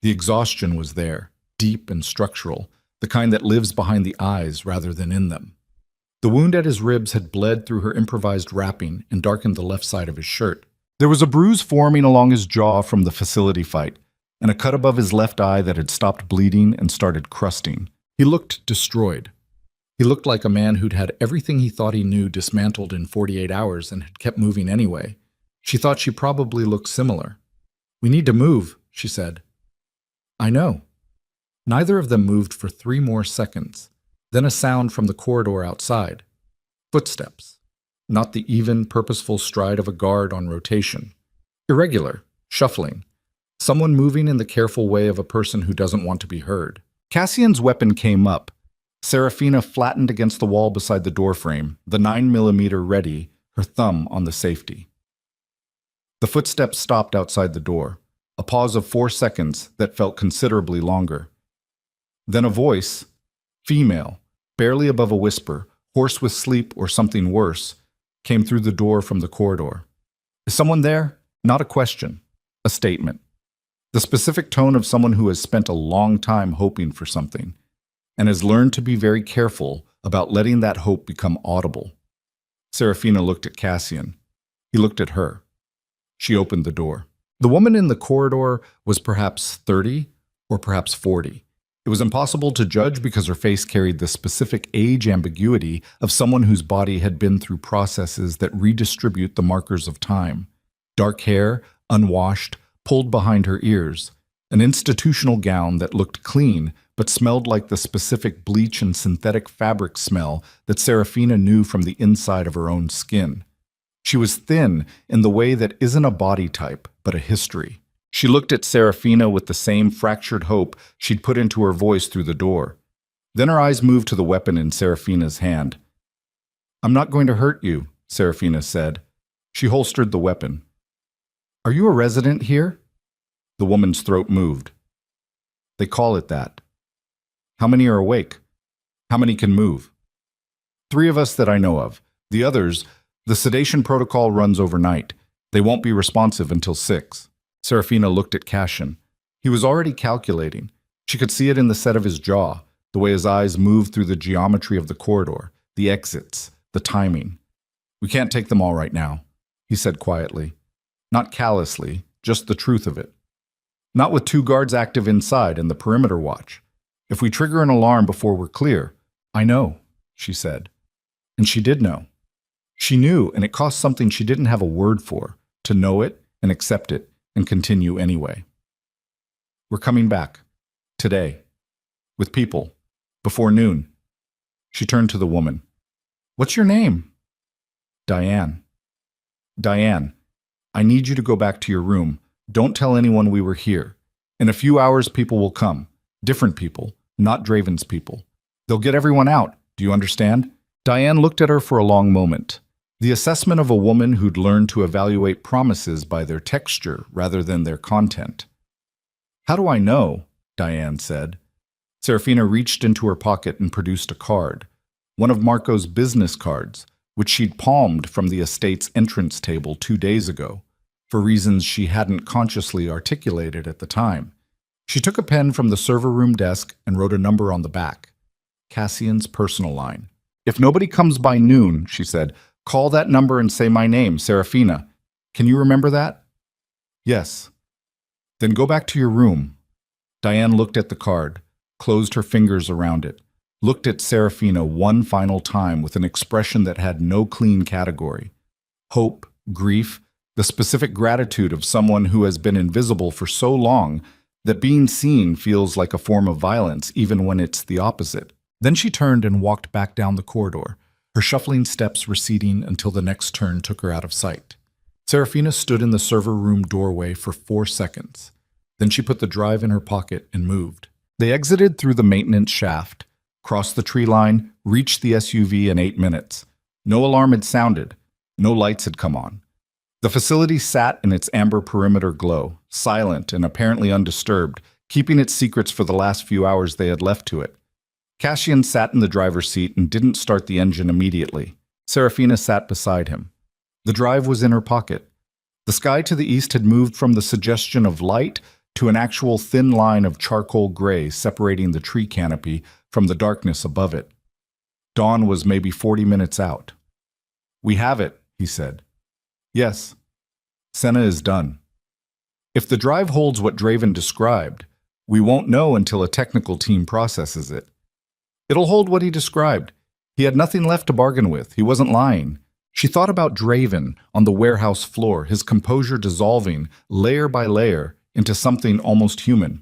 The exhaustion was there, deep and structural, the kind that lives behind the eyes rather than in them. The wound at his ribs had bled through her improvised wrapping and darkened the left side of his shirt. There was a bruise forming along his jaw from the facility fight, and a cut above his left eye that had stopped bleeding and started crusting. He looked destroyed. He looked like a man who'd had everything he thought he knew dismantled in 48 hours and had kept moving anyway. She thought she probably looked similar. "We need to move," she said. "I know." Neither of them moved for 3 more seconds. Then a sound from the corridor outside. Footsteps. Not the even, purposeful stride of a guard on rotation. Irregular, shuffling. Someone moving in the careful way of a person who doesn't want to be heard. Cassian's weapon came up. Serafina flattened against the wall beside the doorframe, the 9mm ready, her thumb on the safety. The footsteps stopped outside the door, a pause of 4 seconds that felt considerably longer. Then a voice, female, barely above a whisper, hoarse with sleep or something worse, came through the door from the corridor. "Is someone there?" Not a question, a statement. The specific tone of someone who has spent a long time hoping for something, and has learned to be very careful about letting that hope become audible. Serafina looked at Cassian. He looked at her. She opened the door. The woman in the corridor was perhaps 30 or perhaps 40. It was impossible to judge because her face carried the specific age ambiguity of someone whose body had been through processes that redistribute the markers of time. Dark hair, unwashed, pulled behind her ears, an institutional gown that looked clean but smelled like the specific bleach and synthetic fabric smell that Serafina knew from the inside of her own skin. She was thin in the way that isn't a body type, but a history. She looked at Serafina with the same fractured hope she'd put into her voice through the door. Then her eyes moved to the weapon in Serafina's hand. "I'm not going to hurt you," Serafina said. She holstered the weapon. "Are you a resident here?" The woman's throat moved. "They call it that." "How many are awake? How many can move?" "3 of us that I know of. The others, the sedation protocol runs overnight. They won't be responsive until 6. Serafina looked at Cassian. He was already calculating. She could see it in the set of his jaw, the way his eyes moved through the geometry of the corridor, the exits, the timing. "We can't take them all right now," he said quietly. Not callously, just the truth of it. "Not with 2 guards active inside and the perimeter watch. If we trigger an alarm before we're clear—" "I know," she said. And she did know. She knew, and it cost something she didn't have a word for, to know it and accept it and continue anyway. "We're coming back. Today. With people. Before noon." She turned to the woman. "What's your name?" "Diane." "Diane, I need you to go back to your room. Don't tell anyone we were here. In a few hours, people will come. Different people, not Draven's people. They'll get everyone out. Do you understand?" Diane looked at her for a long moment. The assessment of a woman who'd learned to evaluate promises by their texture rather than their content. "How do I know?" Diane said. Serafina reached into her pocket and produced a card, one of Marco's business cards, which she'd palmed from the estate's entrance table 2 days ago, for reasons she hadn't consciously articulated at the time. She took a pen from the server room desk and wrote a number on the back. Cassian's personal line. "If nobody comes by noon," she said, "call that number and say my name, Serafina. Can you remember that?" "Yes." "Then go back to your room." Diane looked at the card, closed her fingers around it, looked at Serafina one final time with an expression that had no clean category. Hope, grief, the specific gratitude of someone who has been invisible for so long that being seen feels like a form of violence even when it's the opposite. Then she turned and walked back down the corridor, her shuffling steps receding until the next turn took her out of sight. Serafina stood in the server room doorway for 4 seconds. Then she put the drive in her pocket and moved. They exited through the maintenance shaft, crossed the tree line, reached the SUV in 8 minutes. No alarm had sounded. No lights had come on. The facility sat in its amber perimeter glow, silent and apparently undisturbed, keeping its secrets for the last few hours they had left to it. Cassian sat in the driver's seat and didn't start the engine immediately. Serafina sat beside him. The drive was in her pocket. The sky to the east had moved from the suggestion of light to an actual thin line of charcoal gray separating the tree canopy from the darkness above it. Dawn was maybe 40 minutes out. "We have it," he said. "Yes." Senna is done. If the drive holds what Draven described, we won't know until a technical team processes it. It'll hold what he described. He had nothing left to bargain with. He wasn't lying. She thought about Draven on the warehouse floor, his composure dissolving, layer by layer, into something almost human.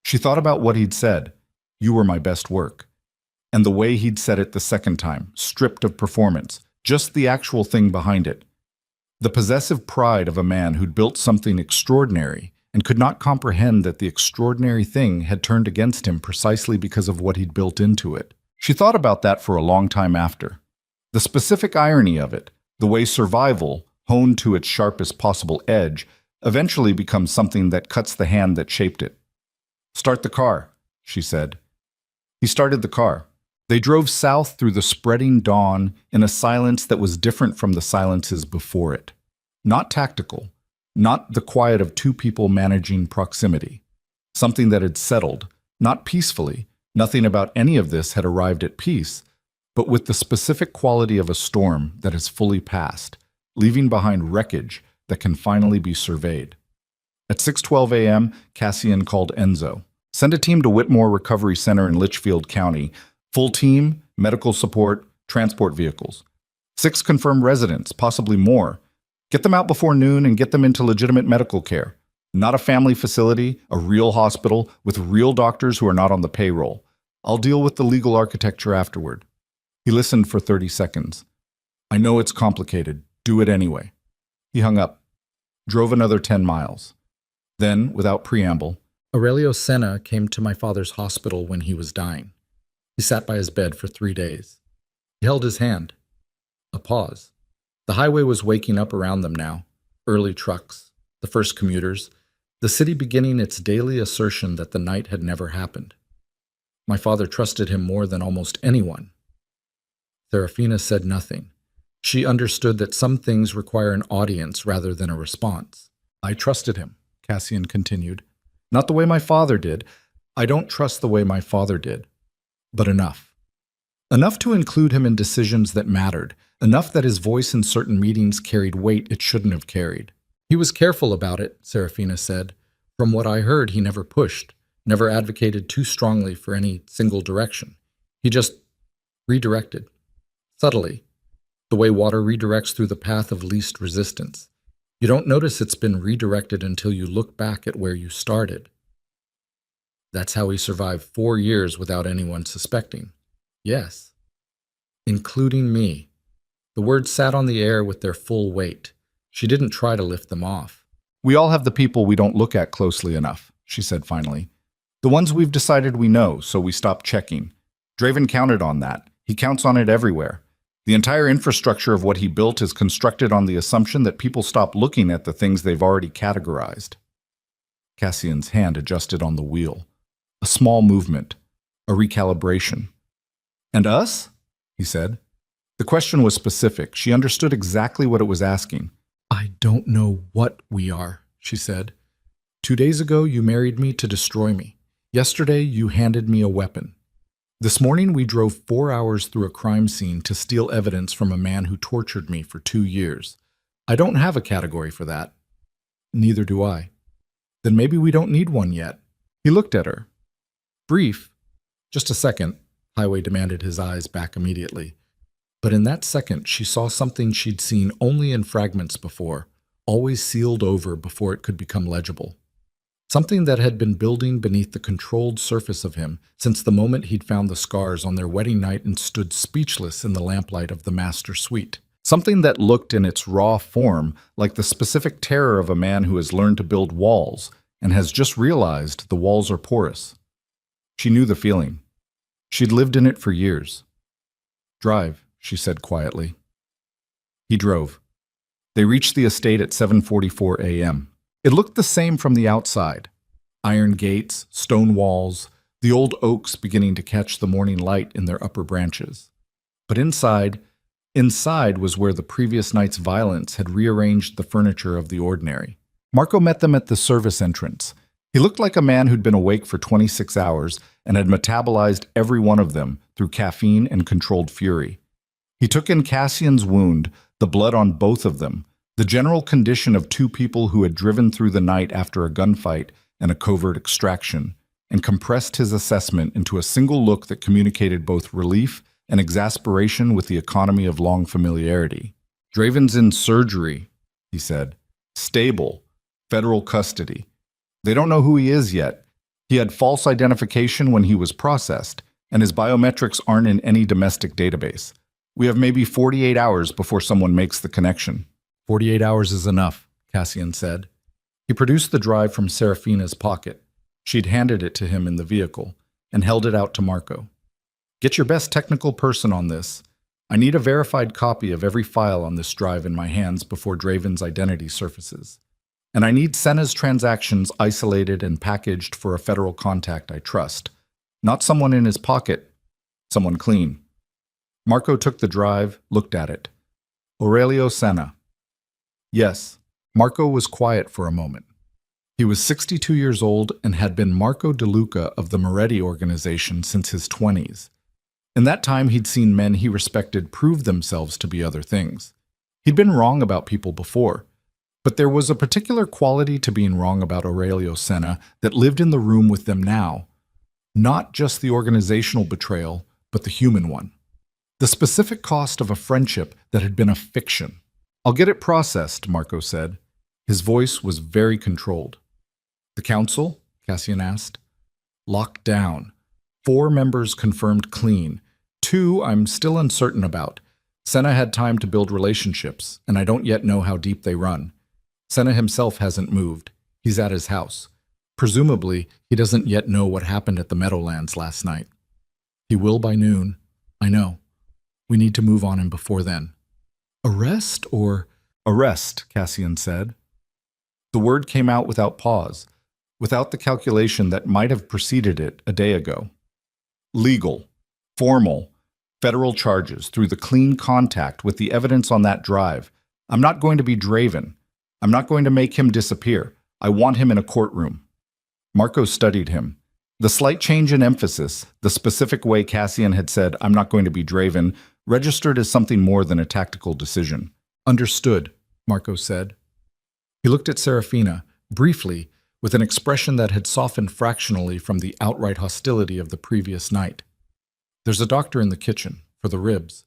She thought about what he'd said, "You were my best work," and the way he'd said it the second time, stripped of performance, just the actual thing behind it. The possessive pride of a man who'd built something extraordinary and could not comprehend that the extraordinary thing had turned against him precisely because of what he'd built into it. She thought about that for a long time after. The specific irony of it, the way survival, honed to its sharpest possible edge, eventually becomes something that cuts the hand that shaped it. "Start the car," she said. He started the car. They drove south through the spreading dawn in a silence that was different from the silences before it. Not tactical, not the quiet of two people managing proximity. Something that had settled, not peacefully. Nothing about any of this had arrived at peace, but with the specific quality of a storm that has fully passed, leaving behind wreckage that can finally be surveyed. At 6:12 a.m., Cassian called Enzo. "Send a team to Whitmore Recovery Center in Litchfield County. Full team, medical support, transport vehicles. 6 confirmed residents, possibly more. Get them out before noon and get them into legitimate medical care. Not a family facility, a real hospital with real doctors who are not on the payroll. I'll deal with the legal architecture afterward." He listened for 30 seconds. "I know it's complicated. Do it anyway." He hung up, drove another 10 miles. Then, without preamble, Aurelio Senna came to my father's hospital when he was dying. He sat by his bed for 3 days. He held his hand. A pause. The highway was waking up around them now. Early trucks, the first commuters, the city beginning its daily assertion that the night had never happened. My father trusted him more than almost anyone. Serafina said nothing. She understood that some things require an audience rather than a response. "I trusted him," Cassian continued. "Not the way my father did. I don't trust the way my father did. But enough. Enough to include him in decisions that mattered. Enough that his voice in certain meetings carried weight it shouldn't have carried. He was careful about it," Serafina said. "From what I heard, he never pushed, never advocated too strongly for any single direction. He just redirected. Subtly. The way water redirects through the path of least resistance. You don't notice it's been redirected until you look back at where you started. That's how he survived 4 years without anyone suspecting. Yes. Including me." The words sat on the air with their full weight. She didn't try to lift them off. "We all have the people we don't look at closely enough," she said finally. "The ones we've decided we know, so we stop checking. Draven counted on that. He counts on it everywhere. The entire infrastructure of what he built is constructed on the assumption that people stop looking at the things they've already categorized." Cassian's hand adjusted on the wheel. A small movement. A recalibration. "And us?" he said. The question was specific. She understood exactly what it was asking. "I don't know what we are," she said. 2 days ago, you married me to destroy me. Yesterday, you handed me a weapon. This morning, we drove 4 hours through a crime scene to steal evidence from a man who tortured me for 2 years. I don't have a category for that. Neither do I. Then maybe we don't need one yet." He looked at her. Brief. "Just a second," Highway demanded his eyes back immediately. But in that second, she saw something she'd seen only in fragments before, always sealed over before it could become legible. Something that had been building beneath the controlled surface of him since the moment he'd found the scars on their wedding night and stood speechless in the lamplight of the master suite. Something that looked in its raw form like the specific terror of a man who has learned to build walls and has just realized the walls are porous. She knew the feeling. She'd lived in it for years. "Drive," she said quietly. He drove. They reached the estate at 7:44 a.m. It looked the same from the outside. Iron gates, stone walls, the old oaks beginning to catch the morning light in their upper branches. But inside was where the previous night's violence had rearranged the furniture of the ordinary. Marco met them at the service entrance. He looked like a man who'd been awake for 26 hours and had metabolized every one of them through caffeine and controlled fury. He took in Cassian's wound, the blood on both of them, The general condition of two people who had driven through the night after a gunfight and a covert extraction, and compressed his assessment into a single look that communicated both relief and exasperation with the economy of long familiarity. "Draven's in surgery," he said. "Stable. Federal custody. They don't know who he is yet. He had false identification when he was processed, and his biometrics aren't in any domestic database. We have maybe 48 hours before someone makes the connection." 48 hours is enough, Cassian said. He produced the drive from Serafina's pocket. She'd handed it to him in the vehicle and held it out to Marco. "Get your best technical person on this. I need a verified copy of every file on this drive in my hands before Draven's identity surfaces. And I need Senna's transactions isolated and packaged for a federal contact I trust. Not someone in his pocket, someone clean." Marco took the drive, looked at it. "Aurelio Senna." Yes. Marco was quiet for a moment. He was 62 years old and had been Marco De Luca of the Moretti organization since his 20s. In that time, he'd seen men he respected prove themselves to be other things. He'd been wrong about people before, but there was a particular quality to being wrong about Aurelio Senna that lived in the room with them now. Not just the organizational betrayal, but the human one. The specific cost of a friendship that had been a fiction. "I'll get it processed," Marco said. His voice was very controlled. "The council?" Cassian asked. "Locked down. 4 members confirmed clean. 2 I'm still uncertain about. Senna had time to build relationships, and I don't yet know how deep they run. Senna himself hasn't moved. He's at his house. Presumably, he doesn't yet know what happened at the Meadowlands last night. He will by noon. I know. We need to move on him before then." "Arrest or—" "Arrest," Cassian said. The word came out without pause, without the calculation that might have preceded it a day ago. "Legal, formal, federal charges through the clean contact with the evidence on that drive. I'm not going to be Draven. I'm not going to make him disappear. I want him in a courtroom." Marco studied him. The slight change in emphasis, the specific way Cassian had said, "I'm not going to be Draven," registered as something more than a tactical decision. "Understood," Marco said. He looked at Serafina, briefly, with an expression that had softened fractionally from the outright hostility of the previous night. "There's a doctor in the kitchen, for the ribs.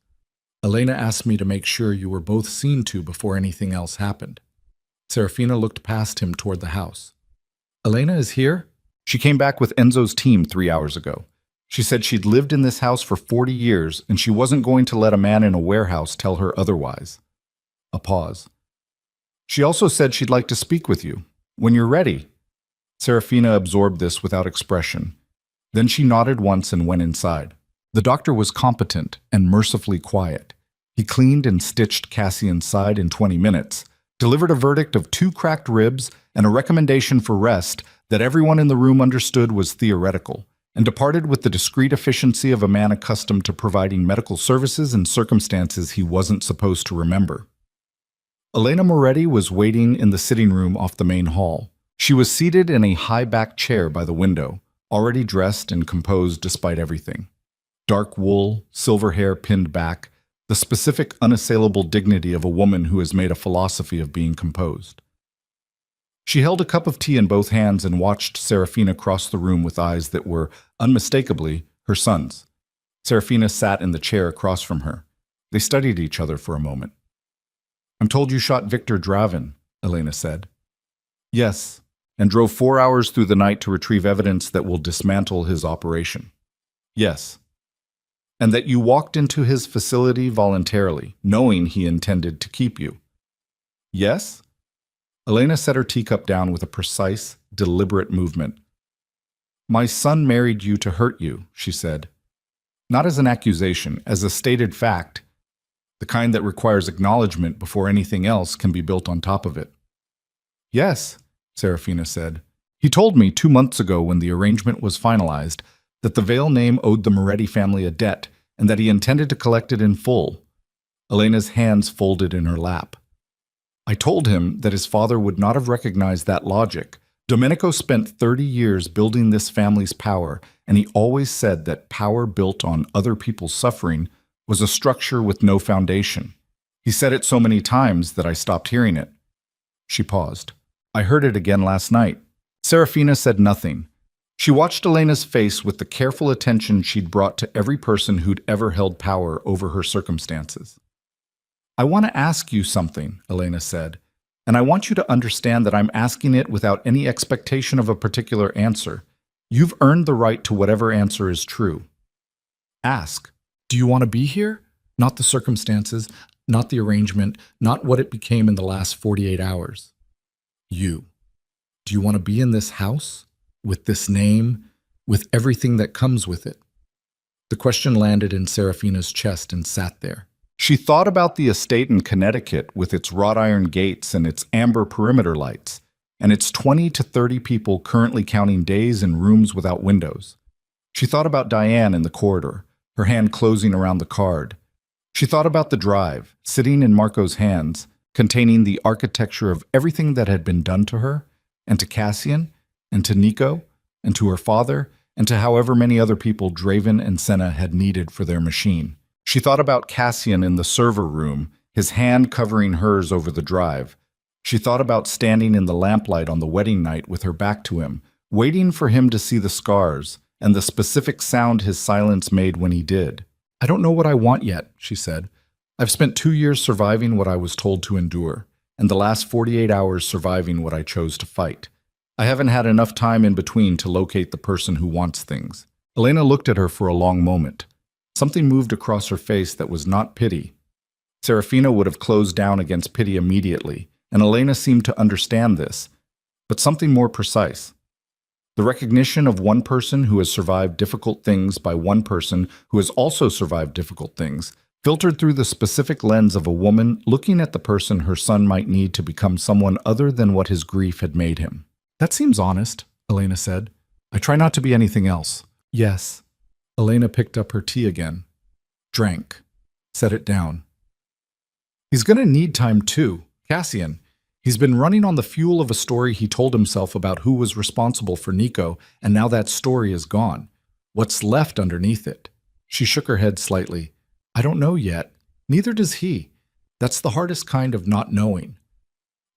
Elena asked me to make sure you were both seen to before anything else happened." Serafina looked past him toward the house. "Elena is here? She came back with Enzo's team 3 hours ago. She said she'd lived in this house for 40 years, and she wasn't going to let a man in a warehouse tell her otherwise." A pause. "She also said she'd like to speak with you. When you're ready." Serafina absorbed this without expression. Then she nodded once and went inside. The doctor was competent and mercifully quiet. He cleaned and stitched Cassian's side in 20 minutes, delivered a verdict of 2 cracked ribs and a recommendation for rest that everyone in the room understood was theoretical, and departed with the discreet efficiency of a man accustomed to providing medical services in circumstances he wasn't supposed to remember. Elena Moretti was waiting in the sitting room off the main hall. She was seated in a high-backed chair by the window, already dressed and composed despite everything. Dark wool, silver hair pinned back, the specific unassailable dignity of a woman who has made a philosophy of being composed. She held a cup of tea in both hands and watched Serafina cross the room with eyes that were, unmistakably, her son's. Serafina sat in the chair across from her. They studied each other for a moment. "I'm told you shot Victor Draven," Elena said. "Yes, and drove 4 hours through the night to retrieve evidence that will dismantle his operation." "Yes." "And that you walked into his facility voluntarily, knowing he intended to keep you." "Yes?" Elena set her teacup down with a precise, deliberate movement. "My son married you to hurt you," she said. "Not as an accusation, as a stated fact, the kind that requires acknowledgement before anything else can be built on top of it." "Yes," Serafina said. "He told me 2 months ago when the arrangement was finalized that the Vale name owed the Moretti family a debt and that he intended to collect it in full." Elena's hands folded in her lap. "I told him that his father would not have recognized that logic. Domenico spent 30 years building this family's power, and he always said that power built on other people's suffering was a structure with no foundation. He said it so many times that I stopped hearing it. She paused. I heard it again last night. Serafina said nothing. She watched Elena's face with the careful attention she'd brought to every person who'd ever held power over her circumstances. I want to ask you something, Elena said, and I want you to understand that I'm asking it without any expectation of a particular answer. You've earned the right to whatever answer is true. Ask. Do you want to be here? Not the circumstances, not the arrangement, not what it became in the last 48 hours. You. Do you want to be in this house? With this name? With everything that comes with it? The question landed in Serafina's chest and sat there. She thought about the estate in Connecticut with its wrought iron gates and its amber perimeter lights, and its 20 to 30 people currently counting days in rooms without windows. She thought about Diane in the corridor, her hand closing around the card. She thought about the drive, sitting in Marco's hands, containing the architecture of everything that had been done to her, and to Cassian, and to Nico, and to her father, and to however many other people Draven and Senna had needed for their machine. She thought about Cassian in the server room, his hand covering hers over the drive. She thought about standing in the lamplight on the wedding night with her back to him, waiting for him to see the scars, and the specific sound his silence made when he did. I don't know what I want yet, she said. I've spent 2 years surviving what I was told to endure, and the last 48 hours surviving what I chose to fight. I haven't had enough time in between to locate the person who wants things. Elena looked at her for a long moment. Something moved across her face that was not pity. Serafina would have closed down against pity immediately, and Elena seemed to understand this, but something more precise. The recognition of one person who has survived difficult things by one person who has also survived difficult things, filtered through the specific lens of a woman looking at the person her son might need to become someone other than what his grief had made him. That seems honest, Elena said. I try not to be anything else. Yes. Elena picked up her tea again. Drank. Set it down. He's going to need time too. Cassian. He's been running on the fuel of a story he told himself about who was responsible for Nico, and now that story is gone. What's left underneath it? She shook her head slightly. I don't know yet. Neither does he. That's the hardest kind of not knowing.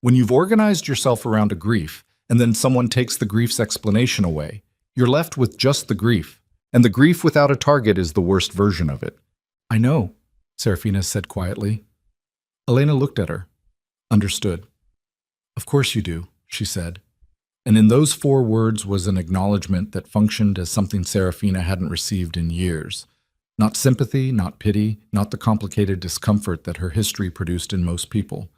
When you've organized yourself around a grief, and then someone takes the grief's explanation away, you're left with just the grief. And the grief without a target is the worst version of it. I know, Serafina said quietly. Elena looked at her. Understood. Of course you do, she said. And in those 4 words was an acknowledgement that functioned as something Serafina hadn't received in years. Not sympathy, not pity, not the complicated discomfort that her history produced in most people.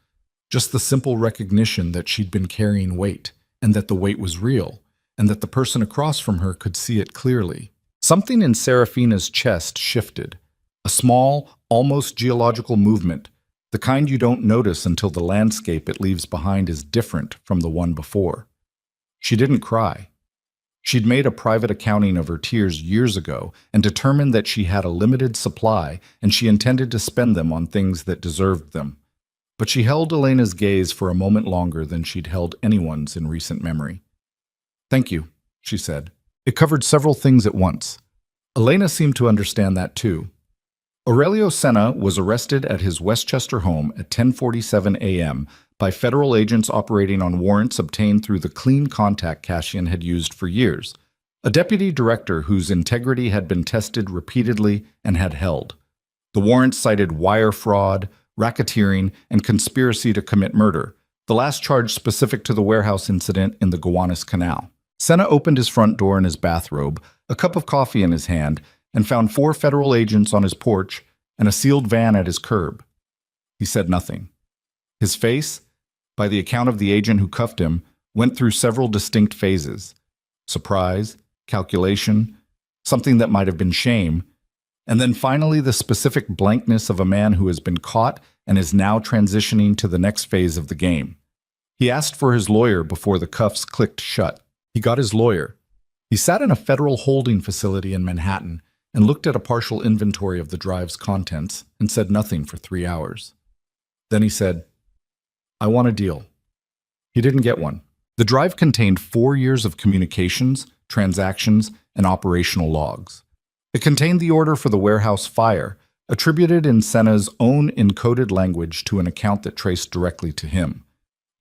Just the simple recognition that she'd been carrying weight, and that the weight was real, and that the person across from her could see it clearly. Something in Serafina's chest shifted. A small, almost geological movement, the kind you don't notice until the landscape it leaves behind is different from the one before. She didn't cry. She'd made a private accounting of her tears years ago and determined that she had a limited supply and she intended to spend them on things that deserved them. But she held Elena's gaze for a moment longer than she'd held anyone's in recent memory. Thank you, she said. It covered several things at once. Elena seemed to understand that too. Aurelio Senna was arrested at his Westchester home at 10:47 a.m. by federal agents operating on warrants obtained through the clean contact Cassian had used for years, a deputy director whose integrity had been tested repeatedly and had held. The warrants cited wire fraud, racketeering, and conspiracy to commit murder, the last charge specific to the warehouse incident in the Gowanus Canal. Senna opened his front door in his bathrobe, a cup of coffee in his hand, and found 4 federal agents on his porch and a sealed van at his curb. He said nothing. His face, by the account of the agent who cuffed him, went through several distinct phases: surprise, calculation, something that might have been shame, and then finally the specific blankness of a man who has been caught and is now transitioning to the next phase of the game. He asked for his lawyer before the cuffs clicked shut. He got his lawyer. He sat in a federal holding facility in Manhattan and looked at a partial inventory of the drive's contents and said nothing for 3 hours. Then he said, I want a deal. He didn't get one. The drive contained 4 years of communications, transactions, and operational logs. It contained the order for the warehouse fire, attributed in Senna's own encoded language to an account that traced directly to him.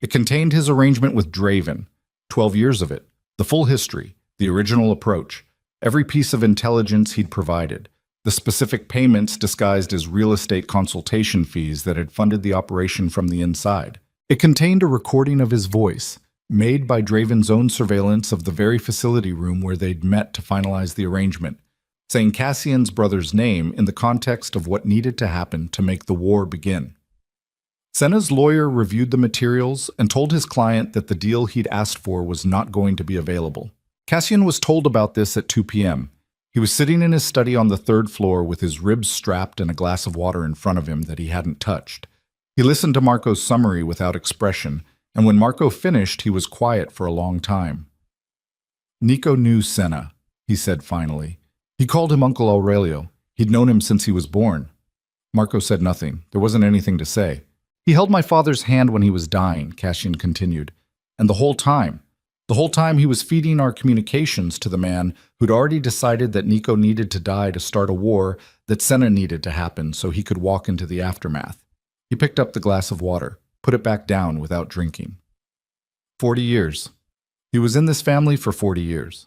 It contained his arrangement with Draven, 12 years of it, the full history, the original approach, every piece of intelligence he'd provided, the specific payments disguised as real estate consultation fees that had funded the operation from the inside. It contained a recording of his voice, made by Draven's own surveillance of the very facility room where they'd met to finalize the arrangement, saying Cassian's brother's name in the context of what needed to happen to make the war begin. Senna's lawyer reviewed the materials and told his client that the deal he'd asked for was not going to be available. Cassian was told about this at 2 p.m. He was sitting in his study on the third floor with his ribs strapped and a glass of water in front of him that he hadn't touched. He listened to Marco's summary without expression, and when Marco finished, he was quiet for a long time. Nico knew Senna, he said finally. He called him Uncle Aurelio. He'd known him since he was born. Marco said nothing. There wasn't anything to say. He held my father's hand when he was dying, Cassian continued. And the whole time he was feeding our communications to the man who'd already decided that Nico needed to die to start a war that Senna needed to happen so he could walk into the aftermath. He picked up the glass of water, put it back down without drinking. 40 years. He was in this family for 40 years.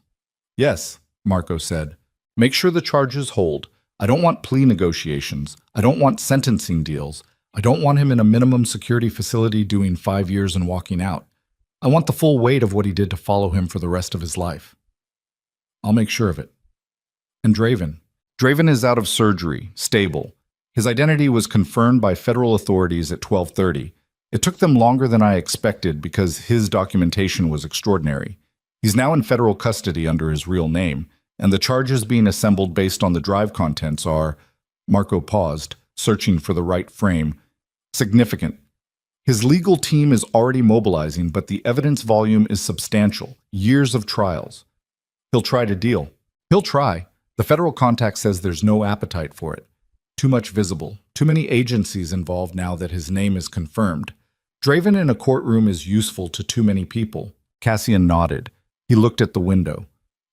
Yes, Marco said. Make sure the charges hold. I don't want plea negotiations. I don't want sentencing deals. I don't want him in a minimum security facility doing 5 years and walking out. I want the full weight of what he did to follow him for the rest of his life. I'll make sure of it. And Draven. Draven is out of surgery, stable. His identity was confirmed by federal authorities at 12:30. It took them longer than I expected because his documentation was extraordinary. He's now in federal custody under his real name, and the charges being assembled based on the drive contents are, Marco paused, searching for the right frame, significant. His legal team is already mobilizing, but the evidence volume is substantial, years of trials. He'll try to deal. He'll try. The federal contact says there's no appetite for it. Too much visible, too many agencies involved now that his name is confirmed. Draven in a courtroom is useful to too many people. Cassian nodded. He looked at the window.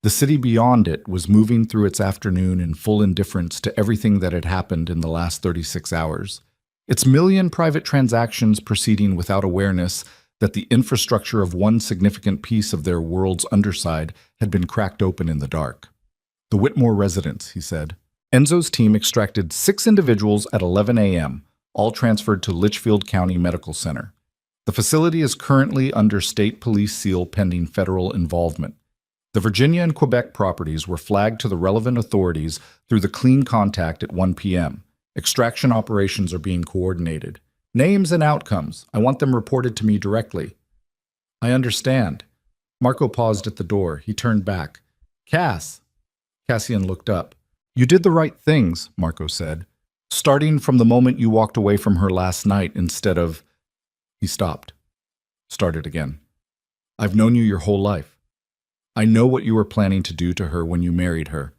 The city beyond it was moving through its afternoon in full indifference to everything that had happened in the last 36 hours. Its million private transactions proceeding without awareness that the infrastructure of one significant piece of their world's underside had been cracked open in the dark. The Whitmore residence, he said. Enzo's team extracted 6 individuals at 11 a.m., all transferred to Litchfield County Medical Center. The facility is currently under state police seal pending federal involvement. The Virginia and Quebec properties were flagged to the relevant authorities through the clean contact at 1 p.m. Extraction operations are being coordinated. Names and outcomes. I want them reported to me directly. I understand. Marco paused at the door. He turned back. Cass. Cassian looked up. You did the right things, Marco said. Starting from the moment you walked away from her last night instead of... He stopped. Started again. I've known you your whole life. I know what you were planning to do to her when you married her.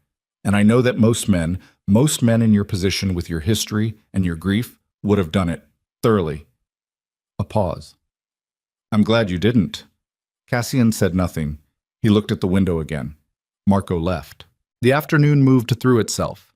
And I know that most men in your position with your history and your grief would have done it thoroughly. A pause. I'm glad you didn't. Cassian said nothing. He looked at the window again. Marco left. The afternoon moved through itself.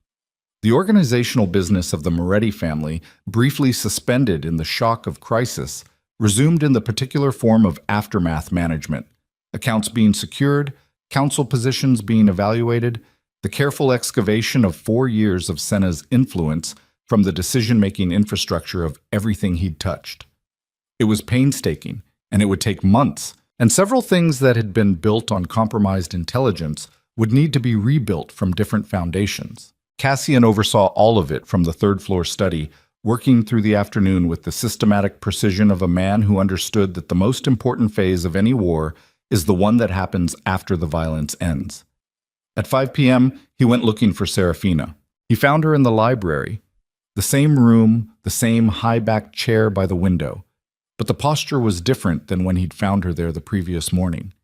The organizational business of the Moretti family, briefly suspended in the shock of crisis, resumed in the particular form of aftermath management. Accounts being secured, council positions being evaluated, the careful excavation of 4 years of Senna's influence from the decision-making infrastructure of everything he'd touched. It was painstaking, and it would take months, and several things that had been built on compromised intelligence would need to be rebuilt from different foundations. Cassian oversaw all of it from the third-floor study, working through the afternoon with the systematic precision of a man who understood that the most important phase of any war is the one that happens after the violence ends. At 5 p.m., he went looking for Serafina. He found her in the library, the same room, the same high-backed chair by the window. But the posture was different than when he'd found her there the previous morning.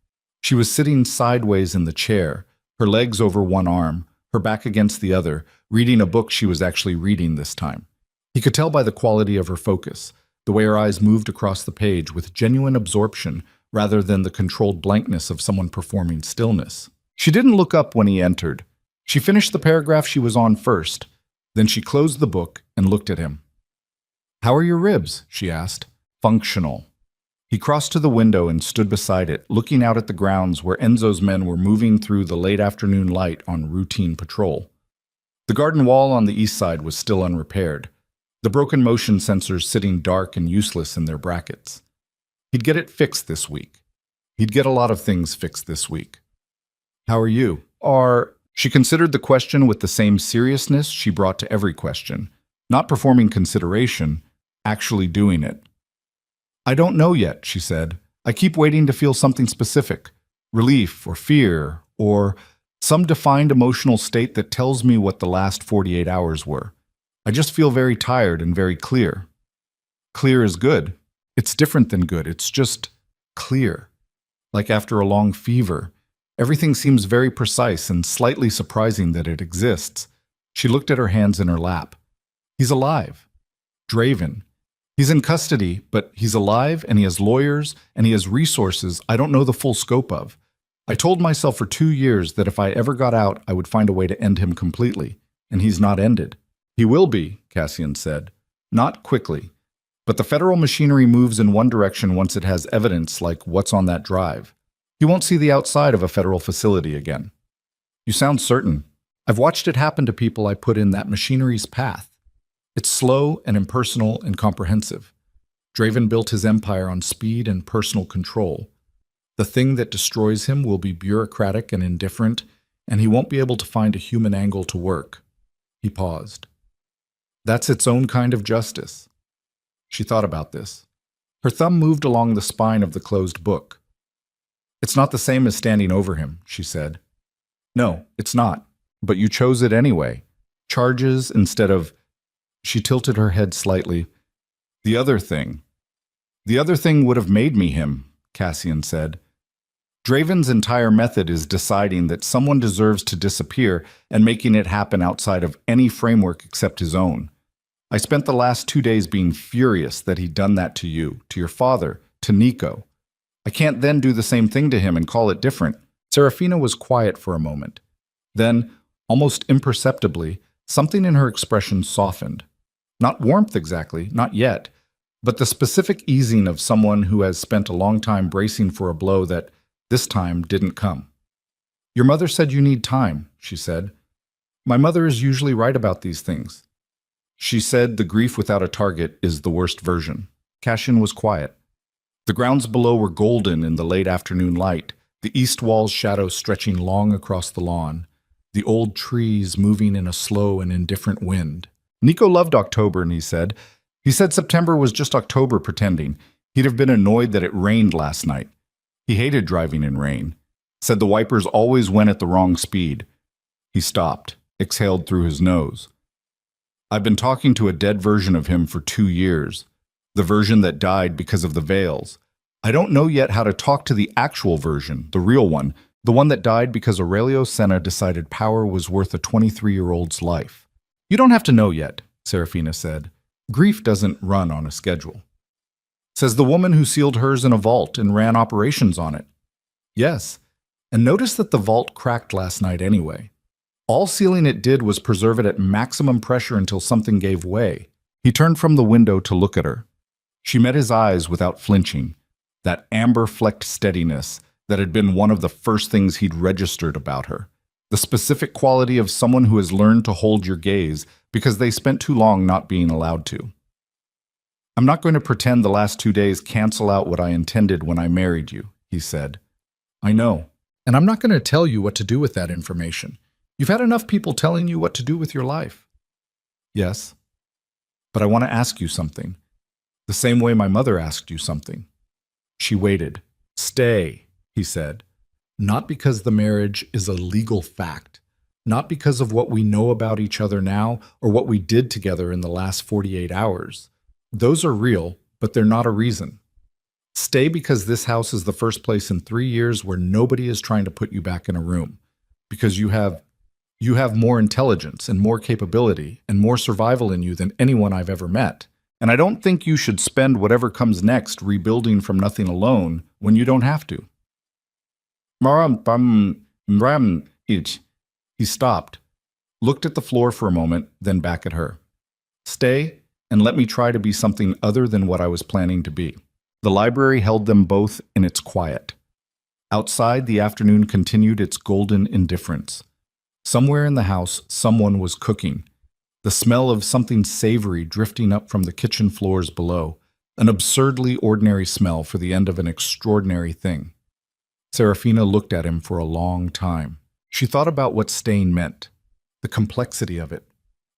She was sitting sideways in the chair, her legs over one arm, her back against the other, reading a book she was actually reading this time. He could tell by the quality of her focus, the way her eyes moved across the page with genuine absorption rather than the controlled blankness of someone performing stillness. She didn't look up when he entered. She finished the paragraph she was on first. Then she closed the book and looked at him. "How are your ribs?" she asked. "Functional." He crossed to the window and stood beside it, looking out at the grounds where Enzo's men were moving through the late afternoon light on routine patrol. The garden wall on the east side was still unrepaired, the broken motion sensors sitting dark and useless in their brackets. He'd get it fixed this week. He'd get a lot of things fixed this week. "How are you?" She considered the question with the same seriousness she brought to every question, not performing consideration, actually doing it. "I don't know yet," she said. "I keep waiting to feel something specific, relief or fear, or some defined emotional state that tells me what the last 48 hours were. I just feel very tired and very clear." Clear is good. It's different than good. It's just clear. Like after a long fever, everything seems very precise and slightly surprising that it exists. She looked at her hands in her lap. He's alive. Draven. He's in custody, but he's alive and he has lawyers and he has resources I don't know the full scope of. I told myself for 2 years that if I ever got out, I would find a way to end him completely, and he's not ended. "He will be," Cassian said. "Not quickly. But the federal machinery moves in one direction once it has evidence like what's on that drive. He won't see the outside of a federal facility again." "You sound certain. I've watched it happen to people I put in that machinery's path. It's slow and impersonal and comprehensive. Draven built his empire on speed and personal control. The thing that destroys him will be bureaucratic and indifferent, and he won't be able to find a human angle to work." He paused. "That's its own kind of justice." She thought about this. Her thumb moved along the spine of the closed book. "It's not the same as standing over him," she said. "No, it's not. But you chose it anyway. Charges instead of—" She tilted her head slightly. "The other thing. The other thing would have made me him," Cassian said. "Draven's entire method is deciding that someone deserves to disappear and making it happen outside of any framework except his own. I spent the last 2 days being furious that he'd done that to you, to your father, to Nico. I can't then do the same thing to him and call it different." Serafina was quiet for a moment. Then, almost imperceptibly, something in her expression softened. Not warmth exactly, not yet, but the specific easing of someone who has spent a long time bracing for a blow that, this time, didn't come. "Your mother said you need time," she said. "My mother is usually right about these things." She said the grief without a target is the worst version. Cassian was quiet. The grounds below were golden in the late afternoon light, the east wall's shadow stretching long across the lawn, the old trees moving in a slow and indifferent wind. Nico loved October, and he said September was just October pretending. He'd have been annoyed that it rained last night. He hated driving in rain. Said the wipers always went at the wrong speed. He stopped, exhaled through his nose. "I've been talking to a dead version of him for 2 years. The version that died because of the veils. I don't know yet how to talk to the actual version, the real one, the one that died because Aurelio Senna decided power was worth a 23-year-old's life." "You don't have to know yet," Serafina said. "Grief doesn't run on a schedule." "Says the woman who sealed hers in a vault and ran operations on it." "Yes, and notice that the vault cracked last night anyway. All sealing it did was preserve it at maximum pressure until something gave way." He turned from the window to look at her. She met his eyes without flinching, that amber-flecked steadiness that had been one of the first things he'd registered about her. The specific quality of someone who has learned to hold your gaze because they spent too long not being allowed to. "I'm not going to pretend the last 2 days cancel out what I intended when I married you," he said. "I know, and I'm not going to tell you what to do with that information. You've had enough people telling you what to do with your life." "Yes, but I want to ask you something, the same way my mother asked you something." She waited. "Stay," he said. "Not because the marriage is a legal fact, not because of what we know about each other now or what we did together in the last 48 hours. Those are real, but they're not a reason. Stay because this house is the first place in 3 years where nobody is trying to put you back in a room. Because you have more intelligence and more capability and more survival in you than anyone I've ever met. And I don't think you should spend whatever comes next rebuilding from nothing alone when you don't have to." He stopped. looked at the floor for a moment, then back at her. Stay, and let me try to be something other than what I was planning to be. The library held them both in its quiet. Outside, the afternoon continued its golden indifference. Somewhere in the house, someone was cooking. The smell of something savory drifting up from the kitchen floors below, an absurdly ordinary smell for the end of an extraordinary thing. Serafina looked at him for a long time. She thought about what staying meant, the complexity of it,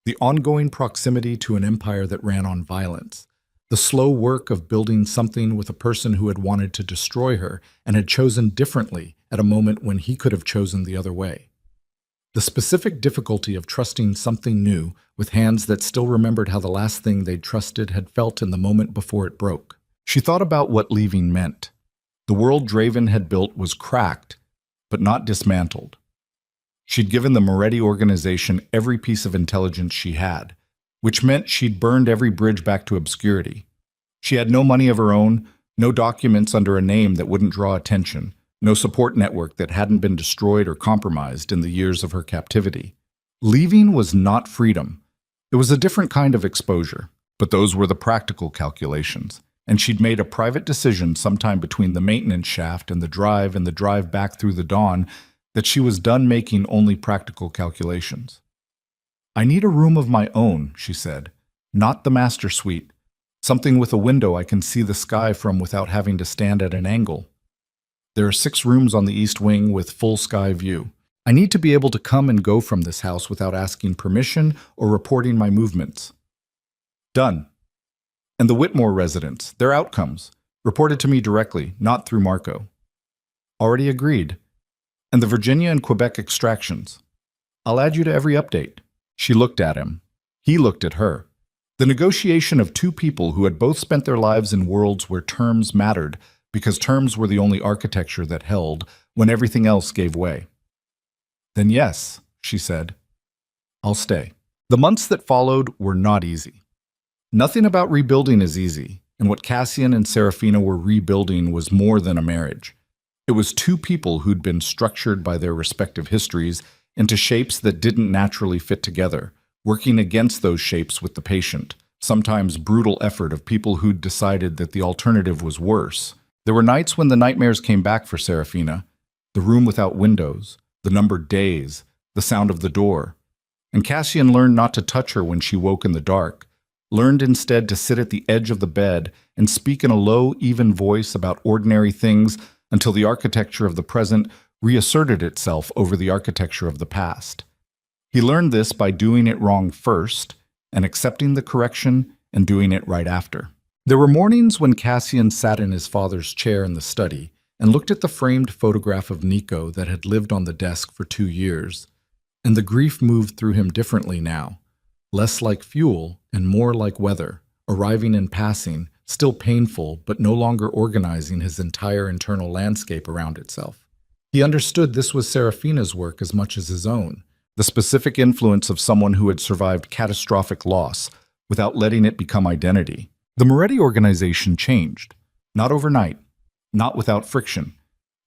the ongoing proximity to an empire that ran on violence, the slow work of building something with a person who had wanted to destroy her and had chosen differently at a moment when he could have chosen the other way. The specific difficulty of trusting something new with hands that still remembered how the last thing they'd trusted had felt in the moment before it broke. She thought about what leaving meant. The world Draven had built was cracked, but not dismantled. She'd given the Moretti organization every piece of intelligence she had, which meant she'd burned every bridge back to obscurity. She had no money of her own, no documents under a name that wouldn't draw attention, no support network that hadn't been destroyed or compromised in the years of her captivity. Leaving was not freedom. It was a different kind of exposure, but those were the practical calculations. And she'd made a private decision sometime between the maintenance shaft and the drive back through the dawn that she was done making only practical calculations. I need a room of my own, she said, not the master suite, something with a window I can see the sky from without having to stand at an angle. There are 6 rooms on the east wing with full sky view. I need to be able to come and go from this house without asking permission or reporting my movements. Done. And the Whitmore residents, their outcomes, reported to me directly, not through Marco. Already agreed. And the Virginia and Quebec extractions. I'll add you to every update. She looked at him. He looked at her. The negotiation of 2 people who had both spent their lives in worlds where terms mattered, because terms were the only architecture that held when everything else gave way. Then yes, she said. I'll stay. The months that followed were not easy. Nothing about rebuilding is easy, and what Cassian and Serafina were rebuilding was more than a marriage. It was 2 people who'd been structured by their respective histories into shapes that didn't naturally fit together, working against those shapes with the patient, sometimes brutal effort of people who'd decided that the alternative was worse. There were nights when the nightmares came back for Serafina, the room without windows, the numbered days, the sound of the door. And Cassian learned not to touch her when she woke in the dark, learned instead to sit at the edge of the bed and speak in a low, even voice about ordinary things until the architecture of the present reasserted itself over the architecture of the past. He learned this by doing it wrong first and accepting the correction and doing it right after. There were mornings when Cassian sat in his father's chair in the study and looked at the framed photograph of Nico that had lived on the desk for 2 years, and the grief moved through him differently now, less like fuel and more like weather, arriving and passing, still painful but no longer organizing his entire internal landscape around itself. He understood this was Serafina's work as much as his own, the specific influence of someone who had survived catastrophic loss without letting it become identity. The Moretti organization changed, not overnight, not without friction,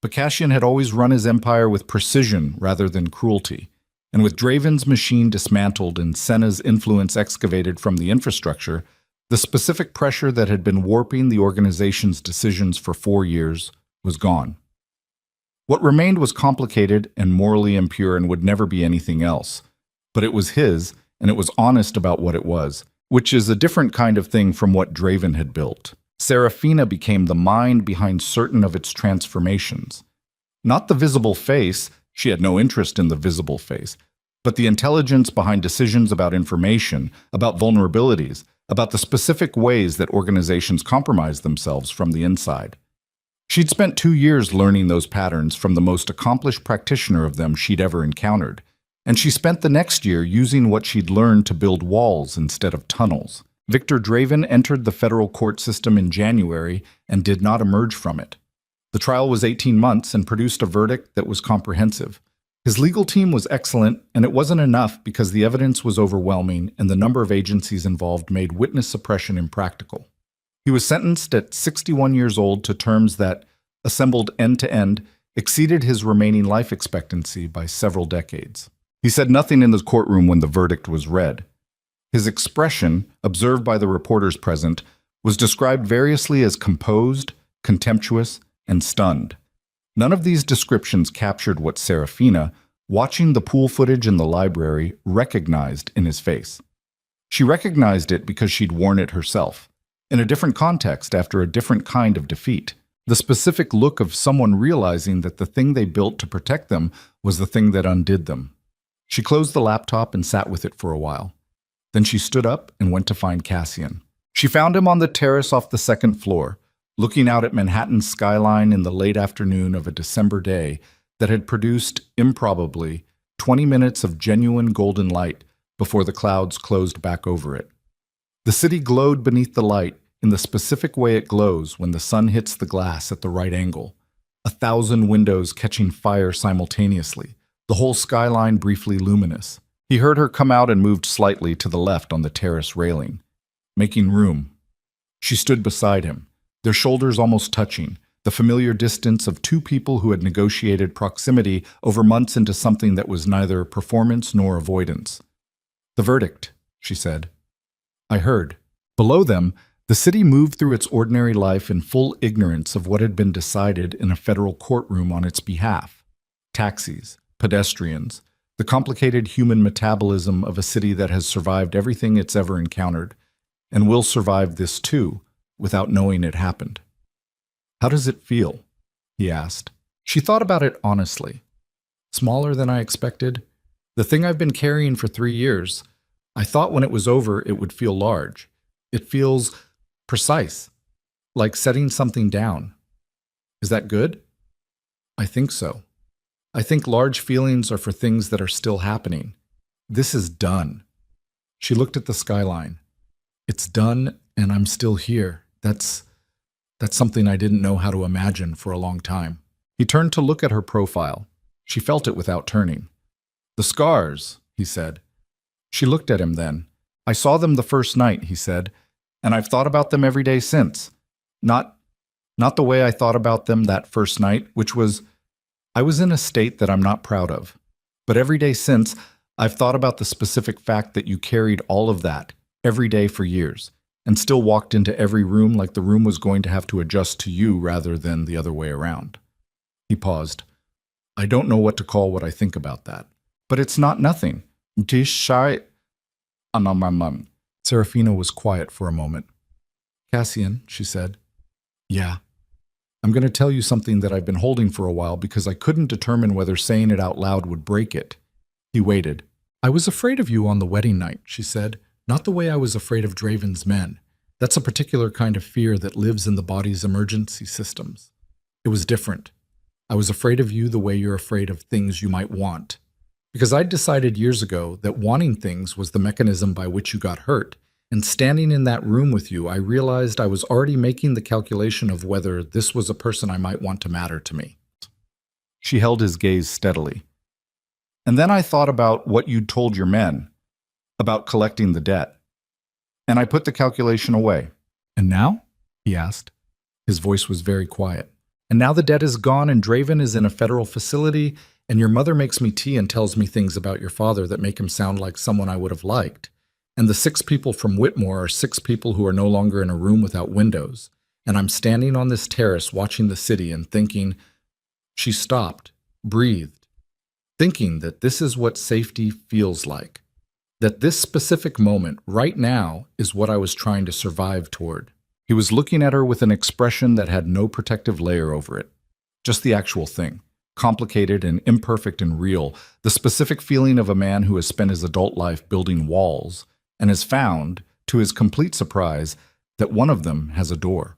but Cassian had always run his empire with precision rather than cruelty, and with Draven's machine dismantled and Senna's influence excavated from the infrastructure, the specific pressure that had been warping the organization's decisions for 4 years was gone. What remained was complicated and morally impure and would never be anything else, but it was his, and it was honest about what it was, which is a different kind of thing from what Draven had built. Serafina became the mind behind certain of its transformations. Not the visible face, she had no interest in the visible face, but the intelligence behind decisions about information, about vulnerabilities, about the specific ways that organizations compromise themselves from the inside. She'd spent 2 years learning those patterns from the most accomplished practitioner of them she'd ever encountered, and she spent the next year using what she'd learned to build walls instead of tunnels. Victor Draven entered the federal court system in January and did not emerge from it. The trial was 18 months and produced a verdict that was comprehensive. His legal team was excellent, and it wasn't enough because the evidence was overwhelming and the number of agencies involved made witness suppression impractical. He was sentenced at 61 years old to terms that, assembled end to end, exceeded his remaining life expectancy by several decades. He said nothing in the courtroom when the verdict was read. His expression, observed by the reporters present, was described variously as composed, contemptuous, and stunned. None of these descriptions captured what Serafina, watching the pool footage in the library, recognized in his face. She recognized it because she'd worn it herself, in a different context after a different kind of defeat. The specific look of someone realizing that the thing they built to protect them was the thing that undid them. She closed the laptop and sat with it for a while. Then she stood up and went to find Cassian. She found him on the terrace off the second floor, looking out at Manhattan's skyline in the late afternoon of a December day that had produced, improbably, 20 minutes of genuine golden light before the clouds closed back over it. The city glowed beneath the light in the specific way it glows when the sun hits the glass at the right angle, 1,000 windows catching fire simultaneously, the whole skyline briefly luminous. He heard her come out and moved slightly to the left on the terrace railing, making room. She stood beside him, their shoulders almost touching, the familiar distance of two people who had negotiated proximity over months into something that was neither performance nor avoidance. "The verdict," she said. "I heard." Below them, the city moved through its ordinary life in full ignorance of what had been decided in a federal courtroom on its behalf. Taxis, pedestrians, the complicated human metabolism of a city that has survived everything it's ever encountered, and will survive this too, without knowing it happened. "How does it feel?" he asked. She thought about it honestly. "Smaller than I expected. The thing I've been carrying for 3 years. I thought when it was over it would feel large. It feels precise, like setting something down. Is that good?" "I think so. I think large feelings are for things that are still happening. This is done." She looked at the skyline. "It's done, and I'm still here. That's something I didn't know how to imagine for a long time." He turned to look at her profile. She felt it without turning. "The scars," he said. She looked at him then. "I saw them the first night," he said, "and I've thought about them every day since. Not the way I thought about them that first night, which was, I was in a state that I'm not proud of. But every day since, I've thought about the specific fact that you carried all of that, every day for years, and still walked into every room like the room was going to have to adjust to you rather than the other way around." He paused. "I don't know what to call what I think about that. But it's not nothing. Serafina was quiet for a moment. "Cassian," she said. "Yeah. I'm going to tell you something that I've been holding for a while because I couldn't determine whether saying it out loud would break it." He waited. "I was afraid of you on the wedding night," she said. "Not the way I was afraid of Draven's men. That's a particular kind of fear that lives in the body's emergency systems. It was different. I was afraid of you the way you're afraid of things you might want. Because I'd decided years ago that wanting things was the mechanism by which you got hurt, and standing in that room with you, I realized I was already making the calculation of whether this was a person I might want to matter to me." She held his gaze steadily. "And then I thought about what you'd told your men, about collecting the debt. And I put the calculation away." "And now?" he asked. His voice was very quiet. "And now the debt is gone and Draven is in a federal facility, and your mother makes me tea and tells me things about your father that make him sound like someone I would have liked. And the 6 people from Whitmore are 6 people who are no longer in a room without windows. And I'm standing on this terrace watching the city and thinking," she stopped, breathed, "thinking that this is what safety feels like. That this specific moment, right now, is what I was trying to survive toward." He was looking at her with an expression that had no protective layer over it. Just the actual thing. Complicated and imperfect and real, the specific feeling of a man who has spent his adult life building walls and has found, to his complete surprise, that one of them has a door.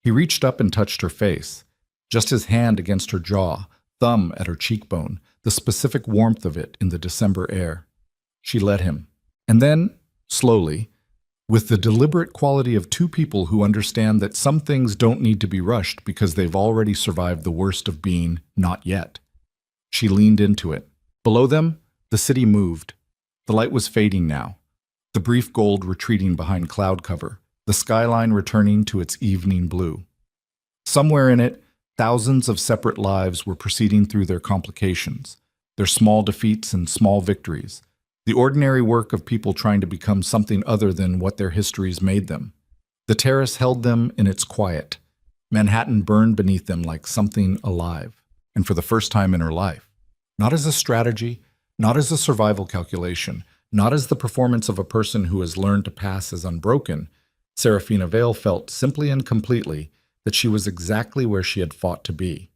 He reached up and touched her face, just his hand against her jaw, thumb at her cheekbone, the specific warmth of it in the December air. She let him. And then, slowly, with the deliberate quality of 2 people who understand that some things don't need to be rushed because they've already survived the worst of being not yet, she leaned into it. Below them, the city moved. The light was fading now, the brief gold retreating behind cloud cover, the skyline returning to its evening blue. Somewhere in it, thousands of separate lives were proceeding through their complications, their small defeats and small victories, the ordinary work of people trying to become something other than what their histories made them. The terrace held them in its quiet. Manhattan burned beneath them like something alive, and for the first time in her life. Not as a strategy, not as a survival calculation, not as the performance of a person who has learned to pass as unbroken, Serafina Vale felt simply and completely that she was exactly where she had fought to be.